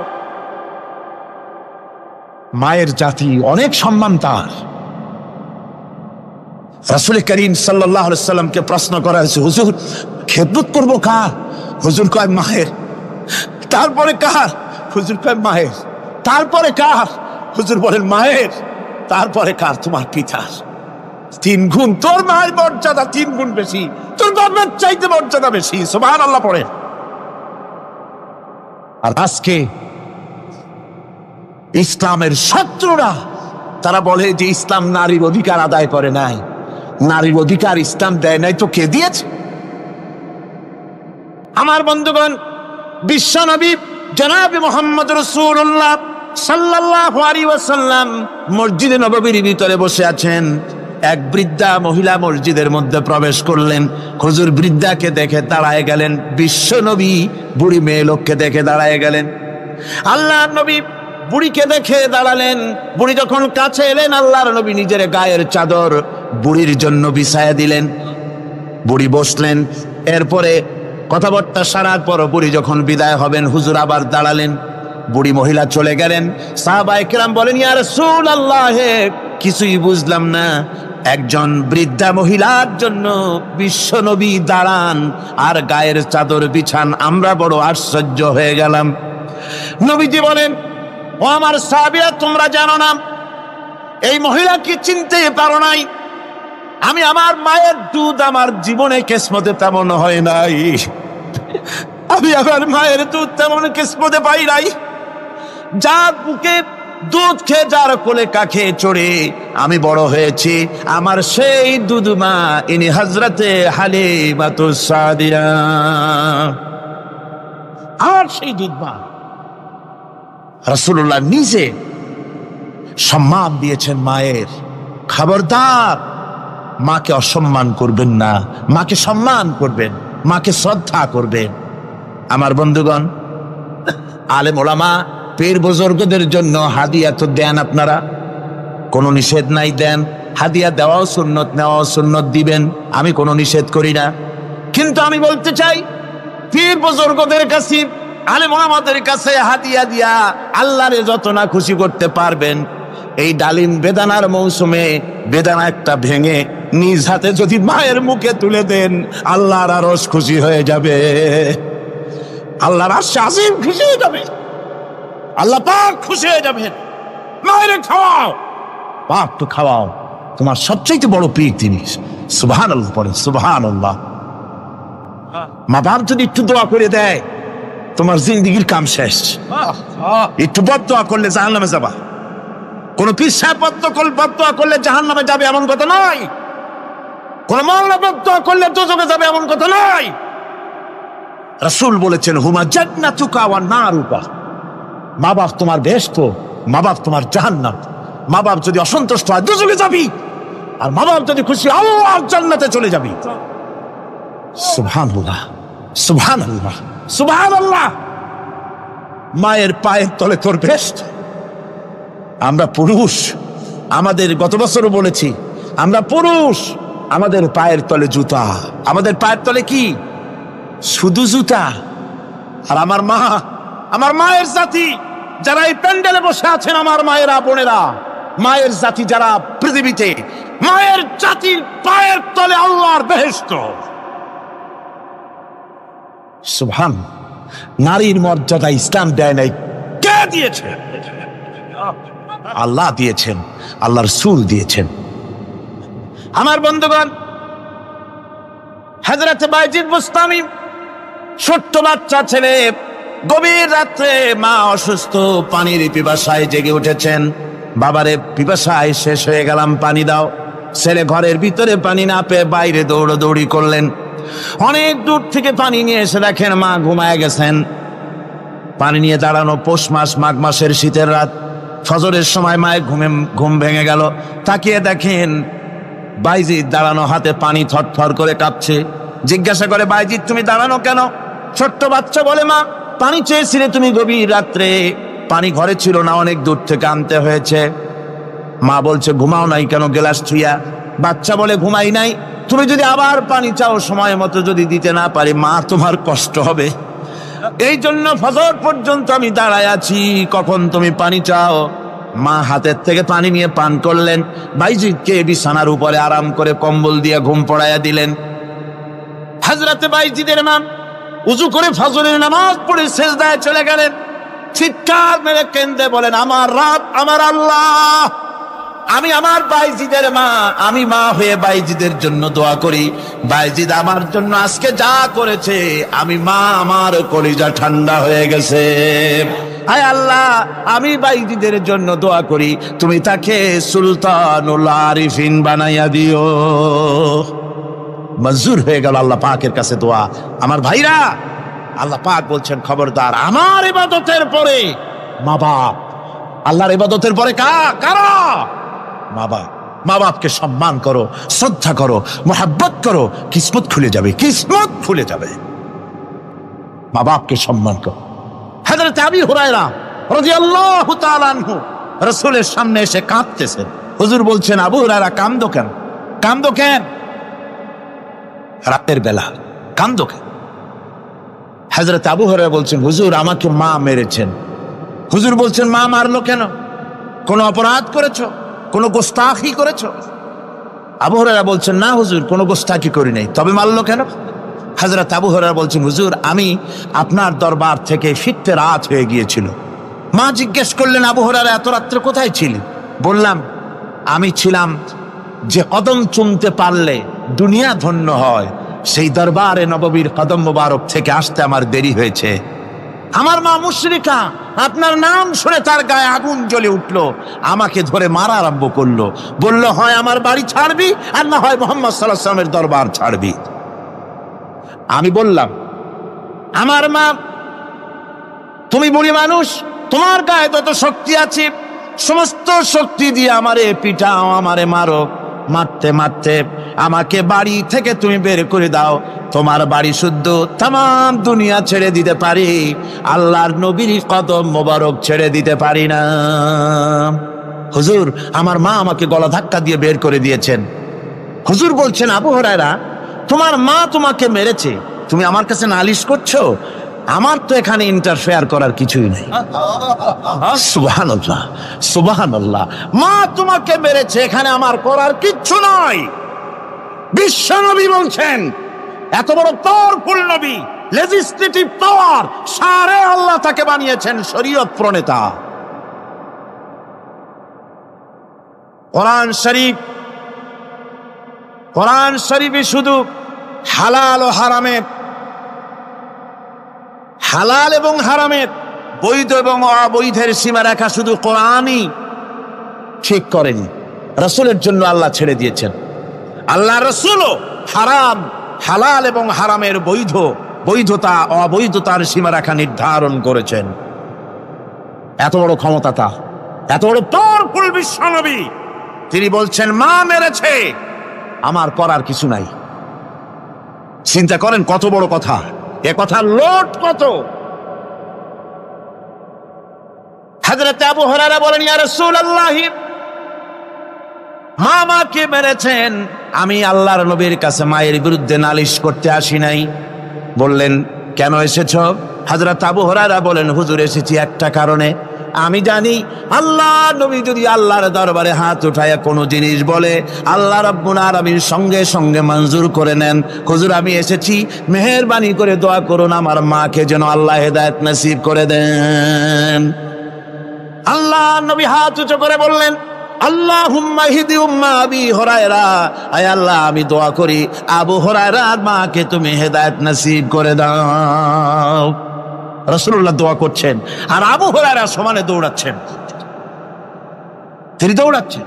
মায়ের জাতি অনেক সম্মান তার। রাসূল করিম সাল্লাল্লাহু আলাইহি সাল্লামকে প্রশ্ন করা হয়েছে, হুজুর খেদমত করবো কার? হুজুর কয় মায়ের। তারপরে কার? হুজুর কয় মায়ের। তারপরে কার? হুজুর বলেন মায়ের। তারপরে কার? তোমার পিতার। 3 গুণ, তোর মায়ের মর্যাদা 3 গুণ বেশি, তোর বাবার চাইতে মর্যাদা বেশি। সুবহানাল্লাহ পড়ে। আর আজকে ইসলামের শত্রুরা তারা বলে যে ইসলাম নারীর অধিকার আদায় করে নাই। নারীর অধিকার ইসলাম দেয় নাই তো কে দিয়েছে? আমার বন্ধুগণ, বিশ্বনবী জনাবে মুহাম্মদ রাসূলুল্লাহ সাল্লাল্লাহু আলাইহি ওয়াসাল্লাম মসজিদে নববীর ভিতরে বসে আছেন। এক বৃদ্ধা মহিলা মসজিদের মধ্যে প্রবেশ করলেন। হুজুর বৃদ্ধাকে দেখে দাঁড়ায় গেলেন, বিশ্বনবী বুড়ি মেয়ে লোককে দেখে দাঁড়ায় গেলেন। আল্লাহর নবী বুড়িকে দেখে দাঁড়ালেন। বুড়ি যখন কাছে এলেন, আল্লাহর নবী নিজের গায়ের চাদর বুড়ির জন্য বিছায়া দিলেন। বুড়ি বসলেন। এরপরে কথাবার্তা সারার পর বুড়ি যখন বিদায় হবেন, হুজুর আবার দাঁড়ালেন। বুড়ি মহিলা চলে গেলেন। সাহাবায়ে কেরাম বলেন, ইয়া রাসূলুল্লাহ, কিছুই বুঝলাম না, একজন বৃদ্ধা মহিলার জন্য বিশ্বনবী দাঁড়ান আর গায়ের চাদর বিছান, আমরা বড় আশ্চর্য হয়ে গেলাম। নবীজি বলেন, ও আমার সাহাবীরা, তোমরা জানো না, এই মহিলা কি চিনতে পারো নাই? আমি আমার মায়ের দুধ আমার জীবনে কিসমতে তেমন হয় নাই। আমি আমার মায়ের দুধ তেমন কিসমতে পাই নাই। যার বুকে দুধ খেয়ে, যার কোলে কাখে চড়ে আমি বড় হয়েছি, আমার সেই দুধ মা ইনি হযরতে হালিমাতুস সাদিয়া। আর সেই দুধ মা রাসূলুল্লাহ নিজে সম্মান দিয়েছেন মায়ের। খবরদার, মাকে অসম্মান করবেন না, মাকে সম্মান করবেন, মাকে শ্রদ্ধা করবেন। আমার বন্ধুগণ, আলেম ওলামা পীর বুজুর্গদের জন্য হাদিয়া তো দেন, আপনারা কোনো নিষেধ নাই, দেন। হাদিয়া দেওয়াও সুন্নত, নেওয়াও সুন্নত, দিবেন, আমি কোনো নিষেধ করি না। কিন্তু আমি বলতে চাই, পীর বুজুর্গদের কাছে, আলেম ওলামাদের কাছে হাদিয়া দিয়া আল্লাহরে যত না খুশি করতে পারবেন, এই ডালিম বেদানার মৌসুমে বেদানা একটা ভেঙে নিজ হাতে যদি মায়ের মুখে তুলে দেন, আল্লাহর আরশ খুশি হয়ে যাবে, আল্লাহর আরশ আজিম খুশি হয়ে যাবে, আল্লাহ পাক খুশি হয়ে যাবেন। মায়ের খাওয়াও, পাক তো খাওয়াও, তোমার সবচেয়ে বড় পীর তিনি। সুবহানাল্লাহ পড়েন, সুবহানাল্লাহ। মা বাপ যদি একটু দোয়া করে দেয়, তোমার জিন্দেগির কাম শেষ। একটু বদদোয়া করলে জাহান্নামে যাবা। কোন পীর সাহেব বদদোয়া করলে জাহান্নামে যাবে এমন কথা নয়। কোন মাওলানা বদদোয়া করলে দোজখে যাবে এমন কথা নয়। রাসূল বলেছেন, হুমা জান্নাতুকা ওয়া নারুকা। মা বাপ তোমার বেহেশত, মা বাপ তোমার জাহান্নাম। মা বাপ যদি অসন্তুষ্ট হয়, দোজখে যাবি, আর মা বাপ যদি খুশি, আল্লাহর জান্নাতে চলে যাবি। সুবহানাল্লাহ, সুবহানাল্লাহ, সুবহানাল্লাহ। মায়ের পায়ের তলে তোর বেহেশত। আমরা পুরুষ, আমাদের গত বছরও বলেছি, আমরা পুরুষ, আমাদের পায়ের তলে জুতা। আমাদের পায়ের তলে কি? শুধু জুতা। আর আমার মা, আমার মায়ের জাতি যারা এই প্যান্ডেলে বসে আছেন, আমার মায়েরা বোনেরা, মায়ের জাতি যারা পৃথিবীতে, মায়ের জাতির পায়ের তলে আল্লাহর বেহেশত। সুবহান। নারীর মর্যাদা ইসলাম দেয় নাই, কে দিয়েছে? আল্লাহ দিয়েছেন, আল্লাহর রাসূল দিয়েছেন। আমার বন্ধুগণ, হযরত বাইজিদ বুস্তামি, ছোট্ট বাচ্চা ছেলে, গভীর রাত্রে মা অসুস্থ, পানির পিপাসায় জেগে উঠেছেন। বাবারে, পিপাসায় শেষ হয়ে গেলাম, পানি দাও। ছেলে ঘরের ভিতরে পানি না পেয়ে বাইরে দৌড়াদৌড়ি করলেন। অনেক দূর থেকে পানি নিয়ে এসে দেখেন মা ঘুমায় গেছেন। পানি নিয়ে দাঁড়ানো পৌষ মাস, মাঘ মাসের শীতের রাত, ফজরের সময় মায়ের ঘুম ভেঙে গেল। তাকিয়ে দেখেন বাইজিদ দাঁড়ানো, হাতে পানি থরথর করে কাঁপছে। জিজ্ঞাসা করে, বাইজিদ তুমি দাঁড়ানো কেন? ছোট্ট বাচ্চা বলে, মা পানি চেয়েছিলে তুমি গভীর রাত্রে, পানি ঘরে ছিল না, অনেক দূর থেকে আনতে হয়েছে। মা বলছে, ঘুমাও নাই কেন গ্লাস ছুঁয়া? বাচ্চা বলে, ঘুমাই নাই, তুমি যদি আবার পানি চাও, সময় মতো যদি দিতে না পারি, মা তোমার কষ্ট হবে, এই জন্য ফজর পর্যন্ত আমি দাঁড়ায় আছি, কখন তুমি পানি চাও। মা হাতের থেকে পানি নিয়ে পান করলেন। বাইজিদকে বিছানার উপরে আরাম করে কম্বল দিয়ে ঘুম পড়াইয়া দিলেন। হযরতে বাইজিদের মা উযু করে ফজরের নামাজ পড়ে সিজদায় চলে গেলেন। চিৎকার মেরে কেঁদে বলেন, আমার রব, আমার আল্লাহ, আমি আমার বাইজিদের মা, আমি মা হয়ে বাইজিদের জন্য দোয়া করি। বাইজিদ আমার জন্য আজকে যা করেছে, আমি মা, আমার কলিজা ঠান্ডা হয়ে গেছে। আয় আল্লাহ, আমি বাইজিদের জন্য দোয়া করি, তুমি তাকে সুলতানুল আরিফিন বানাইয়া দিও। মঞ্জুর হয়ে গেল আল্লাহ পাকের কাছে দোয়া। আমার ভাইরা, আল্লাহ পাক বলছেন খবরদার, আমার ইবাদতের পরে মা বাপ, আল্লাহর ইবাদতের পরে কারা? মা বাপ। মা বাপকে সম্মান করো, শ্রদ্ধা করো, মোহাব্বত করো, কিসমত খুলে যাবে, কিসমত খুলে যাবে। মা বাপকে সম্মান করো। হযরত আবু হুরায়রা রাদিয়াল্লাহু তাআলা আনহু রাসূলের সামনে এসে কাঁদতেছেন। হুজুর বলছেন, আবু হুরায়রা কাঁদো কেন? কাঁদো কেন? রাতের বেলা কাঁদো কেন? হযরত আবু হুরায়রা বলছেন, হুজুর আমাকে মা মেরেছেন। হুজুর বলছেন, মা মারলো কেন? কোনো অপরাধ করেছো? কোনো গোস্তাখি করেছো? আবু হুরায়রা বলছেন, না হুজুর, কোনো গোস্তাখি করি নাই, তবে মারলো কেন? হযরত আবু হুরায়রা বলছেন, হুজুর আমি আপনার দরবার থেকে ফিরতে রাত হয়ে গিয়েছিল। মা জিজ্ঞেস করলেন, আবু হুরায়রা এত রাত্রে কোথায় ছিলি? বললাম, আমি ছিলাম যে কদম চুমতে পারলে দুনিয়া ধন্য হয়, সেই দরবারে নববীর কদম মোবারক থেকে আসতে আমার দেরি হয়েছে। আমার মা মুশরিকা, আপনার নাম শুনে তার গায়ে আগুন জ্বলে উঠলো, আমাকে ধরে মারা আরম্ভ করলো। বলল, হয় আমার বাড়ি ছাড়বি, আর না হয় মুহাম্মদ সাল্লাল্লাহু আলাইহি ওয়াসাল্লামের দরবার ছাড়বি। আমি বললাম, আমার মা, তুমি বুড়ি মানুষ, তোমার গায়ে তত শক্তি আছে, সমস্ত শক্তি দিয়ে আমারে পিটাও, আমারে মারো। মারতে মারতে আমাকে বাড়ি থেকে তুমি বের করে দাও। তোমার বাড়ি শুদ্ধ, তাম দুনিয়া ছেড়ে দিতে পারি, আল্লাহর নবীর কদম মোবারক ছেড়ে দিতে পারি না। হুজুর, আমার মা আমাকে গলা ধাক্কা দিয়ে বের করে দিয়েছেন। হুজুর বলছেন, আবু হুরায়রা, তোমার মা তোমাকে মেরেছে, তুমি আমার কাছে নালিশ করছো? আমার তো এখানে ইন্টারফেয়ার করার কিছুই নেই। সুবহানাল্লাহ, সুবহানাল্লাহ। মা তোমাকে মেরেছে, এখানে আমার করার কিচ্ছু নয়। বিশ্বনবী বলছেন, এত বড় পাওয়ারফুল নবী, লেজিসলেটিভ পাওয়ার, সারে আল্লাহ তাকে বানিয়েছেন শরীয়ত প্রণেতা। কোরআন শরীফে শুধু হালাল ও হারামের, হালাল এবং হারামের, বৈধ এবং অবৈধের সীমারেখা শুধু কোরআনই ঠিক করেনি, রাসূলের জন্য আল্লাহ ছেড়ে দিয়েছেন। আল্লাহ রাসূলও হারাম, হালাল এবং হারামের বৈধতা অবৈধতার সীমারেখা নির্ধারণ করেছেন। এত বড় ক্ষমতা তার, এত বড় পাওয়ারফুল বিশ্বনবী, তিনি বলছেন, মা মেরেছে, আমার করার কিছু নাই। চিন্তা করেন কত বড় কথা, এ কথার লোট কত। হযরত আবু হুরায়রা বলেন, ইয়া রাসূলুল্লাহ, মা আমাকে মেরেছেন, আমি আল্লাহর নবীর কাছে মায়ের বিরুদ্ধে নালিশ করতে আসি নাই। বললেন, কেন এসেছ? হযরত আবু হুরায়রা বলেন, হুজুর এসেছি একটা কারণে, আমি জানি আল্লাহ নবী যদি আল্লাহর দরবারে হাত উঠায় কোনো জিনিস বলে, আল্লাহ রাব্বুল আলামিন সঙ্গে সঙ্গে মঞ্জুর করে নেন। হুজুর আমি এসেছি, মেহেরবানি করে দোয়া করুন আমার মাকে যেন আল্লাহ হেদায়েত নসিব করে দেন। আল্লাহ নবী হাত উঁচু করে বললেন, আল্লাহুম্মা হিদি উম্মা আবি হুরায়রা, আয় আল্লাহ আমি দোয়া করি আবু হুরায়রার মাকে তুমি হেদায়েত নসিব করে দাও। রাসূলুল্লাহ দোয়া করছেন আর আবু হুরায়রা সমানে দৌড়াচ্ছেন। তিনি দৌড়াচ্ছেন,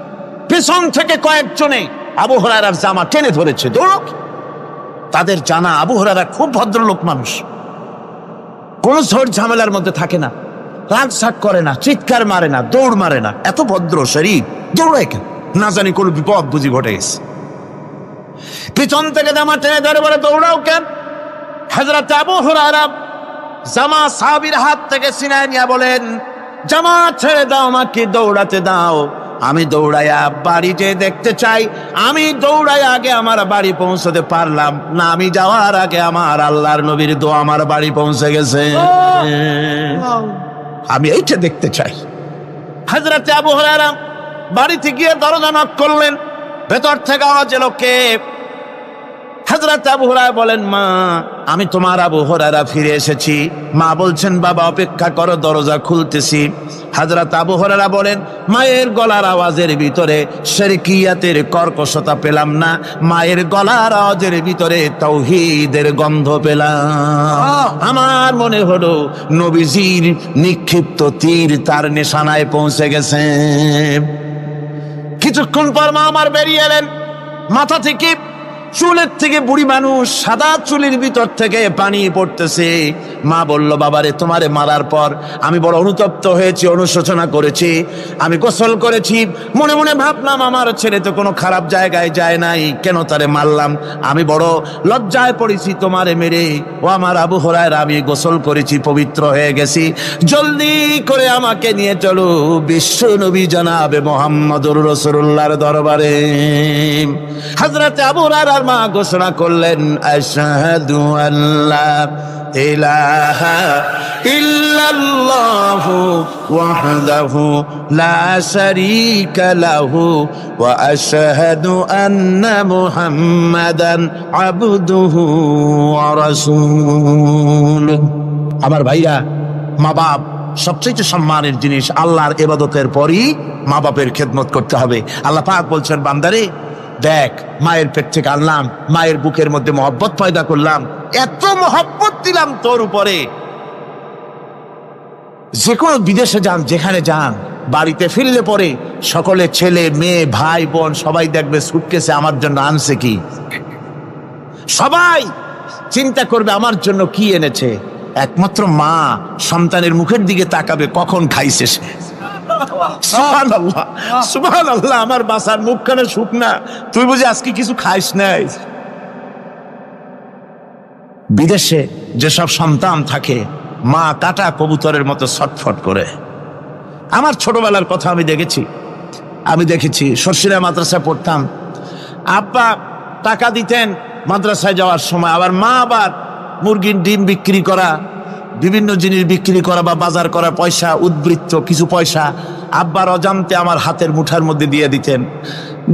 পেছন থেকে কয়েকজনে আবু হুরায়রার জামা টেনে ধরেছে, দৌড়ো। তাদের জানা আবু হুরায়রা খুব ভদ্রলোক মানুষ, কোন ঝড় ঝামেলার মধ্যে থাকে না, রাগ সাগ করে না, চিৎকার মারে না, দৌড় মারে না, এত ভদ্র শরীর, দৌড়ায় কেন? না জানি কোন বিপদ বুঝি ঘটে গেছে। পিছন থেকে জামা টেনে ধরে বলে, দৌড়াও কেন? হযরত আবু হুরায়রা জামা সাহাবীর হাত থেকে ছিনায় নিয়ে বলেন, জামা ছেড়ে দাও, আমাকে দৌড়াতে দাও। আমি দৌড়াইয়া বাড়িতে দেখতে চাই, আমি দৌড়াইয়া আগে আমার বাড়ি পৌঁছতে পারলাম না, আমি যাওয়ার আগে আমার আল্লাহর নবীর দোয়া আমার বাড়ি পৌঁছে গেছে, আমি এইটা দেখতে চাই। হযরত আবু হুরায়রা বাড়িতে গিয়ে দরজা নক করলেন, ভেতর থেকে আওয়াজ এলো, কে? হযরত আবু হুরায়রা বলেন, মা আমি তোমার আবু হুরায়রা ফিরে এসেছি। মা বলছেন, বাবা অপেক্ষা করো, দরজা খুলতেছি। হযরত আবু হুরায়রা বলেন, মায়ের গলার আওয়াজের ভিতরে শিরকিয়াতের কর্কশতা পেলাম না, মায়ের গলার আওয়াজের ভিতরে তাওহীদের গন্ধ পেলাম। আমার মনে হলো নবীজির নিক্ষিপ্ত তীর তার নিশানায় পৌঁছে গেছে। কিছুক্ষণ পর মা আমার বেরিয়ে এলেন, মাথা থেকে চুলের থেকে বুড়ি মানুষ, সাদা চুলের ভিতর থেকে পানি পড়তেছে। মা বলল, বাবারে তোমারে মারার পর আমি বড় অনুতপ্ত হয়েছি, অনুশোচনা করেছি, আমি গোসল করেছি, মনে মনে ভাবলাম আমার ছেলে তো কোনো খারাপ জায়গায় যায় নাই, কেন তারে মারলাম, আমি বড় লজ্জায় পড়েছি তোমারে মেরে। ও আমার আবু হুরায়রা, আমি গোসল করেছি, পবিত্র হয়ে গেছি, জলদি করে আমাকে নিয়ে চলো বিশ্ব নবী জনাবে মুহাম্মদুর রাসূলুল্লাহর দরবারে। হযরত আবু হুরায়রার মা ঘোষণা করলেন, আশহাদু আল্লা ইলাহা ইল্লাল্লাহু ওয়াহদাহু লা শারীকা লাহু ওয়া আশহাদু আন্না মুহাম্মাদান আবদুহু ওয়া রাসূলুহু। আমার ভাইরা, মা বাপ সবচেয়ে সম্মানের জিনিস। আল্লাহর ইবাদতের পরই মা বাপের খেদমত করতে হবে। আল্লাহ পাক বলছেন, বান্দারে দেখ, মায়ের পেট থেকে আনলাম, মায়ের বুকের মধ্যে মহব্বত পয়দা করলাম, এত মহব্বত দিলাম তোর উপরে, যে কোনো বিদেশে যান, যেখানে যান, বাড়িতে ফিরলে পরে সকলে ছেলে মেয়ে ভাই বোন সবাই দেখবে সুটকেসে আমার জন্য আনছে কি, সবাই চিন্তা করবে আমার জন্য কি এনেছে। একমাত্র মা সন্তানের মুখের দিকে তাকাবে কখন খাইছে সে। সুবহানাল্লাহ, সুবহানাল্লাহ, আমার বাসার মুখখানে শুকনা, তুই বুঝি আজকে কিছু খাইস নাই। বিদেশে যেসব সন্তান থাকে, মা কাটা কবুতরের মতো ছটফট করে। আমার ছোটবেলার কথা আমি দেখেছি সরসিরা মাদ্রাসায় পড়তাম, আব্বা টাকা দিতেন মাদ্রাসায় যাওয়ার সময়, আবার মা আবার মুরগির ডিম বিক্রি করা, বিভিন্ন জিনিস বিক্রি করা বা বাজার করা পয়সা, উদ্বৃত্ত কিছু পয়সা আব্বার অজান্তে আমার হাতের মুঠার মধ্যে দিয়ে দিতেন।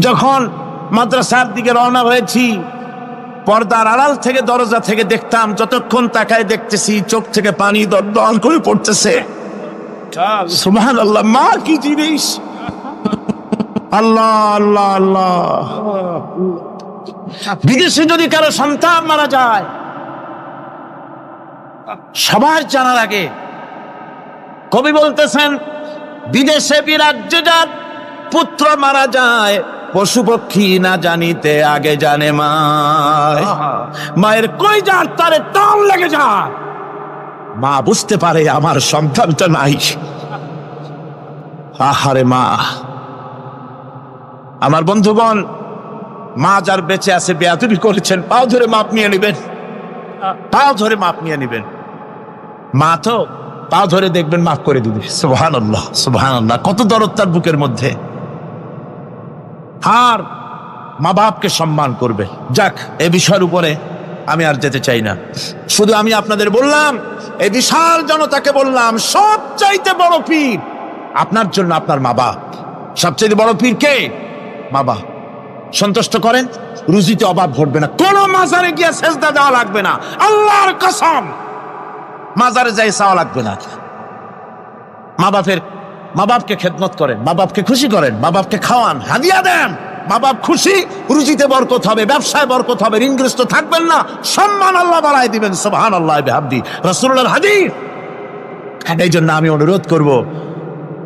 যখন মাদ্রাসার দিকে রওনা হয়েছি, পর্দার আড়াল থেকে দরজা থেকে দেখতাম, যতক্ষণ তাকায় দেখতেছি চোখ থেকে পানি দরদর করে পড়তেছে। সুবহানাল্লাহ, মা কি জিনিস! আল্লাহ আল্লাহ আল্লাহ। বিদেশে যদি কারো সন্তান মারা যায়, সবার জানার আগে কবি বলতেছেন, বিদেশে বিরাজ্যে যার পুত্র মারা যায়, পশু পক্ষী না জানিতে আগে জানে মা। মায়ের কই যার তারে টান লেগে যায়, মা বুঝতে পারে আমার সন্তানটা নাই। আহারে মা! আমার বন্ধুগণ, মা যার বেঁচে আছে বেয়াদবি করেছেন, পাও ধরে মাপ নিয়ে নেবেন, পাও ধরে মাপ নিয়ে নেবেন। মা তো পাও ধরে দেখবেন মাফ করে দিবে। সুবহানাল্লাহ, সুবহানাল্লাহ, কত দরদ তার বুকের মধ্যে। আর মা বাপকে সম্মান করবে। যাক, এই বিষয়ের উপরে আমি আর যেতে চাই না, শুধু আমি আপনাদের বললাম, এই বিশাল জনতাকে বললাম, সবচাইতে বড় পীর আপনার জন্য আপনার মা বাপ। সবচাইতে বড় পীর কে? মা বাপ। সন্তুষ্ট করেন, রুজিতে অভাব ঘটবে না, কোন মাজারে গিয়ে সেজদা দেওয়া লাগবে না, আল্লাহর কসম, মাজারে যাই চাওয়া লাগবে না। মা বাপকে খেদমত করেন, মা বাপকে খুশি করেন, মা বাপকে খাওয়ান, হাদিয়া দেন, মা বাপ খুশি, রুজিতে বরকত হবে, ব্যবসায় বরকত হবে, ঋণগ্রস্ত থাকবেন না, সম্মান আল্লাহ বাড়ায় দিবেন। সুবহানাল্লাহ বিহামদি, রাসূলুল্লাহর হাদিস। এই জন্য আমি অনুরোধ করব,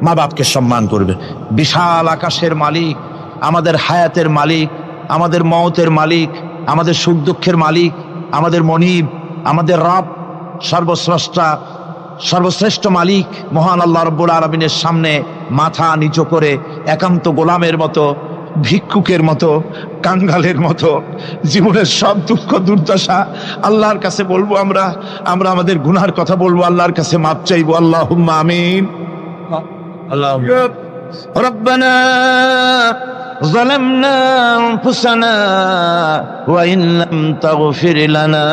মা বাপকে সম্মান করবে। বিশাল আকাশের মালিক, আমাদের হায়াতের মালিক, আমাদের মওতের মালিক, আমাদের সুখ দুঃখের মালিক, আমাদের মনিব, আমাদের রব, সর্বস্রষ্টা, সর্বশ্রেষ্ঠ মালিক মহান আল্লাহ রাব্বুল আলামিনের সামনে মাথা নিচু করে একান্ত গোলামের মতো, ভিক্ষুকের মতো, কাঙ্গালের মতো জীবনের সব দুঃখ দুর্দশা আল্লাহর কাছে বলবো। আমরা আমাদের গুনার কথা বলবো, আল্লাহর কাছে মাপ চাইবো। আল্লাহুম্মা আমিন। রব্বানা ظلمنا أنفسنا وإن لم تغفر لنا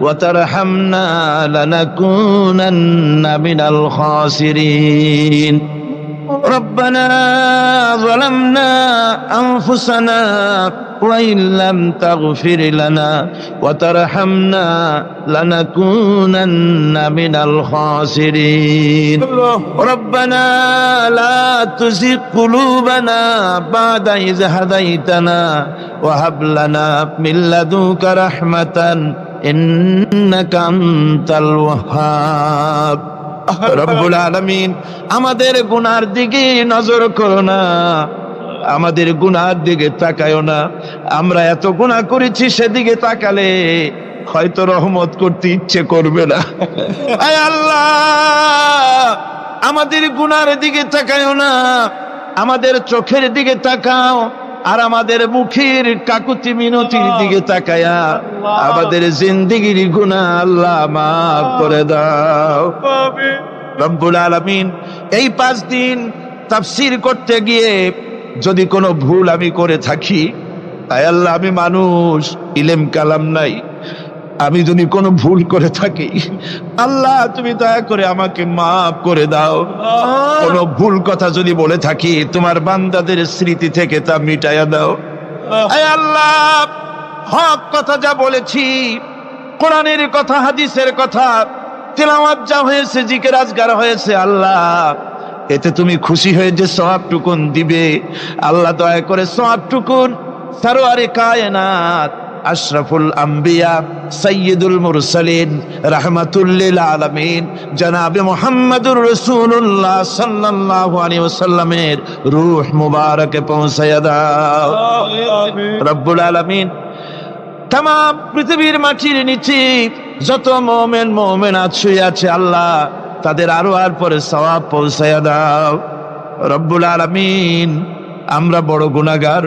وترحمنا لنكونن من الخاسرين ربنا ظلمنا أنفسنا وإن لم تغفر لنا وترحمنا لنكونن من الخاسرين ربنا لا تزغ قلوبنا بعد إذ هديتنا وهب لنا من لدنك رحمة إنك أنت الوهاب রব্বুল আলামিন আমাদের গুনার দিকে নজর করো না, আমাদের গুনার দিকে তাকায়ও না। আমরা এত গুনাহ করেছি, সেদিকে তাকালে হয়তো রহমত করতে ইচ্ছে করবে না। আয় আল্লাহ, আমাদের গুনার দিকে তাকায়ও না, আমাদের চোখের দিকে তাকাও, আর আমাদের মুখের কাকুতি মিনতির দিকে তাকায়া আমাদের জিন্দেগির গুনাহ আল্লাহ মাফ করে দাও। রব্বুল আলামিন এই 5 দিন তাফসীর করতে গিয়ে যদি কোনো ভুল আমি করে থাকি, আয় আল্লাহ, আমি মানুষ, ইলম কালাম নাই, আমি যদি কোনো ভুল করে থাকি আল্লাহ তুমি দয়া করে আমাকে মাফ করে দাও। কোনো ভুল কথা যদি বলে থাকি তোমার বান্দাদের স্মৃতি থেকে তা মিটাইয়া দাও। আয় আল্লাহ, হক কথা যা বলেছি, কোরআনের কথা, হাদিসের কথা, তেলাওয়াত যা হয়েছে, জিকির আজকার হয়েছে, আল্লাহ এতে তুমি খুশি হয়ে যে সওয়াবটুকুন দিবে, আল্লাহ দয়া করে সওয়াবটুকুন সরওয়ারে কায়নাত আশরাফুল আম্বিয়া সাইয়্যিদুল মুরসালিন রাহমাতুল লিল আলামিন জনাবে মুহাম্মদুর রাসূলুল্লাহ সাল্লাল্লাহু আলাইহি ওয়াসাল্লামের রূহ মুবারকে পৌঁছায়া দাও। রব্বুল আলামিন तमाम পৃথিবীর মাটির নিচে যত মুমিন মুমিনাত শুয়ে আছে আল্লাহ তাদের আরওয়ার পরে সওয়াব পৌঁছায়া দাও। রব্বুল আলামিন আমরা বড় গুনাহগার,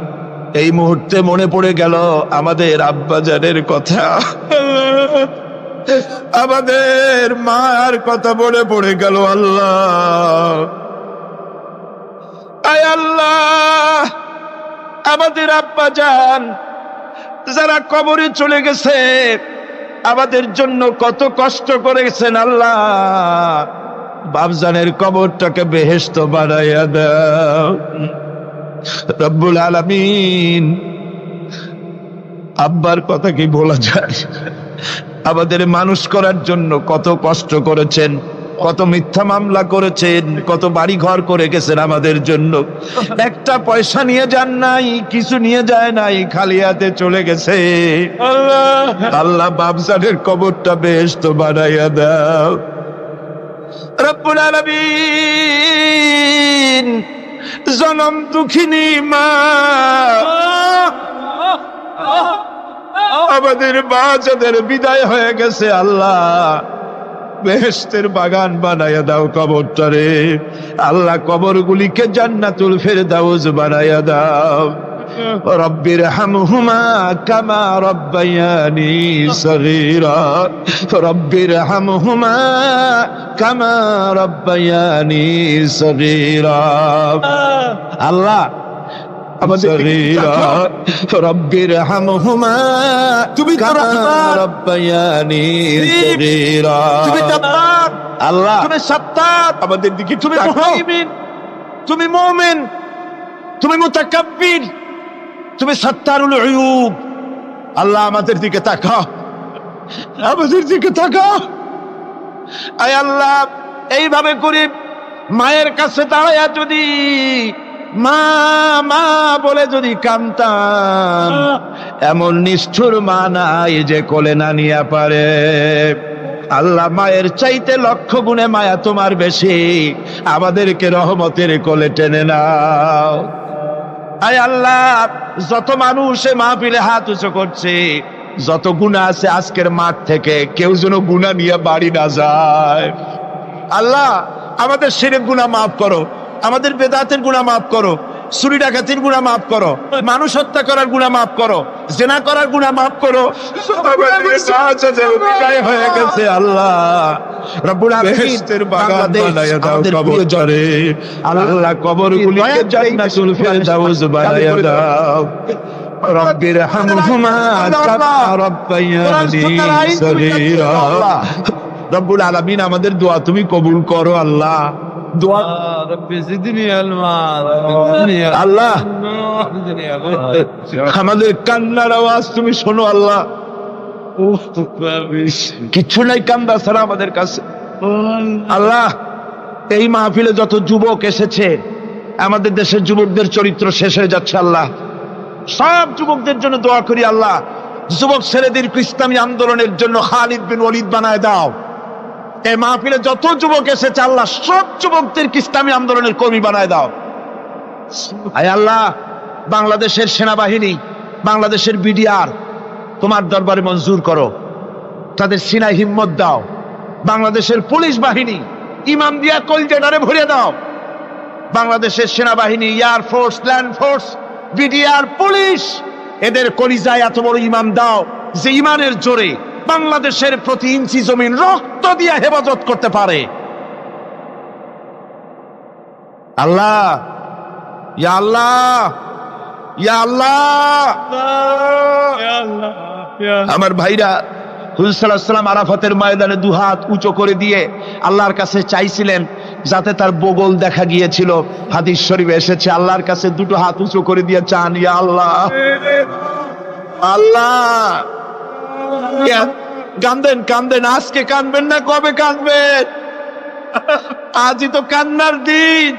এই মুহূর্তে মনে পড়ে গেল আমাদের আব্বাজানের কথা, আমাদের মার কথা মনে পড়ে গেল। আল্লাহ, আয় আল্লাহ, আমাদের আব্বাজান যারা কবরে চলে গেছে আমাদের জন্য কত কষ্ট করেছেন, আল্লাহ বাপজানের কবরটাকে বেহেশত বানাইয়া দাও। রব্বুল আলামিন আব্বার কথা কি বলা যায়, আমাদের মানুষ করার জন্য কত কষ্ট করেছেন, কত মিথ্যা মামলা করেছেন, কত বাড়ি ঘর করে গেছেন আমাদের জন্য। একটা পয়সা নিয়ে যান নাই, কিছু নিয়ে যায় নাই, খালি হাতে চলে গেছে। আল্লাহ বাপজানের কবরটা বেহেশত বানাইয়া দাও। রব্বুল আলামিন জনম দুঃখিনী মা, আমাদের মা যাদের বিদায় হয়ে গেছে আল্লাহ বেহেশতের বাগান বানাইয়া দাও কবরটারে। আল্লাহ কবরগুলিকে জান্নাতুল ফেরদাউস বানাইয়া দাও। রব্বির হামহুমা কামা রব্বায়ানি সগীরা, রব্বির হামহুমা কামা রব্বায়ানি সগীরা। আল্লাহ রব্বির হামহুমা তুমি রব্বায়ানি সগীরা। আল্লাহ তুমি সত্তার, আমাদের দিকে তুমি মুহাইমিন, তুমি মুমিন, তুমি মুতাকাব্বির, তুমি সত্তারুল উয়ুব। আল্লাহ আমাদের দিকে তাকাও, আমাদের দিকে তাকাও। আয় আল্লাহ, এইভাবে করে মায়ের কাছে দাঁড়ায়া যদি মা মা বলে যদি কাঁদতাম, এমন নিষ্ঠুর মা নাই যে কোলে না নিয়ে পারে। আল্লাহ মায়ের চাইতে লক্ষ গুণে মায়া তোমার বেশি, আমাদেরকে রহমতের কোলে টেনে নাও। আয় আল্লাহ, যত মানুষ মাহফিলে হাত উঁচু করছে, যত গুনাহ আছে আজকের মাঠ থেকে কেউ যেন গুনাহ নিয়ে বাড়ি না যায়। আল্লাহ আমাদের শিরক গুনাহ মাফ করো, আমাদের বেদাতের গুনাহ মাফ করো, চুরি ডাকাতির গুনাহ মাফ করো, মানুষ হত্যা করার গুনাহ মাফ করো, জিনা করার গুনাহ মাফ করো। হয়ে গেছে আল্লাহ রব্বুল আলামিনের বাগান বানায়া দাও কবরে। আল্লাহ কবরগুলিকে জান্নাতুল ফেরদাউস বানায়া দাও। রব্বির হামহুমা কামা রব্বায়ানি সগীরা। রব্বুল আলামিন আমাদের দোয়া তুমি কবুল করো। আল্লাহ দোয়া ربي زدني علما আল্লাহ আমাদের কান্নার আওয়াজ তুমি শোনো আল্লাহ, কিচ্ছু নাই কান্দা ছাড়া আমাদের কাছে। আল্লাহ এই মাহফিলে যত যুবক এসেছে, আমাদের দেশের যুবকদের চরিত্র শেষ হয়ে যাচ্ছে আল্লাহ, সব যুবকদের জন্য দোয়া করি আল্লাহ, যুবক ছেলেদের ইসলামী আন্দোলনের জন্য খালিদ বিন ওয়ালিদ বানায় দাও। এই মাহফিলে যত যুবক এসেছে আল্লাহ, সব যুবকদের ইসলামী আন্দোলনের কর্মী বানায় দাও। আয় আল্লাহ বাংলাদেশের সেনাবাহিনী, বাংলাদেশের বিডিআর তোমার দরবারে মঞ্জুর করো, তাদের সিনায় হিম্মত দাও। বাংলাদেশের পুলিশ বাহিনী ইমাম দিয়া কলজেডারে ভরে দাও। বাংলাদেশের সেনাবাহিনী, air force, land force, BDR, police, এদের কলিজায় এত বড় ইমাম দাও যে ইমানের জোরে বাংলাদেশের প্রতি ইঞ্চি জমিন রক্ত দিয়ে হেফাজত করতে পারে। আল্লাহ, ইয়া আল্লাহ, ইয়া আল্লাহ। আমার ভাইরা হুজুর সাল্লাল্লাহু আলাইহি ওয়াসাল্লাম আরাফাতের ময়দানে দুহাত উঁচু করে দিয়ে আল্লাহর কাছে চাইছিলেন যাতে তার বগল দেখা গিয়েছিল। হাদিস শরীফে এসেছে আল্লাহর কাছে দুটো হাত উঁচু করে দিয়ে চান, ইয়া আল্লাহ, আল্লাহ। কান্দেন কান্দেন, আজকে কানবেন না কবে কানবেন? আজই তো কান্নার দিন।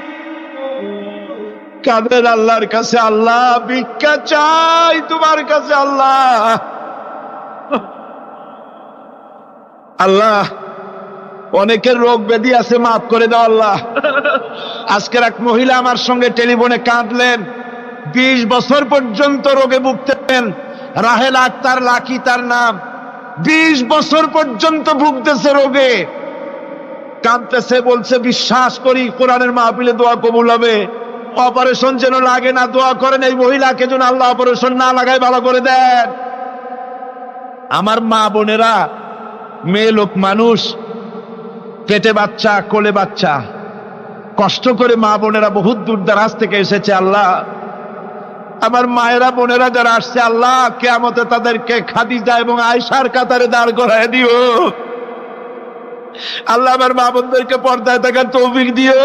কাঁদেন আল্লাহর কাছে, আল্লাহ ভিক্ষা চাই তোমার কাছে আল্লাহ। আল্লাহ অনেকের রোগ ব্যাধি আছে, মাফ করে দাও আল্লাহ। আজকের এক মহিলা আমার সঙ্গে টেলিফোনে কাঁদলেন, 20 বছর পর্যন্ত রোগে ভুগতেন। রাহেলা আক্তার লাকি তার নাম, 20 বছর পর্যন্ত ভুগতেছে রোগে, কাঁদতেছে, বলছে বিশ্বাস করি কোরআনের মাহফিলে দোয়া কবুল হবে, অপারেশন যেন লাগে না, দোয়া করেন এই মহিলাকে যেন আল্লাহ অপারেশন না লাগায় ভালো করে দেন। আমার মা বোনেরা, মেয়ে লোক মানুষ, পেটে বাচ্চা, কোলে বাচ্চা, কষ্ট করে মা বোনেরা বহুত দূর দারাজ থেকে এসেছে আল্লাহ। আমার মায়েরা বোনেরা যারা আসছে আল্লাহ, কিয়ামতে তাদেরকে খাদিজা এবং আয়েশার কাতারে দাঁড় করায় দিও আল্লাহ। আমার মা বোনদেরকে পর্দায় থাকার তৌফিক দিও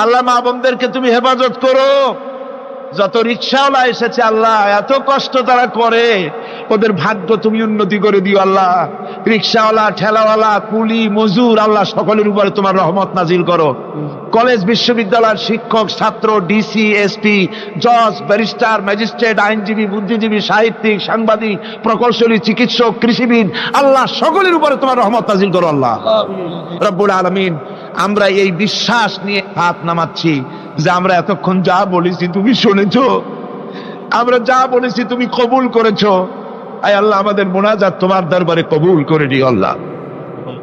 আল্লাহ। মা বোনদেরকে তুমি হেফাজত করো। যত রিকশাওয়ালা এসেছে আল্লাহ, এত কষ্ট তারা করে, ওদের ভাগ্য তুমি উন্নতি করে দিও আল্লাহ। রিকশাওয়ালা, ঠেলাওয়ালা, কুলি, মজুর, আল্লাহ সকলের উপরে তোমার রহমত নাজিল করো। কলেজ বিশ্ববিদ্যালয়ের শিক্ষক, ছাত্র, ডিসি, এসপি, জজ, ব্যারিস্টার, ম্যাজিস্ট্রেট, আইনজীবী, বুদ্ধিজীবী, সাহিত্যিক, সাংবাদিক, প্রকৌশলী, চিকিৎসক, কৃষিবিদ, আল্লাহ সকলের উপরে তোমার রহমত নাজিল করো আল্লাহ রব্বুল আলামিন। আমরা এই বিশ্বাস নিয়ে হাত নামাচ্ছি যে আমরা এতক্ষণ যা বলেছি তুমি শুনেছো, আমরা যা বলেছি তুমি কবুল করেছো। আয় আল্লাহ আমাদের মুনাজাত তোমার দরবারে কবুল করে দিও আল্লাহ।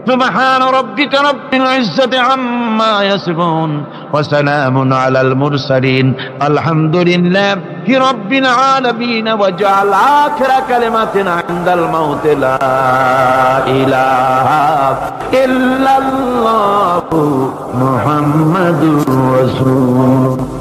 সুবহান রাব্বিকা রাব্বিল ইজ্জাতি আম্মা ইয়াসিফুন ওয়া সালামুন আলাল মুরসালিন আলহামদুলিল্লাহি রাব্বিল আলামিন ওয়া জাআল আখিরা কালিমাতিনা ইনদাল মাউত লা ইলাহা ইল্লাল্লাহু মুহাম্মাদুর রাসূলুল্লাহ।